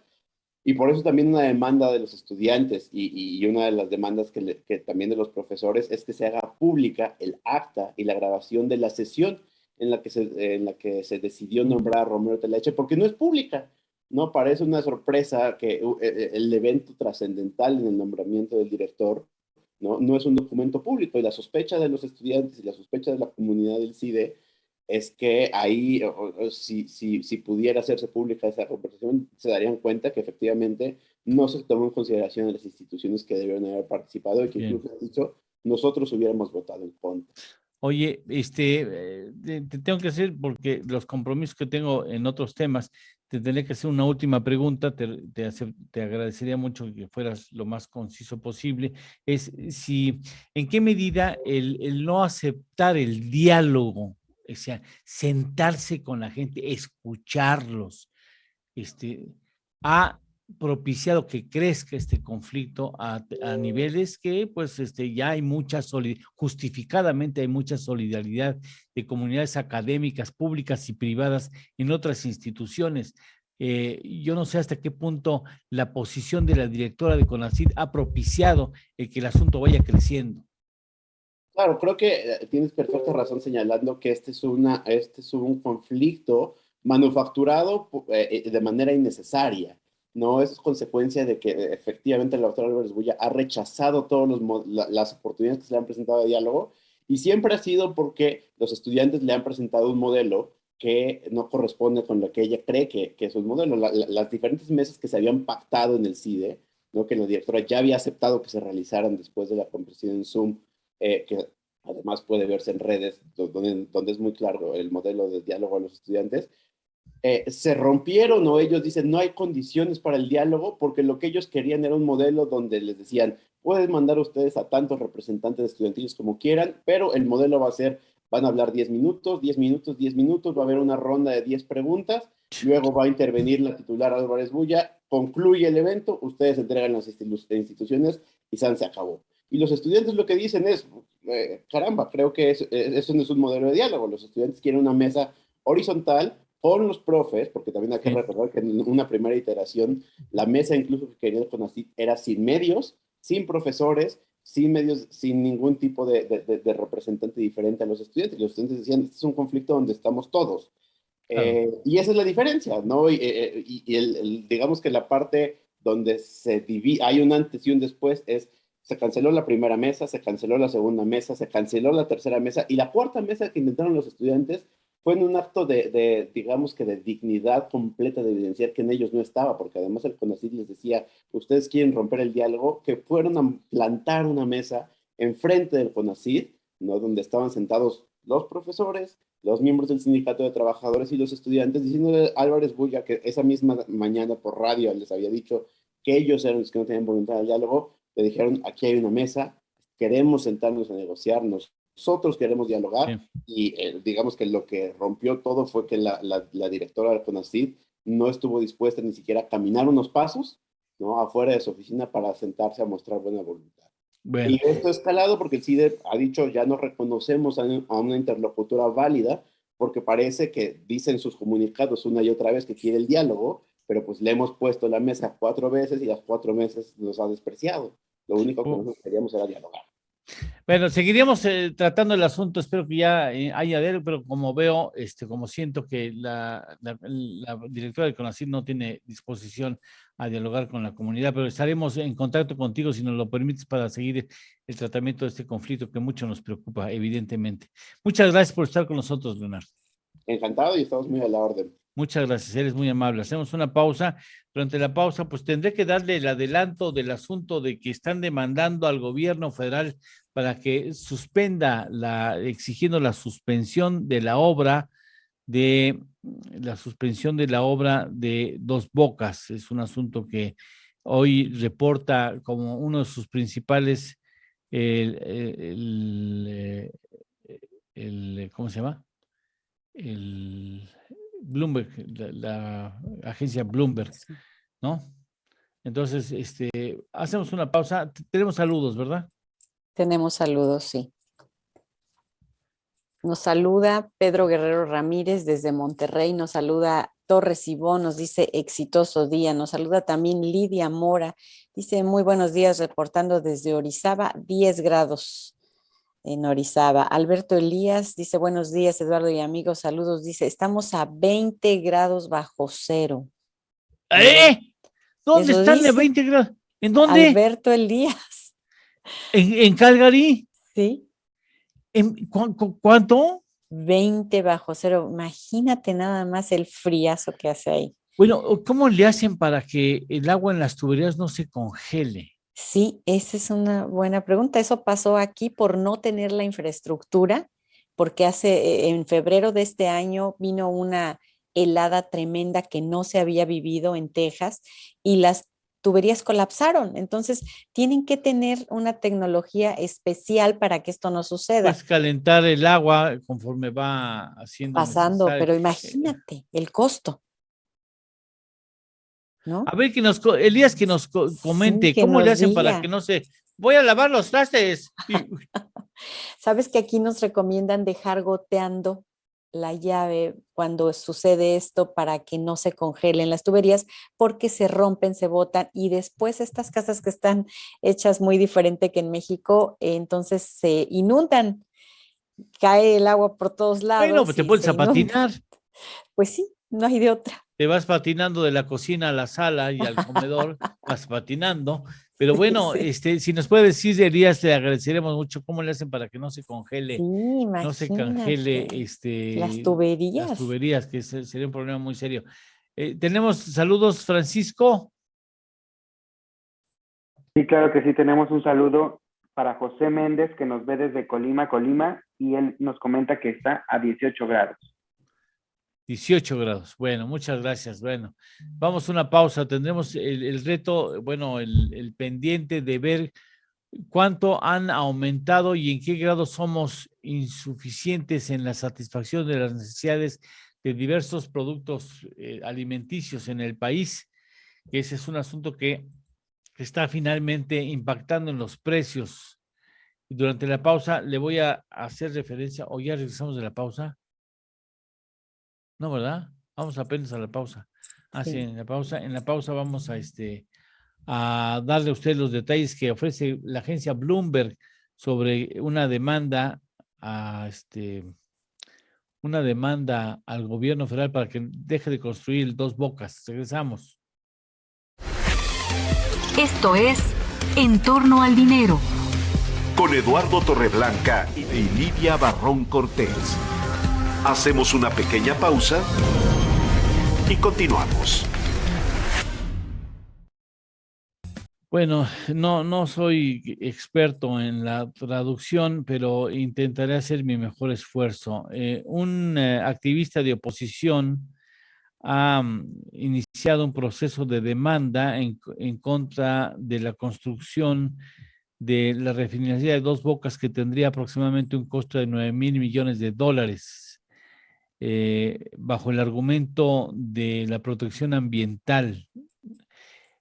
Y por eso también una demanda de los estudiantes y una de las demandas que también de los profesores es que se haga pública el acta y la grabación de la sesión en la que se decidió nombrar a Romero Tellaeche, porque no es pública, ¿no? Parece una sorpresa que el evento trascendental en el nombramiento del director no es un documento público, y la sospecha de los estudiantes y la sospecha de la comunidad del CIDE es que ahí, si pudiera hacerse pública esa conversación, se darían cuenta que efectivamente no se tomó en consideración las instituciones que debieron haber participado y que incluso han dicho, nosotros hubiéramos votado en contra. Oye, te tengo que hacer, porque los compromisos que tengo en otros temas, te tendré que hacer una última pregunta, te agradecería mucho que fueras lo más conciso posible, es en qué medida el no aceptar el diálogo, o sea, sentarse con la gente, escucharlos, ha propiciado que crezca este conflicto a niveles que pues ya hay mucha justificadamente hay mucha solidaridad de comunidades académicas, públicas y privadas en otras instituciones. Yo no sé hasta qué punto la posición de la directora de CONACYT ha propiciado que el asunto vaya creciendo. Claro, creo que tienes perfecta razón señalando que este es un conflicto manufacturado de manera innecesaria. No es consecuencia de que efectivamente la doctora Álvarez Bulla ha rechazado todas las oportunidades que se le han presentado de diálogo, y siempre ha sido porque los estudiantes le han presentado un modelo que no corresponde con lo que ella cree que es un modelo. Las diferentes mesas que se habían pactado en el CIDE, ¿no? Que la directora ya había aceptado que se realizaran después de la conversación en Zoom, que además puede verse en redes, donde es muy claro el modelo de diálogo a los estudiantes, se rompieron, o ellos dicen no hay condiciones para el diálogo, porque lo que ellos querían era un modelo donde les decían, pueden mandar ustedes a tantos representantes estudiantiles como quieran, pero el modelo va a ser, van a hablar 10 minutos, 10 minutos, 10 minutos, va a haber una ronda de 10 preguntas, luego va a intervenir la titular Álvarez Bulla, concluye el evento, ustedes entregan las instituciones y se acabó. Y los estudiantes lo que dicen es, caramba, creo que eso no es un modelo de diálogo. Los estudiantes quieren una mesa horizontal con los profes, porque también hay que recordar que en una primera iteración, la mesa incluso que quería el CONACYT era sin medios, sin profesores, sin medios, sin ningún tipo de representante diferente a los estudiantes. Los estudiantes decían, este es un conflicto donde estamos todos. Claro. Y esa es la diferencia, ¿no? Digamos que la parte donde hay un antes y un después es, se canceló la primera mesa, se canceló la segunda mesa, se canceló la tercera mesa, y la cuarta mesa que intentaron los estudiantes fue en un acto digamos que de dignidad completa, de evidenciar que en ellos no estaba, porque además el CONACYT les decía, ustedes quieren romper el diálogo, que fueron a plantar una mesa enfrente del CONACYT, ¿no? Donde estaban sentados los profesores, los miembros del sindicato de trabajadores y los estudiantes, diciéndole a Álvarez Bulla que esa misma mañana por radio les había dicho que ellos eran los que no tenían voluntad de diálogo. Le dijeron, aquí hay una mesa, queremos sentarnos a negociar, nosotros queremos dialogar, sí. Y digamos que lo que rompió todo fue que la directora del CONACYT no estuvo dispuesta ni siquiera a caminar unos pasos, ¿no? Afuera de su oficina para sentarse a mostrar buena voluntad. Bueno. Y esto ha escalado porque el CIDE ha dicho, ya no reconocemos a una interlocutora válida, porque parece que dicen sus comunicados una y otra vez que quiere el diálogo, pero pues le hemos puesto la mesa 4 veces y las 4 veces nos ha despreciado. Lo único que nosotros queríamos era dialogar. Bueno, seguiríamos tratando el asunto, espero que ya haya de él, pero como veo, como siento que la directora del CONACYT no tiene disposición a dialogar con la comunidad, pero estaremos en contacto contigo, si nos lo permites, para seguir el tratamiento de este conflicto que mucho nos preocupa, evidentemente. Muchas gracias por estar con nosotros, Leonardo. Encantado, y estamos muy a la orden. Muchas gracias, eres muy amable. Hacemos una pausa. Durante la pausa, pues tendré que darle el adelanto del asunto de que están demandando al gobierno federal para que suspenda, exigiendo la suspensión de la obra de Dos Bocas. Es un asunto que hoy reporta como uno de sus principales, ¿cómo se llama? El Bloomberg, la agencia Bloomberg, ¿no? Entonces, hacemos una pausa. Tenemos saludos, ¿verdad? Tenemos saludos, sí. Nos saluda Pedro Guerrero Ramírez desde Monterrey, nos saluda Torres Ibón, nos dice exitoso día, nos saluda también Lidia Mora, dice muy buenos días, reportando desde Orizaba, 10 grados en Orizaba. Alberto Elías dice buenos días, Eduardo y amigos, saludos, dice estamos a 20 grados bajo cero. ¿Dónde Eso están dice de 20 grados? ¿En dónde? Alberto Elías. ¿En Calgary? Sí. ¿Cuánto? 20 bajo cero. Imagínate nada más el friazo que hace ahí. Bueno, ¿cómo le hacen para que el agua en las tuberías no se congele? Sí, esa es una buena pregunta. Eso pasó aquí por no tener la infraestructura, porque en febrero de este año vino una helada tremenda que no se había vivido en Texas y las tuberías colapsaron. Entonces, tienen que tener una tecnología especial para que esto no suceda. Pues calentar el agua conforme va haciendo Pasando, necesario. pero imagínate el costo. ¿No? A ver, Elías, que nos comente, Sí, que ¿cómo le nos hacen para diga. que no se... Voy a lavar los trastes. Sabes que aquí nos recomiendan dejar goteando la llave cuando sucede esto para que no se congelen las tuberías porque se rompen, se botan y después estas casas que están hechas muy diferente que en México, entonces se inundan, cae el agua por todos lados. Bueno, pues te y pones se a patinar. Pues sí, no hay de otra. Te vas patinando de la cocina a la sala y al comedor, vas patinando. Pero bueno, sí. si nos puede decir, Elías, le agradeceremos mucho. ¿Cómo le hacen para que no se congele? Sí, No se congele las tuberías. las tuberías, que sería un problema muy serio. Tenemos saludos, Francisco. Sí, claro que sí, tenemos un saludo para José Méndez, que nos ve desde Colima, y él nos comenta que está a 18 grados. 18 grados. Bueno, muchas gracias. Bueno, vamos a una pausa. Tendremos el reto, bueno, el pendiente de ver cuánto han aumentado y en qué grado somos insuficientes en la satisfacción de las necesidades de diversos productos alimenticios en el país. Ese es un asunto que está finalmente impactando en los precios. Y durante la pausa le voy a hacer referencia, o ya regresamos de la pausa. No, ¿verdad? Vamos apenas a la pausa. Sí, en la pausa vamos a darle a usted los detalles que ofrece la agencia Bloomberg sobre una demanda al gobierno federal para que deje de construir el Dos Bocas. Regresamos. Esto es En torno al dinero. Con Eduardo Torreblanca y Lidia Barrón Cortés. Hacemos una pequeña pausa y continuamos. Bueno, no soy experto en la traducción, pero intentaré hacer mi mejor esfuerzo. Un activista de oposición ha iniciado un proceso de demanda en contra de la construcción de la refinería de Dos Bocas, que tendría aproximadamente un costo de $9,000 millones. Bajo el argumento de la protección ambiental.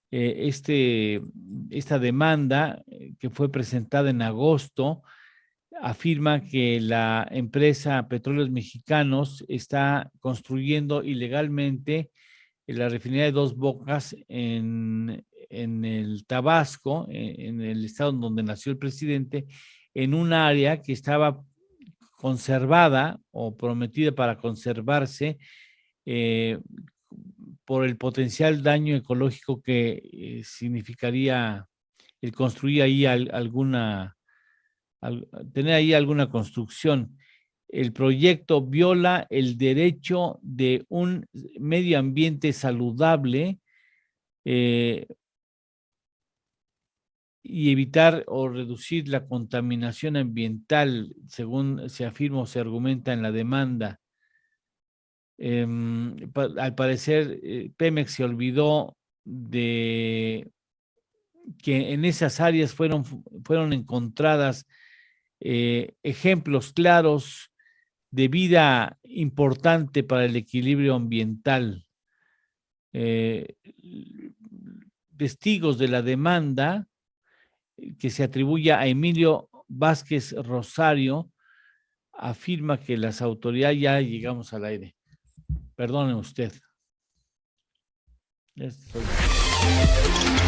Esta demanda, que fue presentada en agosto, afirma que la empresa Petróleos Mexicanos está construyendo ilegalmente la refinería de Dos Bocas en el Tabasco, en el estado en donde nació el presidente, en un área que estaba conservada o prometida para conservarse por el potencial daño ecológico que significaría el construir ahí tener ahí alguna construcción. El proyecto viola el derecho de un medio ambiente saludable y evitar o reducir la contaminación ambiental, según se afirma o se argumenta en la demanda. Al parecer, Pemex se olvidó de que en esas áreas fueron encontradas ejemplos claros de vida importante para el equilibrio ambiental. Testigos de la demanda, que se atribuye a Emilio Vázquez Rosario, afirma que las autoridades, ya llegamos al aire. Perdone usted.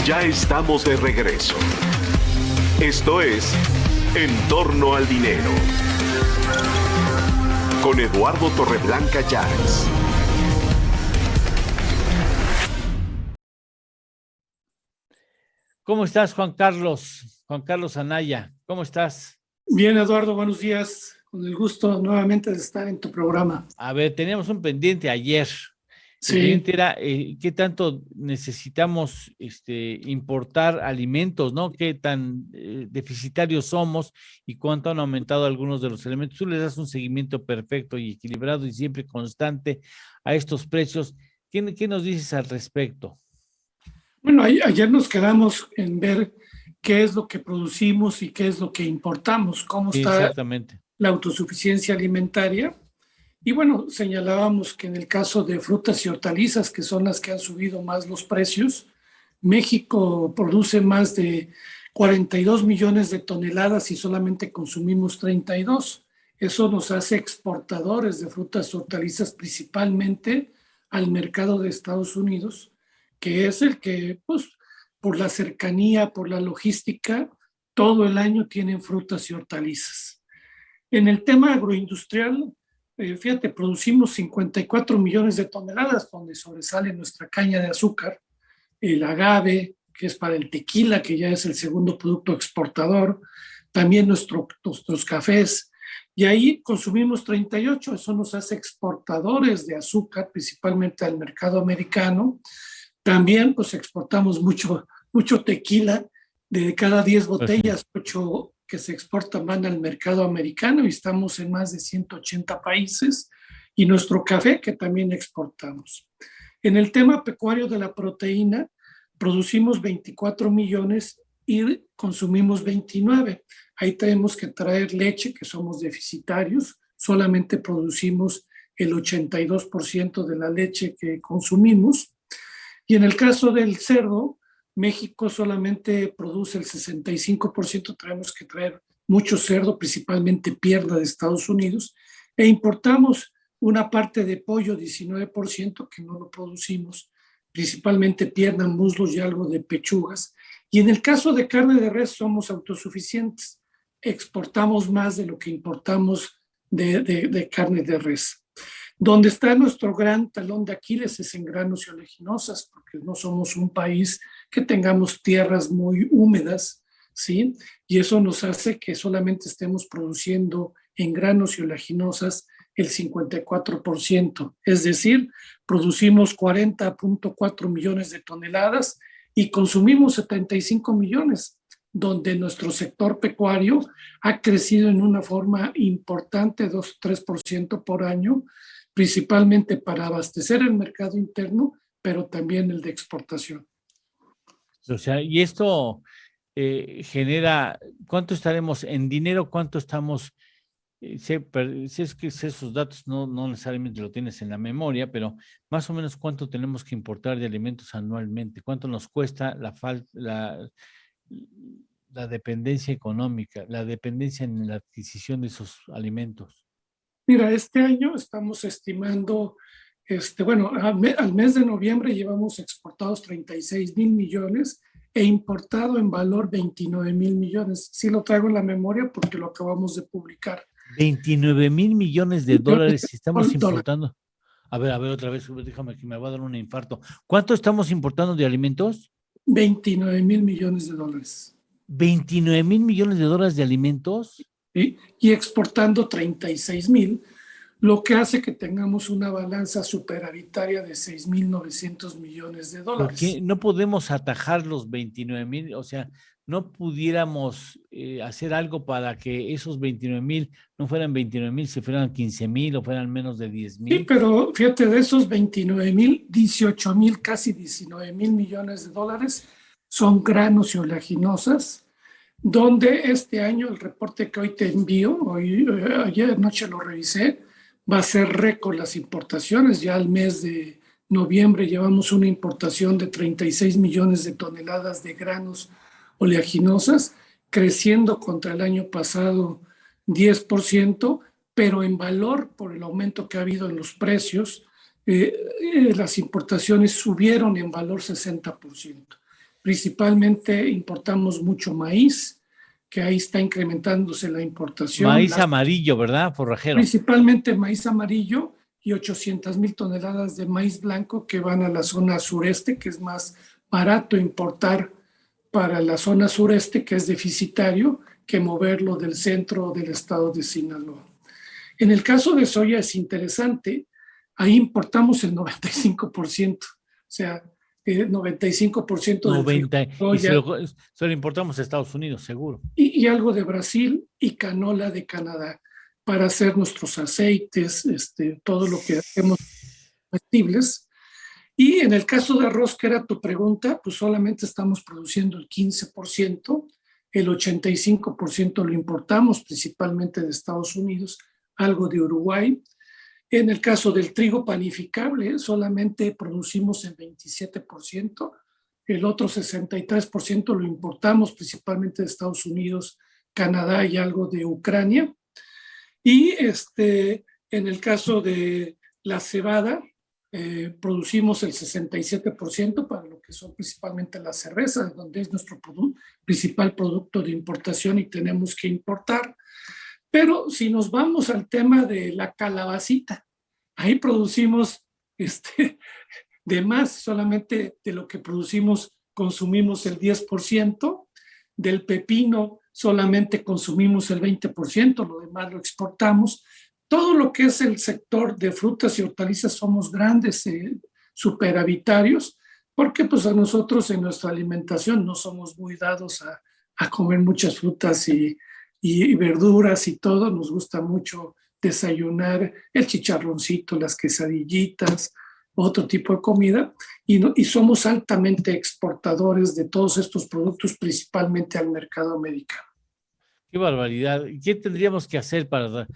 Ya estamos de regreso. Esto es En torno al dinero. Con Eduardo Torreblanca Llanes. ¿Cómo estás, Juan Carlos? Juan Carlos Anaya, ¿cómo estás? Bien, Eduardo, buenos días. Con el gusto nuevamente de estar en tu programa. A ver, teníamos un pendiente ayer. Sí. El pendiente era qué tanto necesitamos importar alimentos, ¿no? Qué tan deficitarios somos y cuánto han aumentado algunos de los elementos. Tú le das un seguimiento perfecto y equilibrado y siempre constante a estos precios. ¿Qué nos dices al respecto? Bueno, ayer nos quedamos en ver qué es lo que producimos y qué es lo que importamos, cómo Sí, está exactamente. la autosuficiencia alimentaria. Y bueno, señalábamos que en el caso de frutas y hortalizas, que son las que han subido más los precios, México produce más de 42 millones de toneladas y solamente consumimos 32. Eso nos hace exportadores de frutas y hortalizas principalmente al mercado de Estados Unidos, que es el que, pues, por la cercanía, por la logística, todo el año tienen frutas y hortalizas. En el tema agroindustrial, fíjate, producimos 54 millones de toneladas, donde sobresale nuestra caña de azúcar, el agave, que es para el tequila, que ya es el segundo producto exportador, también nuestros cafés, y ahí consumimos 38, eso nos hace exportadores de azúcar, principalmente al mercado americano. También pues exportamos mucho tequila, de cada 10 botellas, 8 que se exportan van al mercado americano y estamos en más de 180 países, y nuestro café que también exportamos. En el tema pecuario de la proteína, producimos 24 millones y consumimos 29. Ahí tenemos que traer leche, que somos deficitarios, solamente producimos el 82% de la leche que consumimos. Y en el caso del cerdo, México solamente produce el 65%, tenemos que traer mucho cerdo, principalmente pierna de Estados Unidos, e importamos una parte de pollo, 19%, que no lo producimos, principalmente pierna, muslos y algo de pechugas. Y en el caso de carne de res somos autosuficientes, exportamos más de lo que importamos de carne de res. Donde está nuestro gran talón de Aquiles es en granos y oleaginosas, porque no somos un país que tengamos tierras muy húmedas, ¿sí? Y eso nos hace que solamente estemos produciendo en granos y oleaginosas el 54%, es decir, producimos 40.4 millones de toneladas y consumimos 75 millones, donde nuestro sector pecuario ha crecido en una forma importante, 2-3% por año, principalmente para abastecer el mercado interno, pero también el de exportación. O sea, y esto genera, ¿cuánto estaremos en dinero? ¿Cuánto estamos? Si es que esos datos no necesariamente lo tienes en la memoria, pero más o menos cuánto tenemos que importar de alimentos anualmente, cuánto nos cuesta la dependencia económica, la dependencia en la adquisición de esos alimentos. Mira, este año estamos estimando, bueno, al mes de noviembre llevamos exportados 36,000 millones e importado en valor 29,000 millones. Sí lo traigo en la memoria porque lo acabamos de publicar. 29,000 millones de dólares estamos importando. A ver, otra vez, déjame que me va a dar un infarto. ¿Cuánto estamos importando de alimentos? 29,000 millones de dólares. 29,000 millones de dólares de alimentos. ¿Sí? Y exportando 36,000, lo que hace que tengamos una balanza superavitaria de 6,900 millones de dólares. ¿Por qué no podemos atajar los 29,000? O sea, ¿no pudiéramos hacer algo para que esos 29,000 no fueran 29,000, si fueran 15,000 o fueran menos de 10,000? Sí, pero fíjate, de esos 29,000, 18,000, casi 19,000 millones de dólares son granos y oleaginosas, donde este año, el reporte que hoy te envío, ayer anoche lo revisé, va a ser récord las importaciones. Ya al mes de noviembre llevamos una importación de 36 millones de toneladas de granos oleaginosas, creciendo contra el año pasado 10%, pero en valor, por el aumento que ha habido en los precios, las importaciones subieron en valor 60%. Principalmente importamos mucho maíz, que ahí está incrementándose la importación. Maíz amarillo, ¿verdad, forrajero? Principalmente maíz amarillo y 800,000 toneladas de maíz blanco que van a la zona sureste, que es más barato importar para la zona sureste, que es deficitario, que moverlo del centro del estado de Sinaloa. En el caso de soya es interesante, ahí importamos el 95%, o sea, 95% del 90, y soya se lo importamos a Estados Unidos, seguro. y algo de Brasil y canola de Canadá para hacer nuestros aceites, todo lo que hacemos comestibles. Y en el caso de arroz, que era tu pregunta, pues solamente estamos produciendo el 15%, el 85% lo importamos principalmente de Estados Unidos, algo de Uruguay. En el caso del trigo panificable, solamente producimos el 27%, el otro 63% lo importamos principalmente de Estados Unidos, Canadá y algo de Ucrania. Y en el caso de la cebada, producimos el 67% para lo que son principalmente las cervezas, donde es nuestro principal producto de importación y tenemos que importar. Pero si nos vamos al tema de la calabacita, ahí producimos de más, solamente de lo que producimos consumimos el 10%, del pepino solamente consumimos el 20%, lo demás lo exportamos. Todo lo que es el sector de frutas y hortalizas somos grandes superavitarios, porque pues a nosotros en nuestra alimentación no somos muy dados a comer muchas frutas y verduras y todo. Nos gusta mucho desayunar el chicharroncito, las quesadillitas, otro tipo de comida, y somos altamente exportadores de todos estos productos, principalmente al mercado americano. Qué barbaridad. ¿Qué tendríamos que hacer para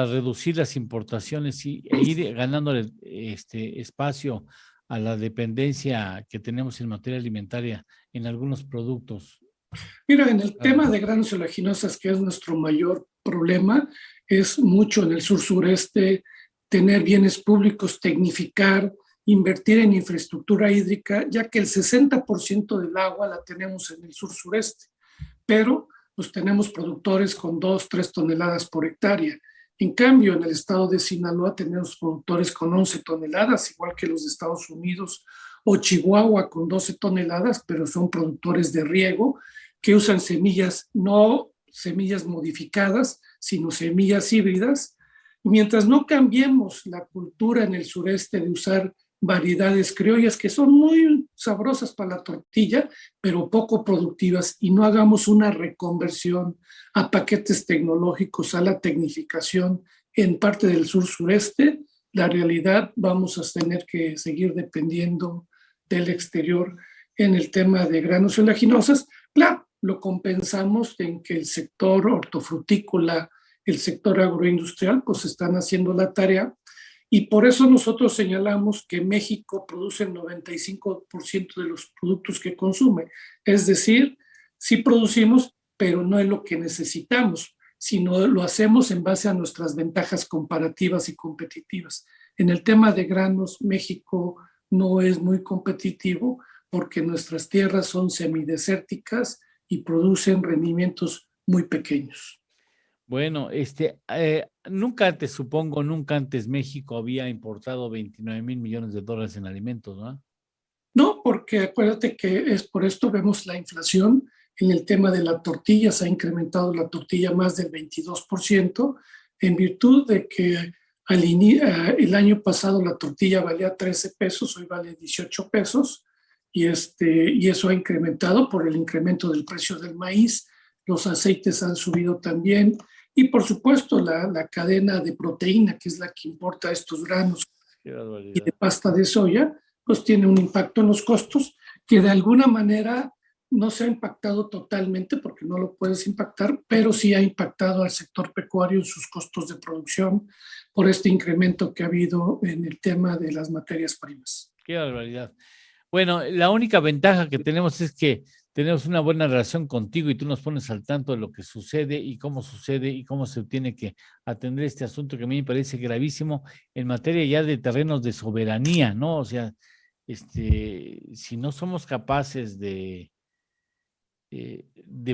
reducir las importaciones e ir ganándole espacio a la dependencia que tenemos en materia alimentaria en algunos productos? Mira, en el tema de granos y oleaginosas, que es nuestro mayor problema, es mucho en el sur-sureste, tener bienes públicos, tecnificar, invertir en infraestructura hídrica, ya que el 60% del agua la tenemos en el sur-sureste, pero pues tenemos productores con 2, 3 toneladas por hectárea. En cambio, en el estado de Sinaloa tenemos productores con 11 toneladas, igual que los de Estados Unidos, o Chihuahua con 12 toneladas, pero son productores de riego que usan semillas, no semillas modificadas, sino semillas híbridas. Mientras no cambiemos la cultura en el sureste de usar variedades criollas que son muy sabrosas para la tortilla, pero poco productivas, y no hagamos una reconversión a paquetes tecnológicos, a la tecnificación en parte del sur-sureste, la realidad vamos a tener que seguir dependiendo del exterior en el tema de granos y oleaginosas. Claro, lo compensamos en que el sector hortofrutícola, el sector agroindustrial, pues están haciendo la tarea. Y por eso nosotros señalamos que México produce el 95% de los productos que consume. Es decir, sí producimos, pero no es lo que necesitamos, sino lo hacemos en base a nuestras ventajas comparativas y competitivas. En el tema de granos, México no es muy competitivo porque nuestras tierras son semidesérticas y producen rendimientos muy pequeños. Bueno, nunca antes México había importado 29,000 millones de dólares en alimentos, ¿no? No, porque acuérdate que es por esto vemos la inflación en el tema de la tortilla. Se ha incrementado la tortilla más del 22% en virtud de que el año pasado la tortilla valía 13 pesos, hoy vale 18 pesos, y eso ha incrementado por el incremento del precio del maíz. Los aceites han subido también, y por supuesto la cadena de proteína, que es la que importa estos granos y de pasta de soya, pues tiene un impacto en los costos que de alguna manera no se ha impactado totalmente porque no lo puedes impactar, pero sí ha impactado al sector pecuario en sus costos de producción por este incremento que ha habido en el tema de las materias primas. Qué barbaridad. Bueno, la única ventaja que tenemos es que tenemos una buena relación contigo y tú nos pones al tanto de lo que sucede y cómo se tiene que atender este asunto que a mí me parece gravísimo en materia ya de terrenos de soberanía, ¿no? O sea, si no somos capaces de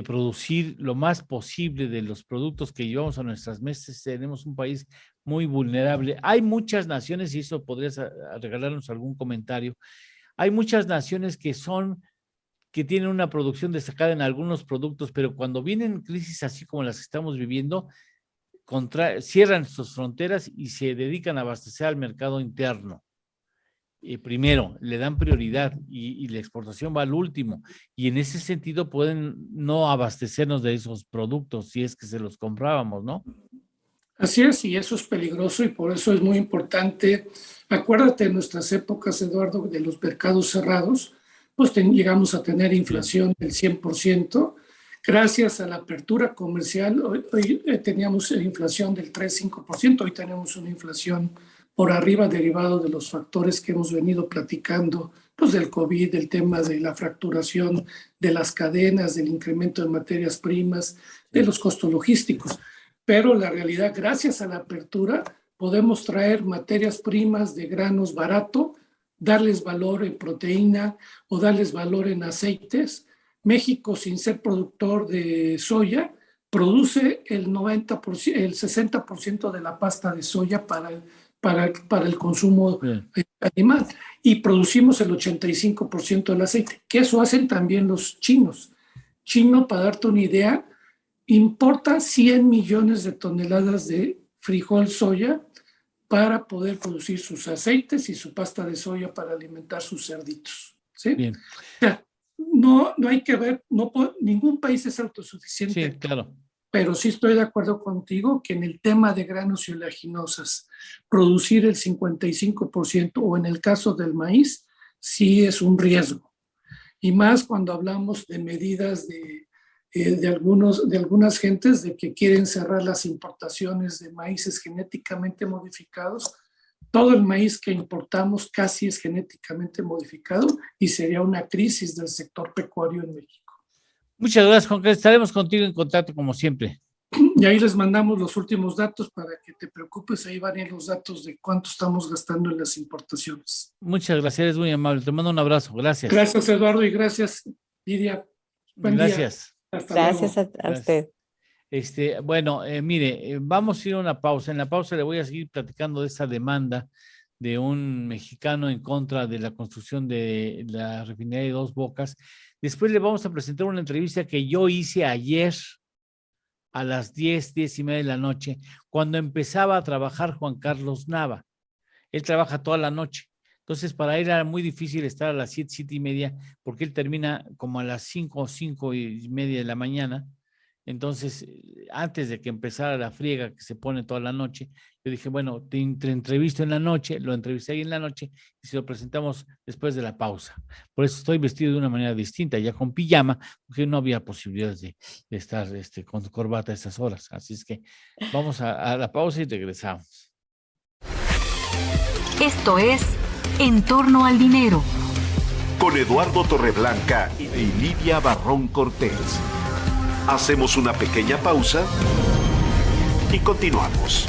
producir lo más posible de los productos que llevamos a nuestras mesas, tenemos un país muy vulnerable. Hay muchas naciones, y eso podrías regalarnos algún comentario, hay muchas naciones que tienen una producción destacada en algunos productos, pero cuando vienen crisis así como las que estamos viviendo, cierran sus fronteras y se dedican a abastecer al mercado interno. Primero, le dan prioridad y la exportación va al último. Y en ese sentido pueden no abastecernos de esos productos si es que se los comprábamos, ¿no? Así es, y eso es peligroso y por eso es muy importante. Acuérdate de nuestras épocas, Eduardo, de los mercados cerrados, pues llegamos a tener inflación del 100%. Gracias a la apertura comercial, hoy teníamos inflación del 3-5%, hoy tenemos una inflación por arriba derivado de los factores que hemos venido platicando, pues del COVID, del tema de la fracturación de las cadenas, del incremento de materias primas, de los costos logísticos. Pero la realidad, gracias a la apertura, podemos traer materias primas de granos barato, darles valor en proteína o darles valor en aceites. México, sin ser productor de soya, produce el 90%, el 60% de la pasta de soya para el consumo animal y producimos el 85% del aceite, que eso hacen también los chinos. Chino, para darte una idea, importa 100 millones de toneladas de frijol soya para poder producir sus aceites y su pasta de soya para alimentar sus cerditos. ¿Sí? Bien. O sea, no hay que ver, ningún país es autosuficiente. Sí, claro. Pero sí estoy de acuerdo contigo que en el tema de granos y oleaginosas, producir el 55% o en el caso del maíz, sí es un riesgo. Y más cuando hablamos de medidas de algunas gentes de que quieren cerrar las importaciones de maíces genéticamente modificados. Todo el maíz que importamos casi es genéticamente modificado y sería una crisis del sector pecuario en México. Muchas gracias, Juan Carlos. Estaremos contigo en contacto como siempre. Y ahí les mandamos los últimos datos para que te preocupes. Ahí van los datos de cuánto estamos gastando en las importaciones. Muchas gracias, eres muy amable. Te mando un abrazo. Gracias. Gracias, Eduardo, y gracias, Lidia. Buen gracias. Día. Hasta gracias luego. a usted. Bueno, mire, vamos a ir a una pausa. En la pausa le voy a seguir platicando de esa demanda de un mexicano en contra de la construcción de la refinería de Dos Bocas. Después le vamos a presentar una entrevista que yo hice ayer a las 10:30 de la noche, cuando empezaba a trabajar Juan Carlos Nava. Él trabaja toda la noche. Entonces, para él era muy difícil estar a las 7:30, porque él termina como a las 5:30 de la mañana. Entonces, antes de que empezara la friega que se pone toda la noche, yo dije, bueno, te entrevisto en la noche, lo entrevisté ahí en la noche y se lo presentamos después de la pausa. Por eso estoy vestido de una manera distinta, ya con pijama, porque no había posibilidades de estar con corbata a estas horas. Así es que vamos a la pausa y regresamos. Esto es En torno al dinero. Con Eduardo Torreblanca y Lidia Barrón Cortés. Hacemos una pequeña pausa y continuamos.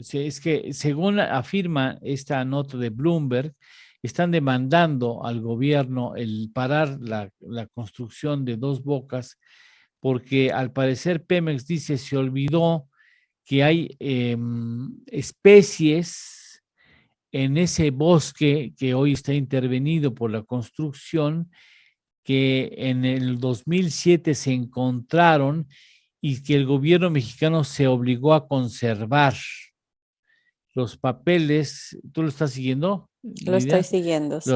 Sí, es que según afirma esta nota de Bloomberg, están demandando al gobierno el parar la construcción de Dos Bocas porque al parecer Pemex dice se olvidó que hay especies en ese bosque que hoy está intervenido por la construcción, que en el 2007 se encontraron y que el gobierno mexicano se obligó a conservar. Los papeles, ¿tú lo estás siguiendo? Lo estoy siguiendo, sí.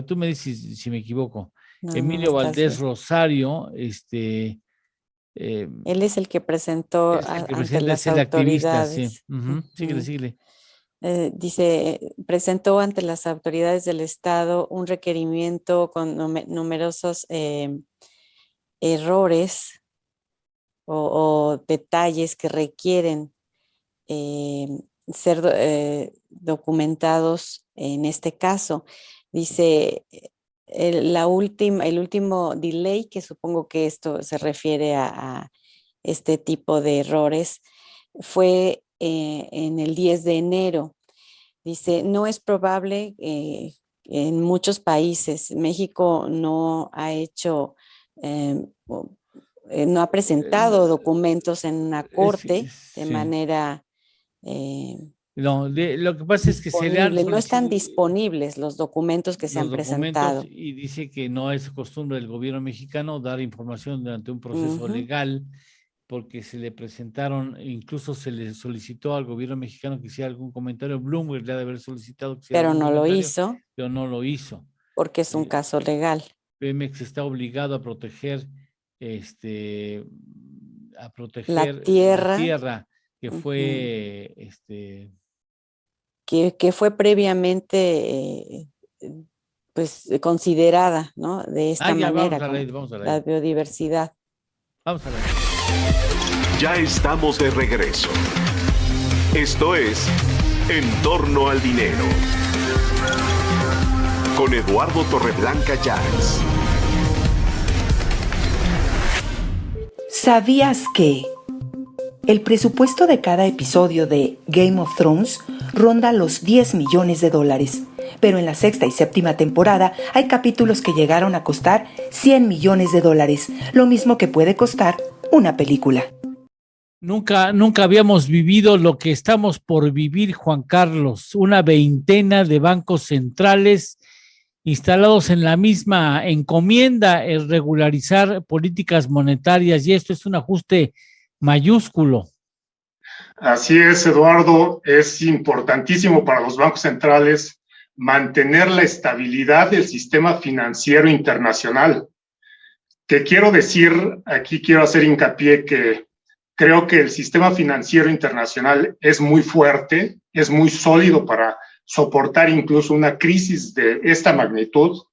Tú me dices si me equivoco. No, Emilio Valdés Rosario, él es el que presentó ante las autoridades. Sí. Síguele. Dice, presentó ante las autoridades del Estado un requerimiento con numerosos errores o detalles que requieren ser documentados en este caso. Dice, el último delay, que supongo que esto se refiere a este tipo de errores, fue en el 10 de enero. Dice, no es probable en muchos países. México no ha hecho, no ha presentado documentos en una corte de manera No, lo que pasa es que se le han no están disponibles los documentos que se han presentado. Y dice que no es costumbre del gobierno mexicano dar información durante un proceso legal, porque se le presentaron, incluso se le solicitó al gobierno mexicano que hiciera algún comentario. Bloomberg le ha de haber solicitado que hiciera pero algún no lo comentario, hizo. pero no lo hizo. Porque es un caso legal. Pemex está obligado a proteger la tierra que fue que fue previamente pues considerada, ¿no? De esta manera, vamos a la biodiversidad. Vamos a ver. Ya estamos de regreso. Esto es En torno al dinero. Con Eduardo Torreblanca Llanes. ¿Sabías que el presupuesto de cada episodio de Game of Thrones ronda los $10 millones, pero en la 6ª y 7ª temporada hay capítulos que llegaron a costar $100 millones, lo mismo que puede costar una película? Nunca habíamos vivido lo que estamos por vivir, Juan Carlos. Una veintena de bancos centrales instalados en la misma encomienda, el regularizar políticas monetarias, y esto es un ajuste mayúsculo. Así es, Eduardo, es importantísimo para los bancos centrales mantener la estabilidad del sistema financiero internacional. Te quiero decir, aquí quiero hacer hincapié que creo que el sistema financiero internacional es muy fuerte, es muy sólido para soportar incluso una crisis de esta magnitud,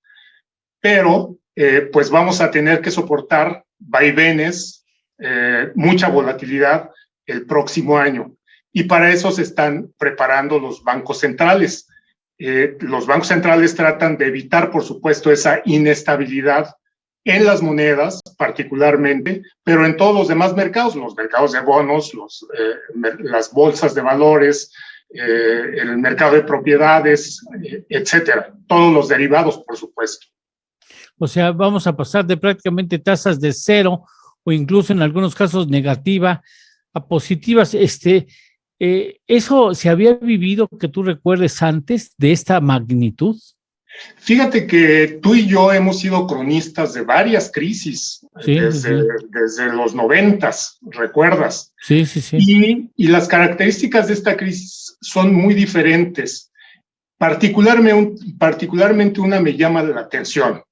pero pues vamos a tener que soportar vaivenes, mucha volatilidad el próximo año. Y para eso se están preparando los bancos centrales. Los bancos centrales tratan de evitar, por supuesto, esa inestabilidad en las monedas particularmente, pero en todos los demás mercados, los mercados de bonos, las bolsas de valores, el mercado de propiedades, etcétera, todos los derivados, por supuesto. O sea, vamos a pasar de prácticamente tasas de cero o incluso en algunos casos negativa a positivas. ¿Eso se había vivido, que tú recuerdes, antes de esta magnitud? Fíjate que tú y yo hemos sido cronistas de varias crisis, desde los 90s, ¿recuerdas? Sí. Y las características de esta crisis son muy diferentes. Particularmente una me llama la atención.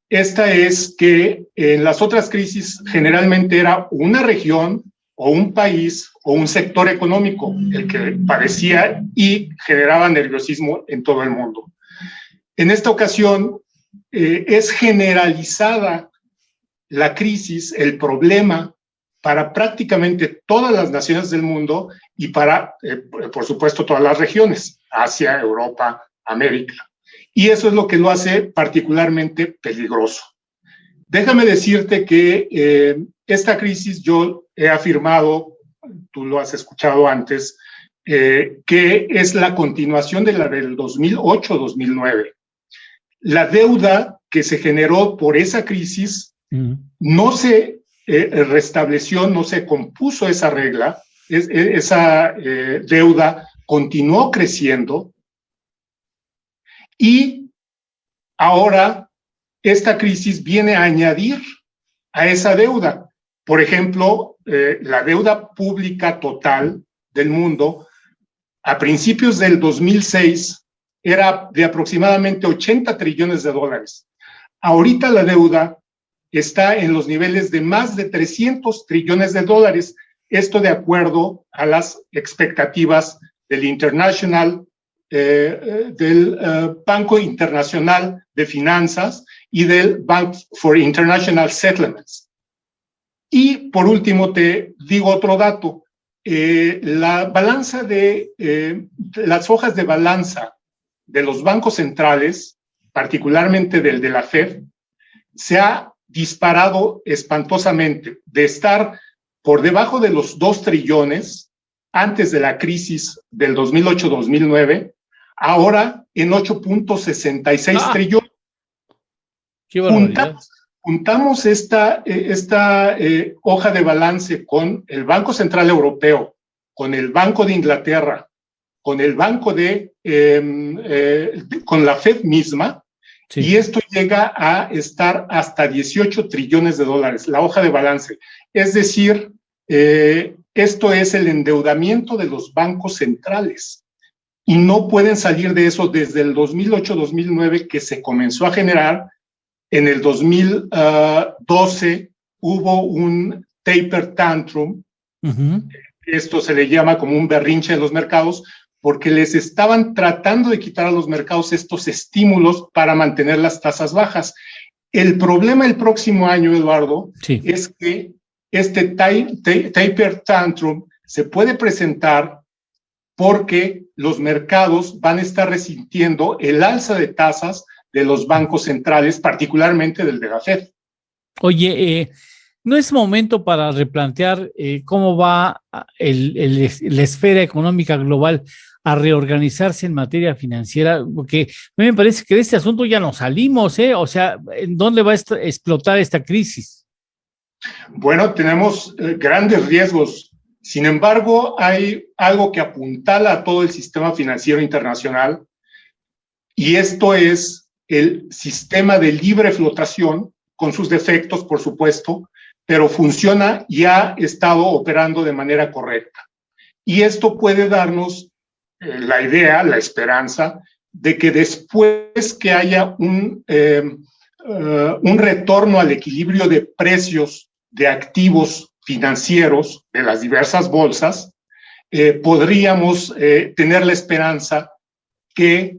Esta es que en las otras crisis generalmente era una región o un país o un sector económico el que padecía y generaba nerviosismo en todo el mundo. En esta ocasión es generalizada la crisis, el problema, para prácticamente todas las naciones del mundo y para, por supuesto, todas las regiones, Asia, Europa, América. Y eso es lo que lo hace particularmente peligroso. Déjame decirte que esta crisis, yo he afirmado, tú lo has escuchado antes, que es la continuación de la del 2008-2009. La deuda que se generó por esa crisis no se restableció, no se compuso esa regla, esa deuda continuó creciendo y ahora esta crisis viene a añadir a esa deuda. Por ejemplo, la deuda pública total del mundo a principios del 2006 era de aproximadamente $80 trillones. Ahorita la deuda está en los niveles de más de $300 trillones. Esto de acuerdo a las expectativas del Banco Internacional de Finanzas y del Bank for International Settlements. Y por último te digo otro dato. La balanza las hojas de balanza de los bancos centrales, particularmente del de la Fed, se ha disparado espantosamente de estar por debajo de los 2 trillones antes de la crisis del 2008-2009, ahora en 8.66 trillones. Qué barbaridad. Juntamos esta hoja de balance con el Banco Central Europeo, con el Banco de Inglaterra, con el banco con la Fed misma, sí. Y esto llega a estar hasta 18 trillones de dólares, la hoja de balance. Es decir, esto es el endeudamiento de los bancos centrales y no pueden salir de eso desde el 2008-2009 que se comenzó a generar. En el 2012 hubo un taper tantrum. Esto se le llama como un berrinche de los mercados, porque les estaban tratando de quitar a los mercados estos estímulos para mantener las tasas bajas. El problema el próximo año, Eduardo, sí, es que este taper tantrum se puede presentar porque los mercados van a estar resintiendo el alza de tasas de los bancos centrales, particularmente del de la Fed. Oye, ¿no es momento para replantear cómo va la esfera económica global a reorganizarse en materia financiera? Porque a mí me parece que de este asunto ya no salimos, ¿eh? O sea, ¿en dónde va a explotar esta crisis? Bueno, tenemos grandes riesgos. Sin embargo, hay algo que apuntala a todo el sistema financiero internacional, y esto es el sistema de libre flotación, con sus defectos, por supuesto, pero funciona y ha estado operando de manera correcta. Y esto puede darnos la idea, la esperanza, de que después que haya un retorno al equilibrio de precios de activos financieros de las diversas bolsas, podríamos tener la esperanza que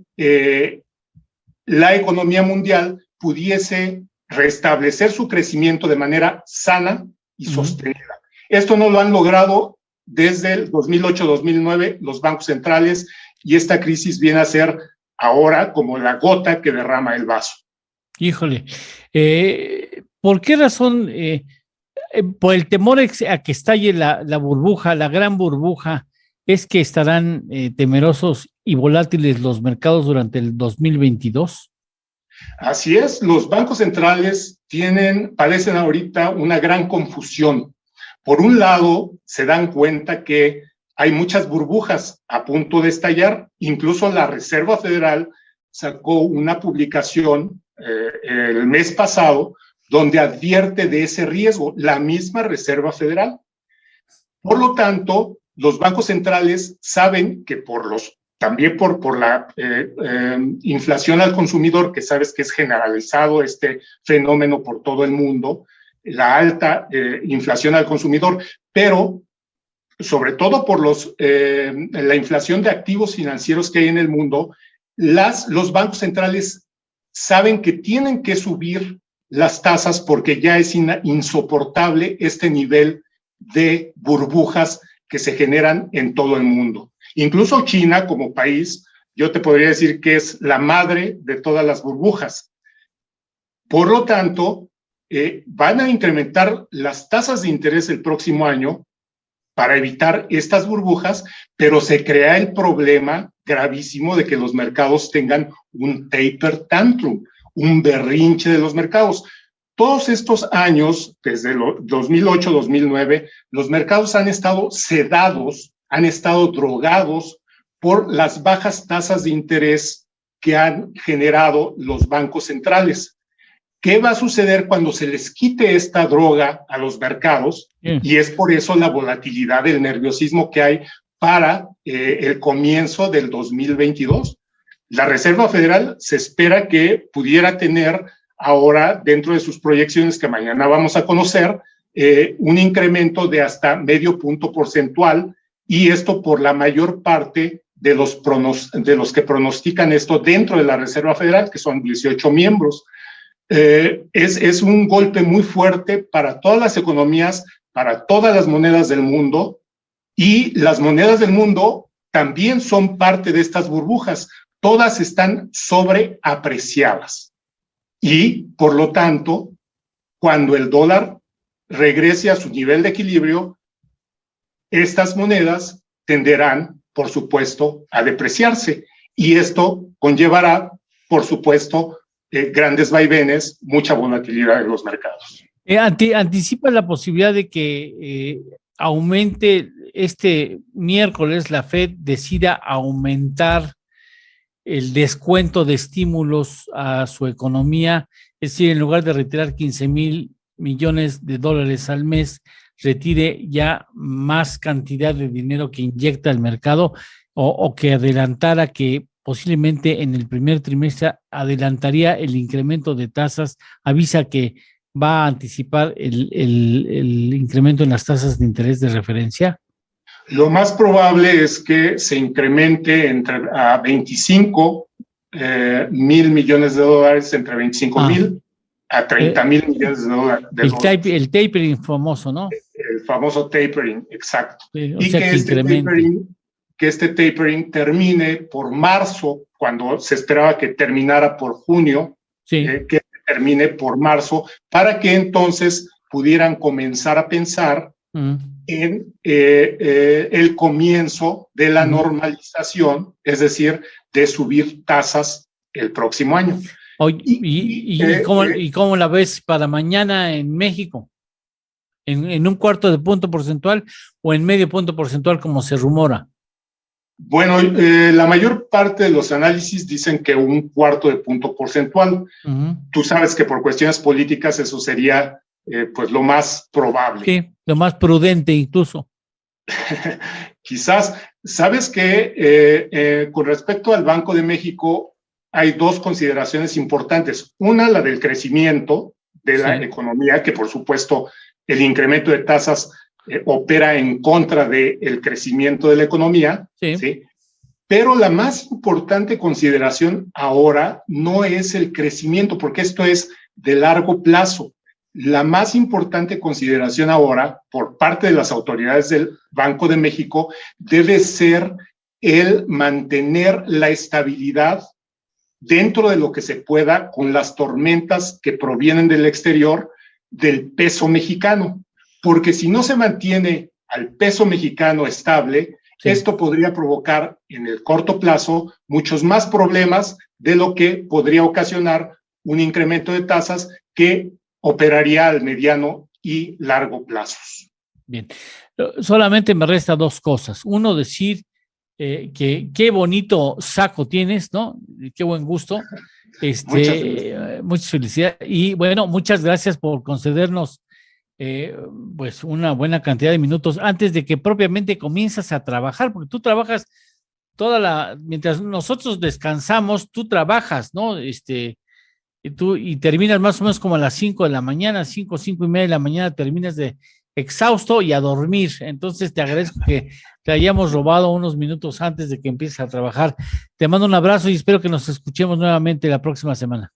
la economía mundial pudiese restablecer su crecimiento de manera sana y sostenida. Esto no lo han logrado desde el 2008-2009 los bancos centrales, y esta crisis viene a ser ahora como la gota que derrama el vaso. Híjole, ¿por qué razón? Por el temor a que estalle la burbuja, la gran burbuja, ¿es que estarán temerosos y volátiles los mercados durante el 2022? Así es, los bancos centrales padecen ahorita una gran confusión. Por un lado, se dan cuenta que hay muchas burbujas a punto de estallar. Incluso la Reserva Federal sacó una publicación el mes pasado donde advierte de ese riesgo, la misma Reserva Federal. Por lo tanto, los bancos centrales saben que también por la inflación al consumidor, que sabes que es generalizado este fenómeno por todo el mundo, la alta inflación al consumidor, pero sobre todo por la inflación de activos financieros que hay en el mundo, los bancos centrales saben que tienen que subir las tasas porque ya es insoportable este nivel de burbujas que se generan en todo el mundo. Incluso China como país, yo te podría decir que es la madre de todas las burbujas. Por lo tanto, van a incrementar las tasas de interés el próximo año para evitar estas burbujas, pero se crea el problema gravísimo de que los mercados tengan un taper tantrum, un berrinche de los mercados. Todos estos años, desde 2008-2009, los mercados han estado sedados, han estado drogados por las bajas tasas de interés que han generado los bancos centrales. ¿Qué va a suceder cuando se les quite esta droga a los mercados? Y es por eso la volatilidad, el nerviosismo que hay para el comienzo del 2022. La Reserva Federal se espera que pudiera tener ahora, dentro de sus proyecciones que mañana vamos a conocer, un incremento de hasta medio punto porcentual, y esto por la mayor parte de los que pronostican esto dentro de la Reserva Federal, que son 18 miembros. Es un golpe muy fuerte para todas las economías, para todas las monedas del mundo, y las monedas del mundo también son parte de estas burbujas. Todas están sobreapreciadas. Y, por lo tanto, cuando el dólar regrese a su nivel de equilibrio, estas monedas tenderán, por supuesto, a depreciarse. Y esto conllevará, por supuesto, grandes vaivenes, mucha volatilidad en los mercados. ¿Anticipa la posibilidad de que aumente este miércoles, la Fed decida aumentar el descuento de estímulos a su economía, es decir, en lugar de retirar 15,000 millones de dólares al mes, retire ya más cantidad de dinero que inyecta el mercado, o que adelantara, que posiblemente en el primer trimestre adelantaría el incremento de tasas, avisa que va a anticipar el incremento en las tasas de interés de referencia? Lo más probable es que se incremente a 25 mil millones de dólares, entre 25,000 a 30,000 millones de dólares. El tapering famoso, ¿no? El famoso tapering, exacto. Sí, y que este tapering termine por marzo, cuando se esperaba que terminara por junio, que termine por marzo, para que entonces pudieran comenzar a pensar en el comienzo de la normalización, es decir, de subir tasas el próximo año. Oye, ¿y cómo la ves para mañana en México? ¿En un cuarto de punto porcentual o en medio punto porcentual, como se rumora? Bueno, la mayor parte de los análisis dicen que un cuarto de punto porcentual. Tú sabes que por cuestiones políticas eso sería pues lo más probable. Sí, lo más prudente incluso. Quizás. Sabes que con respecto al Banco de México hay dos consideraciones importantes. Una, la del crecimiento de la economía, que por supuesto el incremento de tasas opera en contra del crecimiento de la economía, ¿sí? Pero la más importante consideración ahora no es el crecimiento, porque esto es de largo plazo. La más importante consideración ahora por parte de las autoridades del Banco de México debe ser el mantener la estabilidad dentro de lo que se pueda con las tormentas que provienen del exterior del peso mexicano. Porque si no se mantiene al peso mexicano estable, esto podría provocar en el corto plazo muchos más problemas de lo que podría ocasionar un incremento de tasas que operaría al mediano y largo plazos. Bien, solamente me resta dos cosas. Uno, decir que qué bonito saco tienes, ¿no? Qué buen gusto. Muchas felicidades. Y bueno, muchas gracias por concedernos pues una buena cantidad de minutos antes de que propiamente comienzas a trabajar, porque tú trabajas mientras nosotros descansamos, tú trabajas, ¿no? Y terminas más o menos como a las 5 de la mañana, 5:30 de la mañana, terminas de exhausto y a dormir. Entonces te agradezco que te hayamos robado unos minutos antes de que empieces a trabajar. Te mando un abrazo y espero que nos escuchemos nuevamente la próxima semana.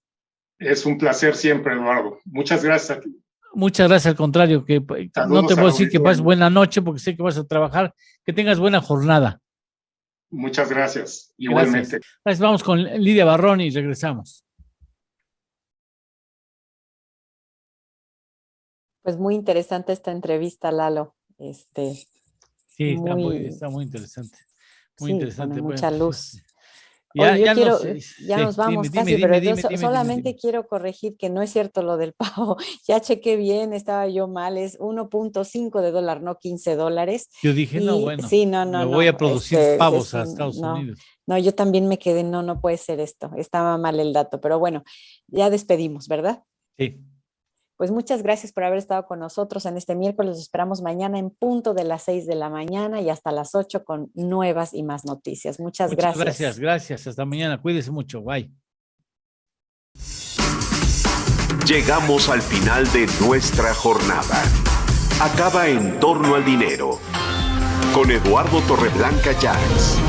Es un placer siempre, Eduardo. Muchas gracias a ti. Muchas gracias, al contrario, que no te voy a decir que pases buena noche porque sé que vas a trabajar, que tengas buena jornada. Muchas gracias, igualmente. Gracias. Vamos con Lidia Barrón y regresamos. Pues muy interesante esta entrevista, Lalo. Sí, está muy interesante. Muy interesante. Mucha luz. Ya nos vamos casi, pero solamente quiero corregir que no es cierto lo del pavo. Ya chequé bien, estaba yo mal, es 1.5 de dólar, no $15. Yo dije, bueno, sí, me voy a producir pavos a Estados Unidos. No, yo también me quedé, no puede ser esto, estaba mal el dato, pero bueno, ya despedimos, ¿verdad? Sí. Pues muchas gracias por haber estado con nosotros en este miércoles. Los esperamos mañana en punto de las 6 de la mañana y hasta las 8 con nuevas y más noticias. Muchas gracias. Gracias. Hasta mañana. Cuídese mucho. Bye. Llegamos al final de nuestra jornada. Acaba En Torno al Dinero con Eduardo Torreblanca Llanes.